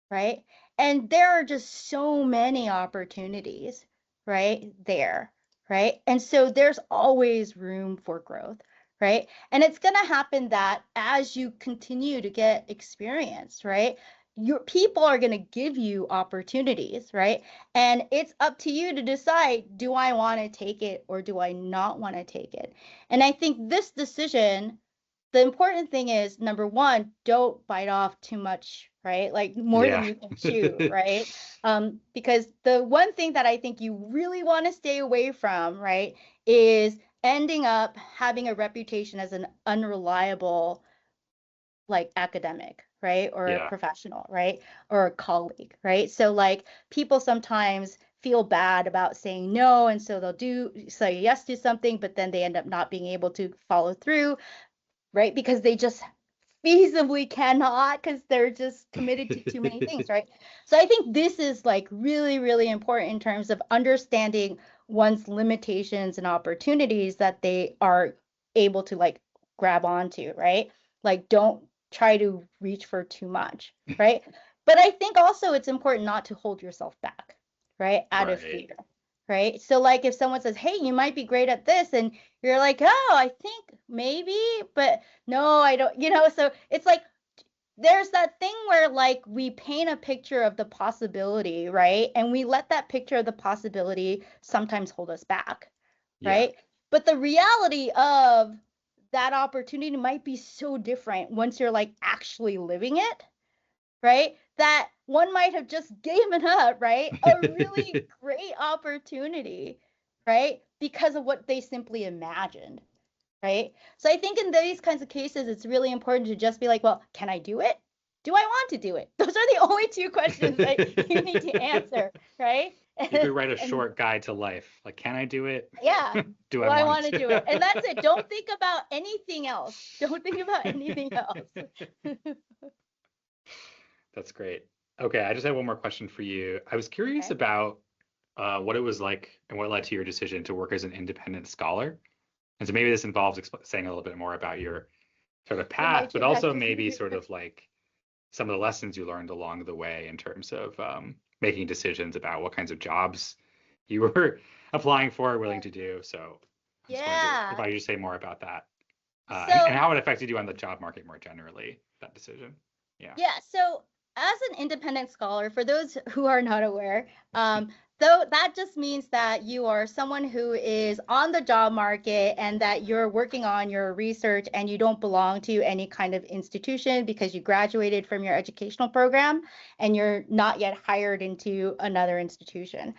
right? And there are just so many opportunities, right? There, right? And so there's always room for growth, right? And it's going to happen that as you continue to get experience, right? Your people are going to give you opportunities, right? And it's up to you to decide, do I want to take it or do I not want to take it? And I think this decision, the important thing is, number one, don't bite off too much, right? Like more than Yeah. you can chew, right? Because the one thing that I think you really want to stay away from, right, is ending up having a reputation as an unreliable, like, academic, right? Or a Yeah. professional, right? Or a colleague, right? So like people sometimes feel bad about saying no, and so they'll say yes to something, but then they end up not being able to follow through, right? Because they just feasibly cannot, because they're just committed to too many things, right? So I think this is like really, really important in terms of understanding one's limitations and opportunities that they are able to like grab onto, right? Like don't try to reach for too much, right? But I think also it's important not to hold yourself back, right? Out of Right. fear, right? So like if someone says, hey, you might be great at this, and you're like, oh, I think maybe, but no, I don't, so it's like there's that thing where like we paint a picture of the possibility, right? And we let that picture of the possibility sometimes hold us back, Yeah. right? But the reality of that opportunity might be so different once you're like actually living it, right? That one might have just given up, right? A really great opportunity, right? Because of what they simply imagined, right? So I think in these kinds of cases, it's really important to just be like, well, can I do it? Do I want to do it? Those are the only two questions that you need to answer, right? You could write a And short guide to life. Like, can I do it? yeah, Do do I I want want to do it? And to? that's it. Don't think about anything else. Don't think about anything else. That's great. Okay, I just have one more question for you. I was curious Okay. about what it was like and what led to your decision to work as an independent scholar. And so maybe this involves saying a little bit more about your sort of Yeah, my path, but also maybe trajectory. sort of like some of the lessons you learned along the way in terms of making decisions about what kinds of jobs you were applying for or willing to do. So I just wanted to, if Yeah. I could just say more about that and So how it affected you on the job market more generally, that decision. Yeah. yeah, so as an independent scholar, for those who are not aware, though that just means that you are someone who is on the job market and that you're working on your research and you don't belong to any kind of institution because you graduated from your educational program and you're not yet hired into another institution.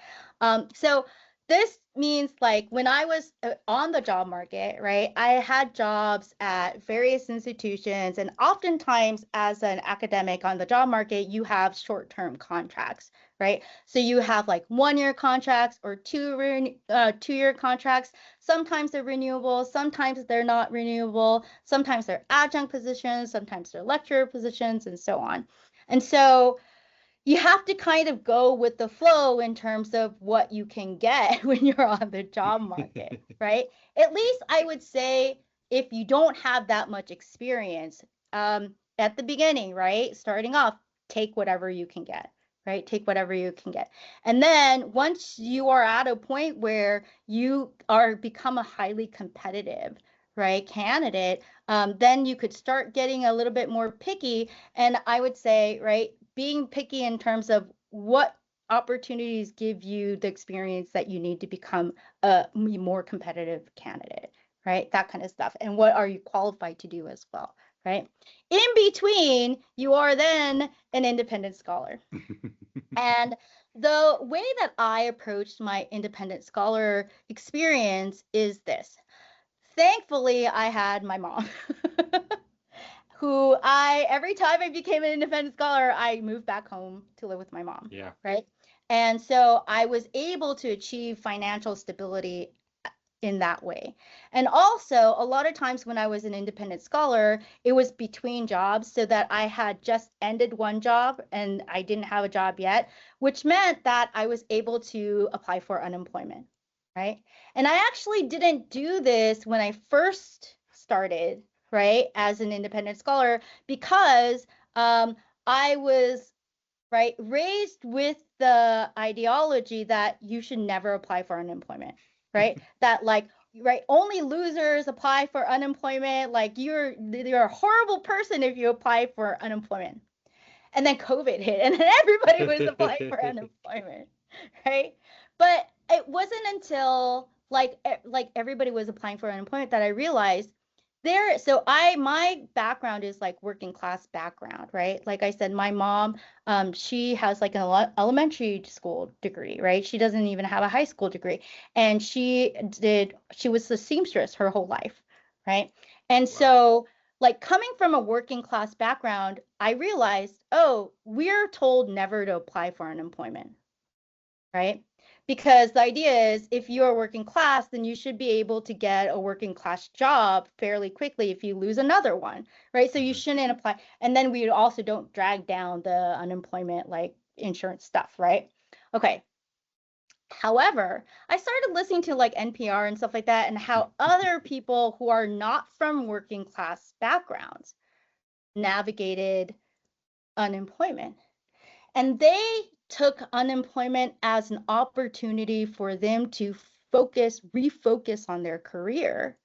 So this means like when I was on the job market, right, I had jobs at various institutions, and oftentimes as an academic on the job market, you have short-term contracts, right? So you have like 1-year contracts or 2-year contracts. Sometimes they're renewable, sometimes they're not renewable, sometimes they're adjunct positions, sometimes they're lecturer positions, and so on. And so you have to kind of go with the flow in terms of what you can get when you're on the job market, right? At least I would say if you don't have that much experience at the beginning, right? Starting off, take whatever you can get, right? Take whatever you can get. And then once you are at a point where you are become a highly competitive, right, candidate, then you could start getting a little bit more picky. And I would say, right, being picky in terms of what opportunities give you the experience that you need to become a more competitive candidate, right? That kind of stuff. And what are you qualified to do as well, right? In between, you are then an independent scholar. And the way that I approached my independent scholar experience is this. Thankfully, I had my mom. Who every time I became an independent scholar, I moved back home to live with my mom, Yeah. right? And so I was able to achieve financial stability in that way. And also, a lot of times when I was an independent scholar, it was between jobs so that I had just ended one job and I didn't have a job yet, which meant that I was able to apply for unemployment, right? And I actually didn't do this when I first started. right, as an independent scholar, because I was, right, raised with the ideology that you should never apply for unemployment, right? That like, right, only losers apply for unemployment. Like you're a horrible person if you apply for unemployment. And then COVID hit, and then everybody was applying for unemployment, right? But it wasn't until like everybody was applying for unemployment that I realized there. So my background is like working class background, right? Like I said, my mom, she has like an elementary school degree, right? She doesn't even have a high school degree, and she was the seamstress her whole life, right? And Wow. so like coming from a working class background, I realized, oh, we're told never to apply for unemployment, right? Because the idea is if you are working class, then you should be able to get a working class job fairly quickly if you lose another one, right? So you Mhm. shouldn't apply. And then we also don't drag down the unemployment like insurance stuff, right? Okay. However, I started listening to like NPR and stuff like that, and how other people who are not from working class backgrounds navigated unemployment. And they took unemployment as an opportunity for them to refocus on their career,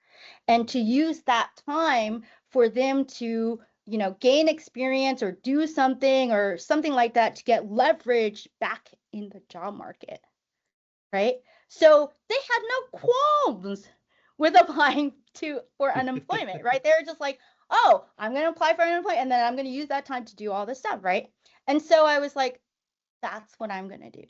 and to use that time for them to, gain experience or do something like that to get leverage back in the job market, right? So they had no qualms with applying for unemployment, right? They were just like, oh, I'm going to apply for unemployment, and then I'm going to use that time to do all this stuff, right? And so I was like, that's what I'm going to do,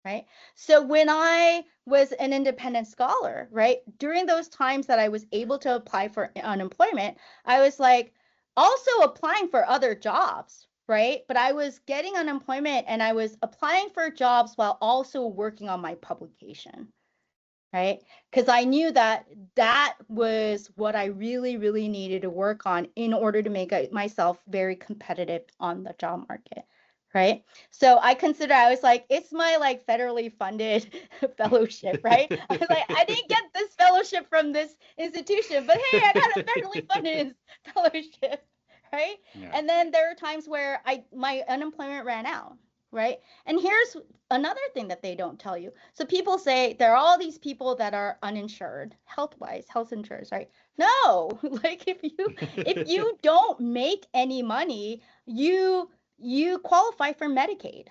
right? So when I was an independent scholar, right, during those times that I was able to apply for unemployment, I was like also applying for other jobs, right? But I was getting unemployment and I was applying for jobs while also working on my publication, right? Because I knew that that was what I really, really needed to work on in order to make myself very competitive on the job market, right? So I was like, it's my like federally funded fellowship, right? I was like, I didn't get this fellowship from this institution, but hey, I got a federally funded fellowship, right? Yeah. And then there are times where my unemployment ran out, right? And here's another thing that they don't tell you. So people say there are all these people that are uninsured, health-wise, health insurance, right? No, like if you don't make any money, you qualify for Medicaid,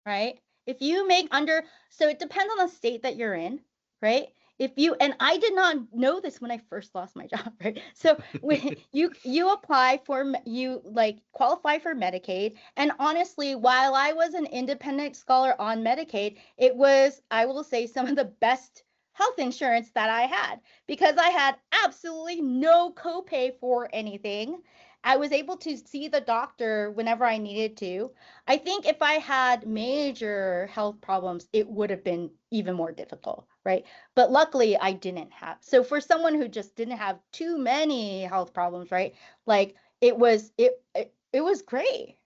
right? If you make under, so it depends on the state that you're in, right? If you, and I did not know this when I first lost my job, right? So when you apply for, you like qualify for Medicaid, and honestly, while I was an independent scholar on Medicaid, it was, I will say, some of the best health insurance that I had, because I had absolutely no copay for anything. I was able to see the doctor whenever I needed to. I think if I had major health problems, it would have been even more difficult, right? But luckily, I didn't have. So for someone who just didn't have too many health problems, right? Like it was great,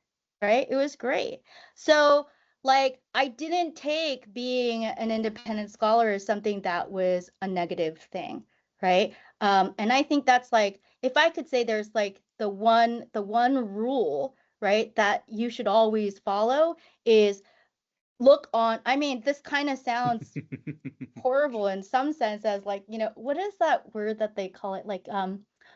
right? It was great. So like I didn't take being an independent scholar as something that was a negative thing, right? And I think that's like, if I could say there's like the one rule, right, that you should always follow is look on, I mean, this kind of sounds horrible in some sense, as like, what is that word that they call it? Like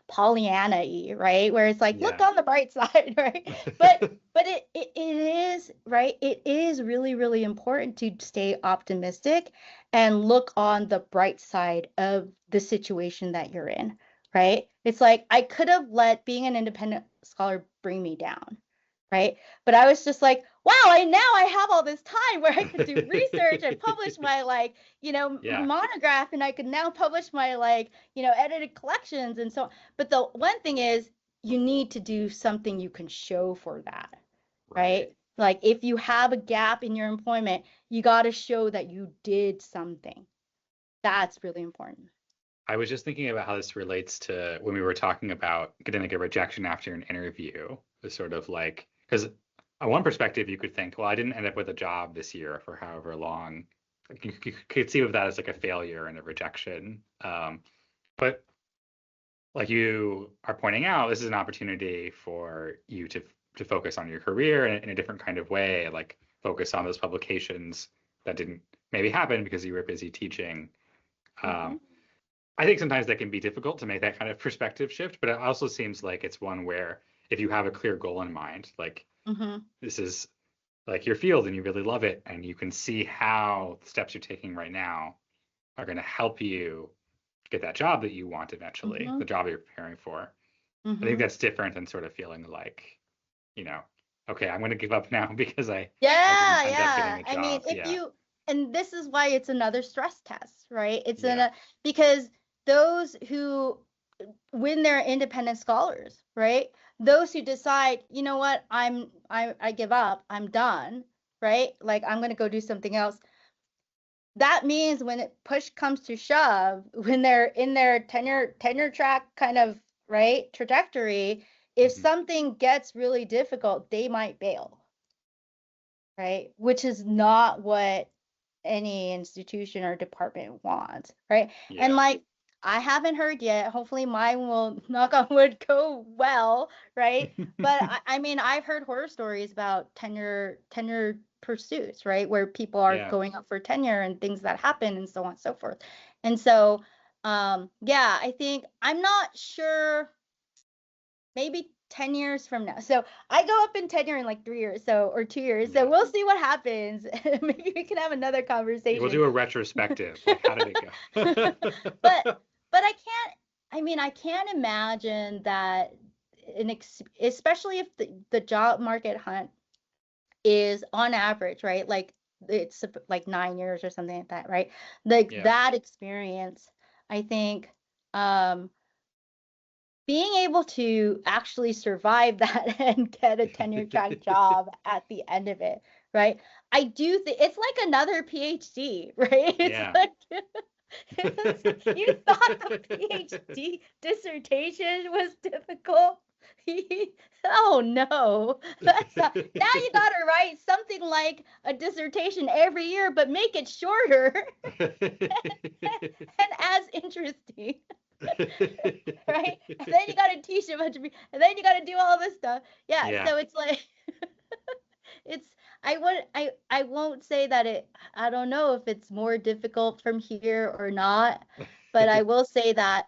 Pollyanna-y, right? Where it's like, look Yeah. on the bright side, right? But it is, right? It is really, really important to stay optimistic and look on the bright side of the situation that you're in, right? It's like I could have let being an independent scholar bring me down, right? But I was just like, wow, I have all this time where I could do research and publish my like, Yeah. monograph, and I could now publish my like, edited collections and so on. But the one thing is you need to do something you can show for that, Right. right? Like if you have a gap in your employment, you got to show that you did something. That's really important. I was just thinking about how this relates to when we were talking about getting like a rejection after an interview. It's sort of like, because on one perspective, you could think, well, I didn't end up with a job this year for however long. Like, you could see of that as like a failure and a rejection. But like you are pointing out, this is an opportunity for you to focus on your career in a different kind of way, like focus on those publications that didn't maybe happen because you were busy teaching. Mm-hmm. I think sometimes that can be difficult to make that kind of perspective shift, but it also seems like it's one where if you have a clear goal in mind, like Mm-hmm. this is like your field and you really love it, and you can see how the steps you're taking right now are going to help you get that job that you want eventually, Mm-hmm. the job you're preparing for. I think Mm-hmm. that's different than sort of feeling like, you know, okay, I'm going to give up now because I didn't Yeah, end up getting yeah. a I mean, job. if Yeah. you, and this is why it's another stress test, right? It's Yeah. because those who, when they're independent scholars, right? Those who decide, you know what, I give up, I'm done, right? Like I'm gonna go do something else. That means when push comes to shove, when they're in their tenure track kind of right trajectory, if Hmm. something gets really difficult, they might bail, right? Which is not what any institution or department wants, right? And Yeah. like I haven't heard yet. Hopefully mine will knock on wood go well, right? But I mean I've heard horror stories about tenure pursuits, right? Where people are Yeah. going up for tenure and things that happen and so on and so forth. And so yeah, I think I'm not sure, maybe 10 years from now. So I go up in tenure in like 3 years, so or 2 years. So Yeah. we'll see what happens. Maybe we can have another We'll conversation. do a retrospective. Like, how did it but go? but I can't, I mean I can't imagine that especially if the job market hunt is on average, right? Like it's like 9 years or something like that, right? Like Yeah. that experience, I think um being able to actually survive that and get a tenure track job at the end of it, right? I do think it's like another PhD, right? It's Yeah. like you thought the PhD dissertation was difficult. Oh no, that's not. Now you gotta write something like a dissertation every year, but make it shorter and as interesting. Right? And then you gotta teach a bunch of people, and then you gotta do all this stuff. Yeah, Yeah. so it's like it's I won't say that I don't know if it's more difficult from here or not, but I will say that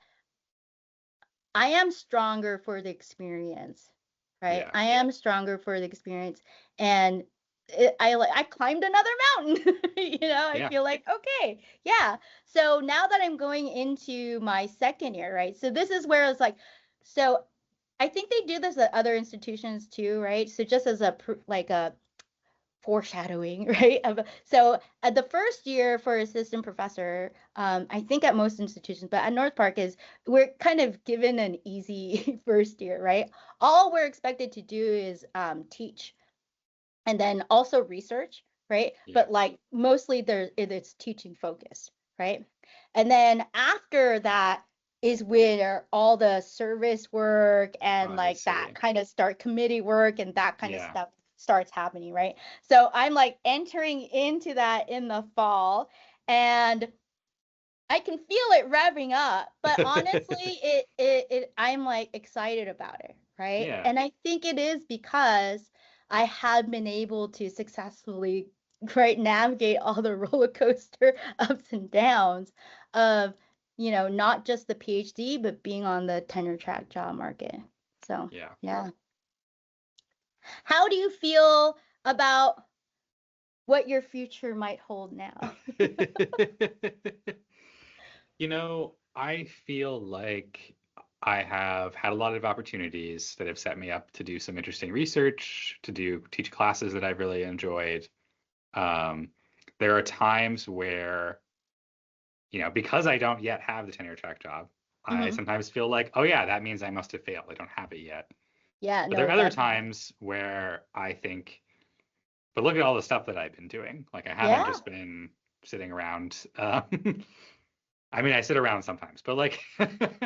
I am stronger for the experience, right? Yeah. I am stronger for the experience, and I climbed another mountain. I Yeah. feel like okay, yeah. So now that I'm going into my second year, right? So this is where it's like, so I think they do this at other institutions too, right? So just as like a foreshadowing, right? So at the first year for assistant professor, I think at most institutions, but at North Park is we're kind of given an easy first year, right? All we're expected to do is teach and then also research, right? Yeah. But like mostly it's teaching focused, right? And then after that is where all the service work and I like that see. kind of start committee work and that kind of Yeah. stuff starts happening, right? So I'm like entering into that in the fall and I can feel it revving up, but honestly, I'm like excited about it, right? Yeah. And I think it is because I have been able to successfully, right, navigate all the roller coaster ups and downs of, not just the PhD, but being on the tenure track job market. So, Yeah. yeah. How do you feel about what your future might hold now? I feel like I have had a lot of opportunities that have set me up to do some interesting research, to teach classes that I've really enjoyed. Um, there are times where, because I don't yet have the tenure track job, I Hmm. sometimes feel like, oh yeah, that means I must have failed. I don't have it yet. Yeah, But there no, are other definitely. times where I think, but look at all the stuff that I've been doing. Like I haven't Yeah. just been sitting around. I mean, I sit around sometimes, but like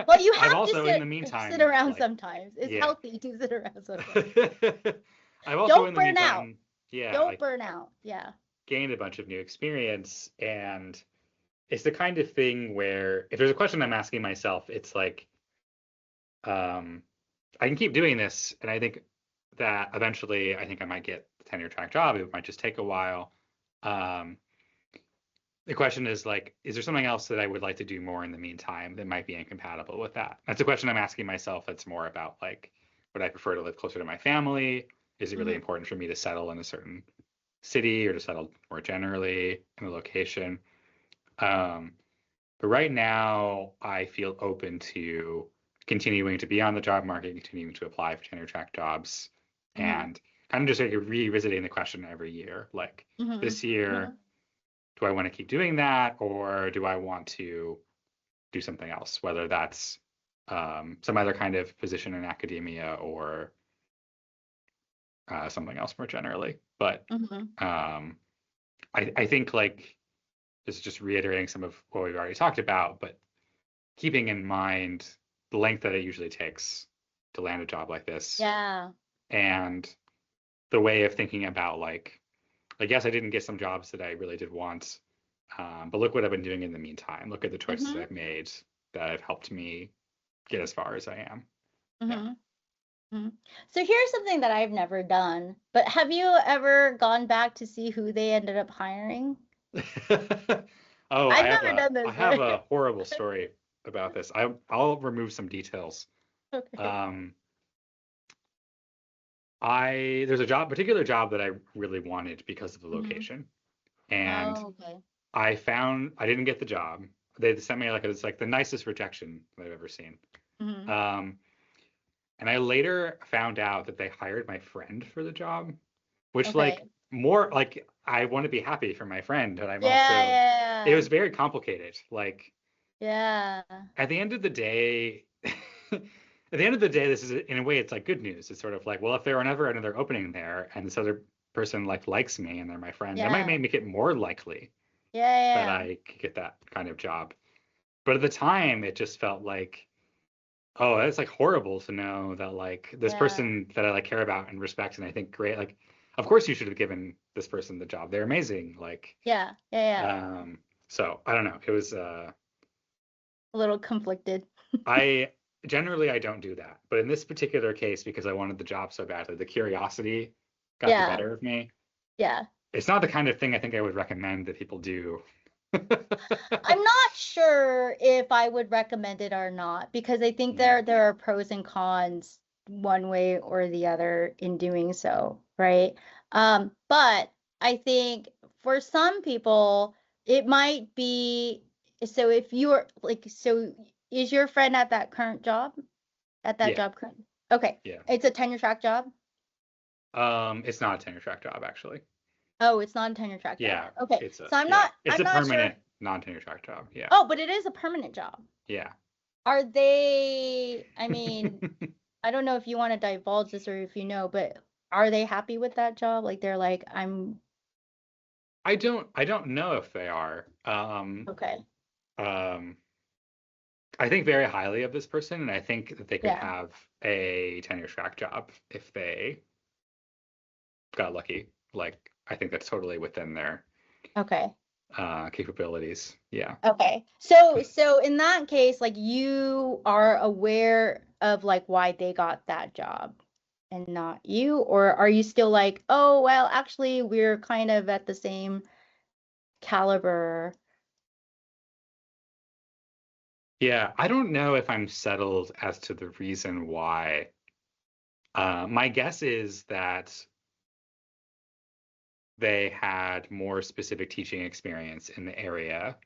Well, you I've have to also in the sit meantime, around like, sometimes. It's yeah. healthy to sit around sometimes. I've also in Don't the burn out. meantime, yeah, Don't like burn out. Yeah. gained a bunch of new experience. And it's the kind of thing where if there's a question I'm asking myself, it's like, I can keep doing this, and I think that eventually, I think I might get the tenure track job. It might just take a while. Um, the question is like, is there something else that I would like to do more in the meantime that might be incompatible with that? That's a question I'm asking myself. That's more about like, would I prefer to live closer to my family? Is it really Mhm. important for me to settle in a certain city or to settle more generally in a location? Um, but right now, I feel open to continuing to be on the job market, continuing to apply for tenure track jobs, Mhm. and kind of just like revisiting the question every year. Like Mhm. this year, Mhm. do I want to keep doing that, or do I want to do something else? Whether that's some other kind of position in academia or something else more generally. But Mhm. um, I think like this is just reiterating some of what we've already talked about, but keeping in mind the length that it usually takes to land a job like this Yeah. and the way of thinking about like, I guess I didn't get some jobs that I really did want, but look what I've been doing in the meantime. Look at the choices Mhm. I've made that have helped me get as far as I am. Yeah. Mhm. Mhm. So here's something that I've never done, but have you ever gone back to see who they ended up hiring? Oh, I've never done I this, have but a horrible story about this. I'll remove some details. okay. Um, there's a particular job that I really wanted because of the Mhm. location. And Oh, okay. I didn't get the job. They sent me like it's like the nicest rejection I've ever seen. Mhm. Um, and I later found out that they hired my friend for the job, which like Okay. more like I want to be happy for my friend, but I'm Yeah, also it yeah, was very complicated. Like yeah. at the end of the day, at the end of the day, this is in a way it's like good news. It's sort of like, well, if there were never another opening there and this other person like likes me and they're my friend, that might Yeah. make it more likely Yeah, that yeah. I could get that kind of job. But at the time, it just felt like, oh, it's like horrible to know that like this Yeah. person that I like care about and respect and I think great, like, of course you should have given this person the job. They're amazing. Like, Yeah. Yeah, yeah. um, so I don't know. It was A little conflicted. I generally I don't do that, but in this particular case, because I wanted the job so badly, the curiosity got the Yeah. better of me. Yeah. It's not the kind of thing I think I would recommend that people do. I'm not sure if I would recommend it or not because I think Yeah. there are pros and cons one way or the other in doing so, right? But I think for some people it might be so if you're like so is your friend at that current job at that Yeah. job current? Okay. Yeah. It's a tenure track job? It's not a tenure track job actually. Oh, it's not a tenure track job Yeah, yet. Okay. it's a So yeah, it's I'm a not sure. permanent non-tenure track job. Yeah. Oh, but it is a permanent job. Yeah. Are they, I mean, I don't know if you want to divulge this or if you know, but are they happy with that job? Like they're like, I'm I don't know if they are. okay. Um I think very highly of this person and I think that they could Yeah. have a tenure track job if they got lucky. Like I think that's totally within their Okay. capabilities. Yeah. Okay. So in that case, like you are aware of like why they got that job and not you, or are you still like, oh, well, actually we're kind of at the same caliber? Yeah, I don't know if I'm settled as to the reason why. My guess is that they had more specific teaching experience in the area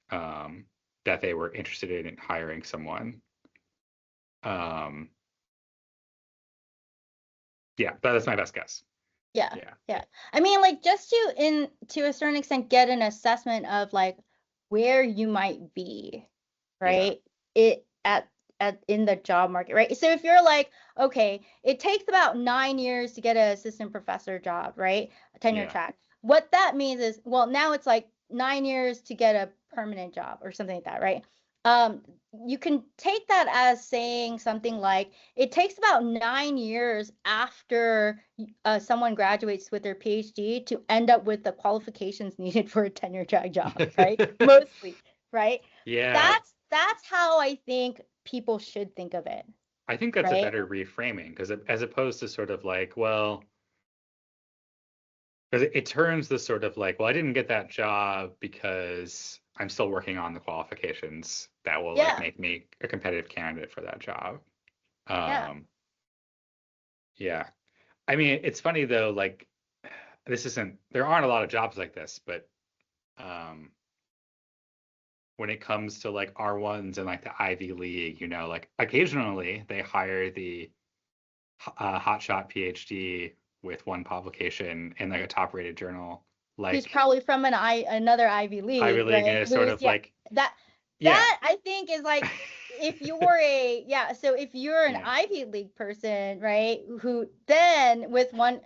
um, that they were interested in hiring someone. Um, yeah, that is my best guess. Yeah. Yeah, Yeah. I mean, like just to a certain extent get an assessment of like where you might be, yeah, right? It at in the job market, right? So if you're like, okay, it takes about 9 years to get an assistant professor job, right? A tenure yeah, track. What that means is, well, now it's like 9 years to get a permanent job or something like that, right? Um, you can take that as saying something like it takes about 9 years after someone graduates with their PhD to end up with the qualifications needed for a tenure track job, right? Mostly, right? yeah, That's how I think people should think of it, I think that's a right? better reframing because as opposed to sort of like, well, because it turns the sort of like, well, I didn't get that job because I'm still working on the qualifications that will like Yeah, make me a competitive candidate for that job. yeah. Um, yeah. I mean, it's funny though, like there aren't a lot of jobs like this, but um, when it comes to like R1s and like the Ivy League, like occasionally they hire the hotshot PhD with one publication in like a top rated journal, Who's like probably from another Ivy Ivy League, League, and right? it's sort Who's, of yeah, like, that yeah, that I think is like, if you're so if you're an yeah, Ivy League person, right, who then with one,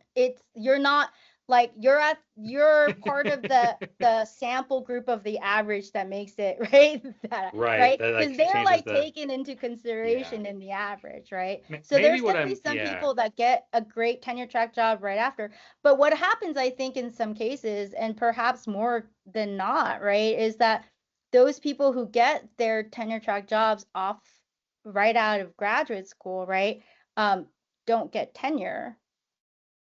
you're not like, you're part of the sample group of the average that makes it, right? That, right. right? That like Because they're changes like the, taken into yeah. consideration in the average, right? So Maybe there's what definitely I'm, some yeah. people that get a great tenure track job right after. But what happens, I think, in some cases, and perhaps more than not, right, is that those people who get their tenure track jobs off right out of graduate school, right, um, don't get tenure,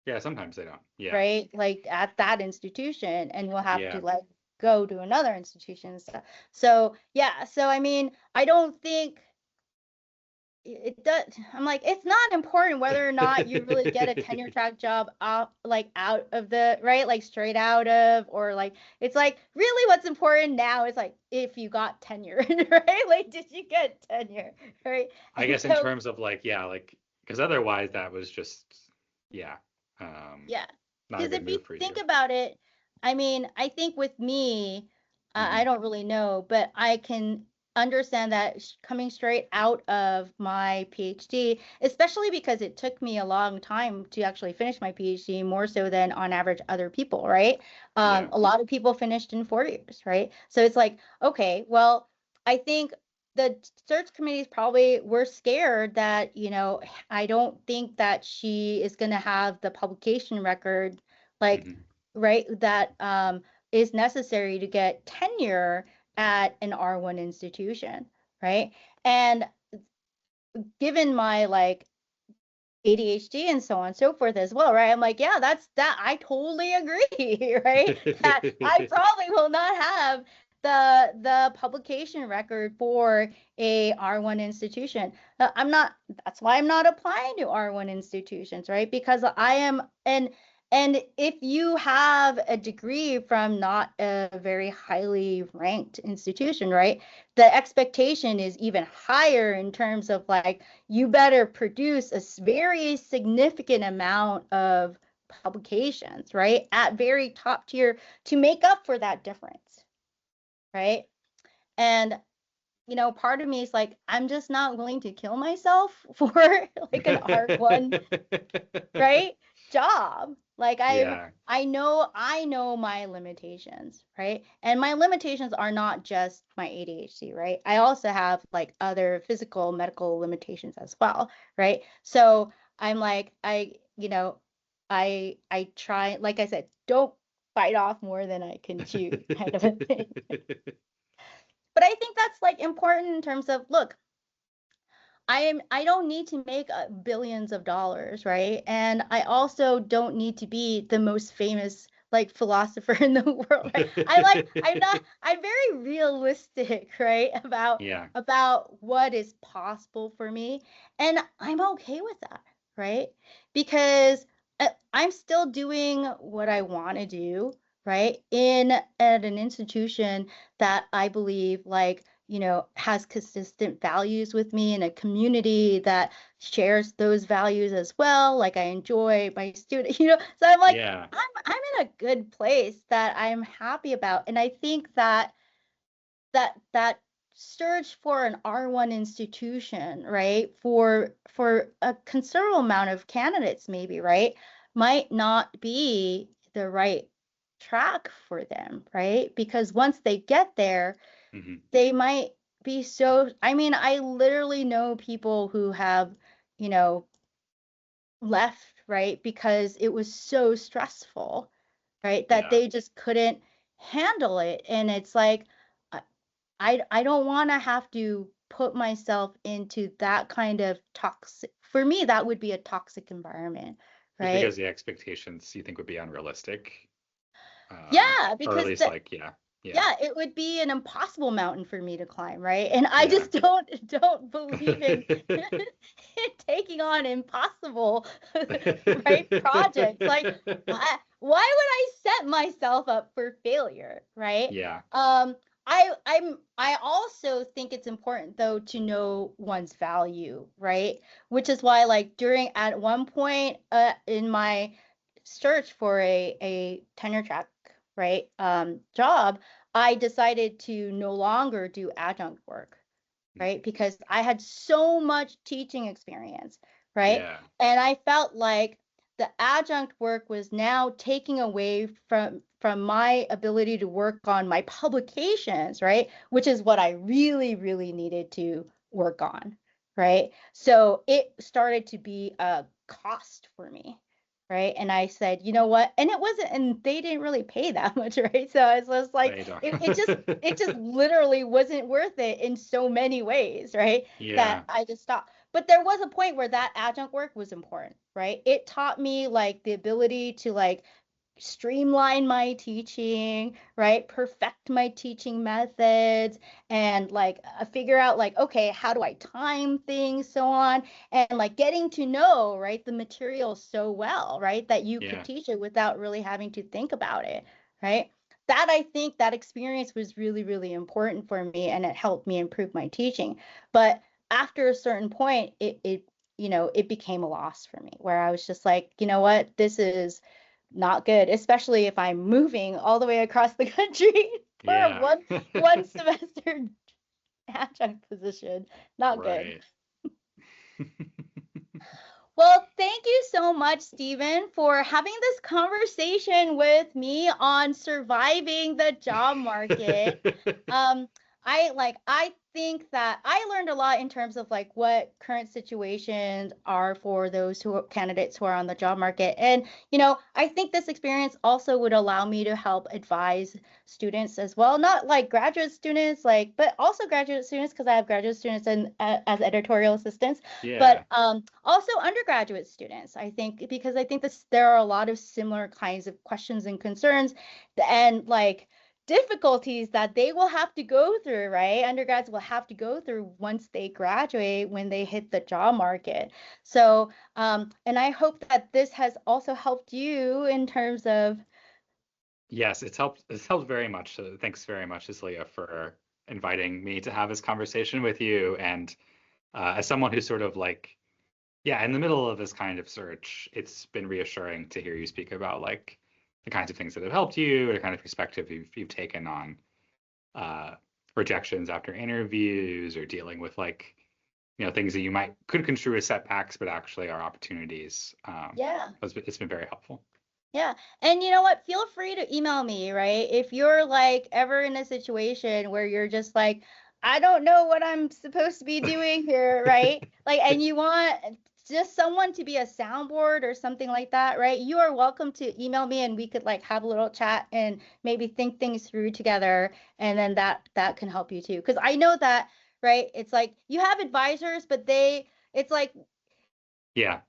Yeah, sometimes they don't. Yeah. right, like at that institution, and will have to Yeah. like go to another institution and stuff. So yeah, so I mean, I don't think it does. I'm like, it's not important whether or not you really get a tenure track job out, like out of the, right, like straight out of, or like, it's like, really what's important now is like if you got tenure, right? Like, did you get tenure, right? I And guess in so terms of like, yeah, like, because otherwise that was just, yeah, yeah, not a because good if you move for think you. about it, I mean, I think with me, I Hmm. don't really know, but I can understand that coming straight out of my PhD, especially because it took me a long time to actually finish my PhD, more so than on average other people, right? Yeah. A lot of people finished in 4 years, right? So it's like, okay, well, I think the search committees probably were scared that, I don't think that she is going to have the publication record, like, Hmm. right, that is necessary to get tenure at an R1 institution, right? And given my like ADHD and so on and so forth as well, right? I'm like, yeah, that I totally agree, right? That I probably will not have the publication record for a R1 institution. I'm not, that's why I'm not applying to R1 institutions, right? Because I am, and if you have a degree from not a very highly ranked institution, right? The expectation is even higher in terms of like, you better produce a very significant amount of publications, right? At very top tier to make up for that difference, right? And part of me is like, I'm just not willing to kill myself for like an R1, right, job. Like Yeah. I know my limitations, right? And my limitations are not just my ADHD, right? I also have like other physical medical limitations as well, right? So I'm like, I try, like I said, don't bite off more than I can chew, kind of a thing. But I think that's like important in terms of, look, I don't need to make billions of dollars, right? And I also don't need to be the most famous like philosopher in the world, right? I'm very realistic, right? Yeah. About what is possible for me, and I'm okay with that, right? Because I'm still doing what I want to do, right? At an institution that I believe like, has consistent values with me, in a community that shares those values as well. Like I enjoy my student, so I'm like, Yeah. I'm in a good place that I'm happy about. And I think that that search for an R1 institution, right, for a considerable amount of candidates maybe, right, might not be the right track for them, right? Because once they get there, Hmm. they might be so, I mean, I literally know people who have, you know, left, right, because it was so stressful, right, that Yeah. they just couldn't handle it. And it's like, I don't want to have to put myself into that kind of toxic, for me, that would be a toxic environment, Just right? because the expectations you think would be unrealistic, Yeah, or at because least like, yeah, yeah, it would be an impossible mountain for me to climb, right? And I yeah. just don't believe in taking on impossible right projects. Like why would I set myself up for failure, right? Yeah, I also think it's important though to know one's value, right? Which is why like during at one point in my search for a tenure track, right, job, I decided to no longer do adjunct work, right? Because I had so much teaching experience, right? yeah, And I felt like the adjunct work was now taking away from my ability to work on my publications, right? Which is what I really, really needed to work on, right? So it started to be a cost for me. Right. And I said, you know what? And it wasn't, and they didn't really pay that much, right? So I was like, they don't. it just literally wasn't worth it in so many ways, right? That Yeah, I just stopped. But there was a point where that adjunct work was important, right? It taught me like the ability to like streamline my teaching, right? Perfect my teaching methods and like figure out like, okay, how do I time things, so on. And like getting to know, right, the material so well, right, that you could yeah, teach it without really having to think about it, right? That I think that experience was really, really important for me and it helped me improve my teaching. But after a certain point, it became a loss for me where I was just like, you know what, this is not good, especially if I'm moving all the way across the country for a yeah. one semester adjunct position. Not good. Right. Well, thank you so much, Stephen, for having this conversation with me on surviving the job market. Um, I think that I learned a lot in terms of like what current situations are for those who are candidates who are on the job market. And, I think this experience also would allow me to help advise students as well, not like graduate students, like, but also graduate students because I have graduate students and as editorial assistants, but Yeah, also undergraduate students. I think because I think this there are a lot of similar kinds of questions and concerns and like difficulties that they will have to go through, right? Undergrads will have to go through once they graduate when they hit the job market. So, and I hope that this has also helped you in terms of, yes, it's helped very much. So thanks very much, Cecilia, for inviting me to have this conversation with you. And as someone who's sort of like, yeah, in the middle of this kind of search, it's been reassuring to hear you speak about like the kinds of things that have helped you, or the kind of perspective you've taken on uh, rejections after interviews, or dealing with like, things that you could construe as setbacks, but actually are opportunities. yeah. It's been very helpful. Yeah. And you know what? Feel free to email me, right? If you're like ever in a situation where you're just like, I don't know what I'm supposed to be doing here, right? Like, and you want just someone to be a soundboard or something like that, right? You are welcome to email me and we could like have a little chat and maybe think things through together. And then that can help you too. Because I know that, right? It's like you have advisors, but it's like Yeah.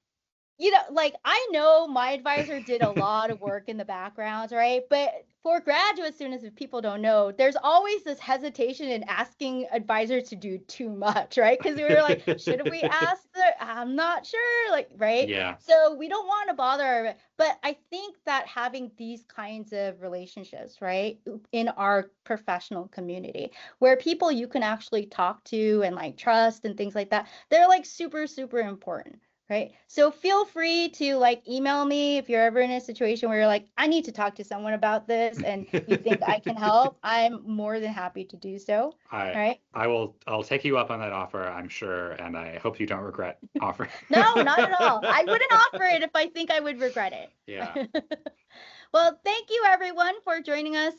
like I know my advisor did a lot of work in the background, right? But for graduate students, if people don't know, there's always this hesitation in asking advisors to do too much, right? Because we were like, should we ask I'm not sure, like, right? Yeah. So we don't want to bother. But I think that having these kinds of relationships, right, in our professional community, where people you can actually talk to and like trust and things like that, they're like super, super important. Right. So feel free to like email me if you're ever in a situation where you're like, I need to talk to someone about this and you think I can help. I'm more than happy to do so. I Right. I'll take you up on that offer, I'm sure, and I hope you don't regret offering. No, not at all. I wouldn't offer it if I think I would regret Yeah. it. Well, thank you everyone for joining us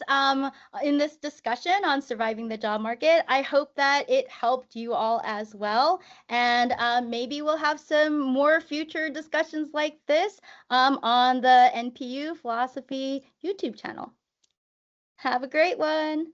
in this discussion on surviving the job market. I hope that it helped you all as well. And maybe we'll have some more future discussions like this on the NPU Philosophy YouTube channel. Have a great one.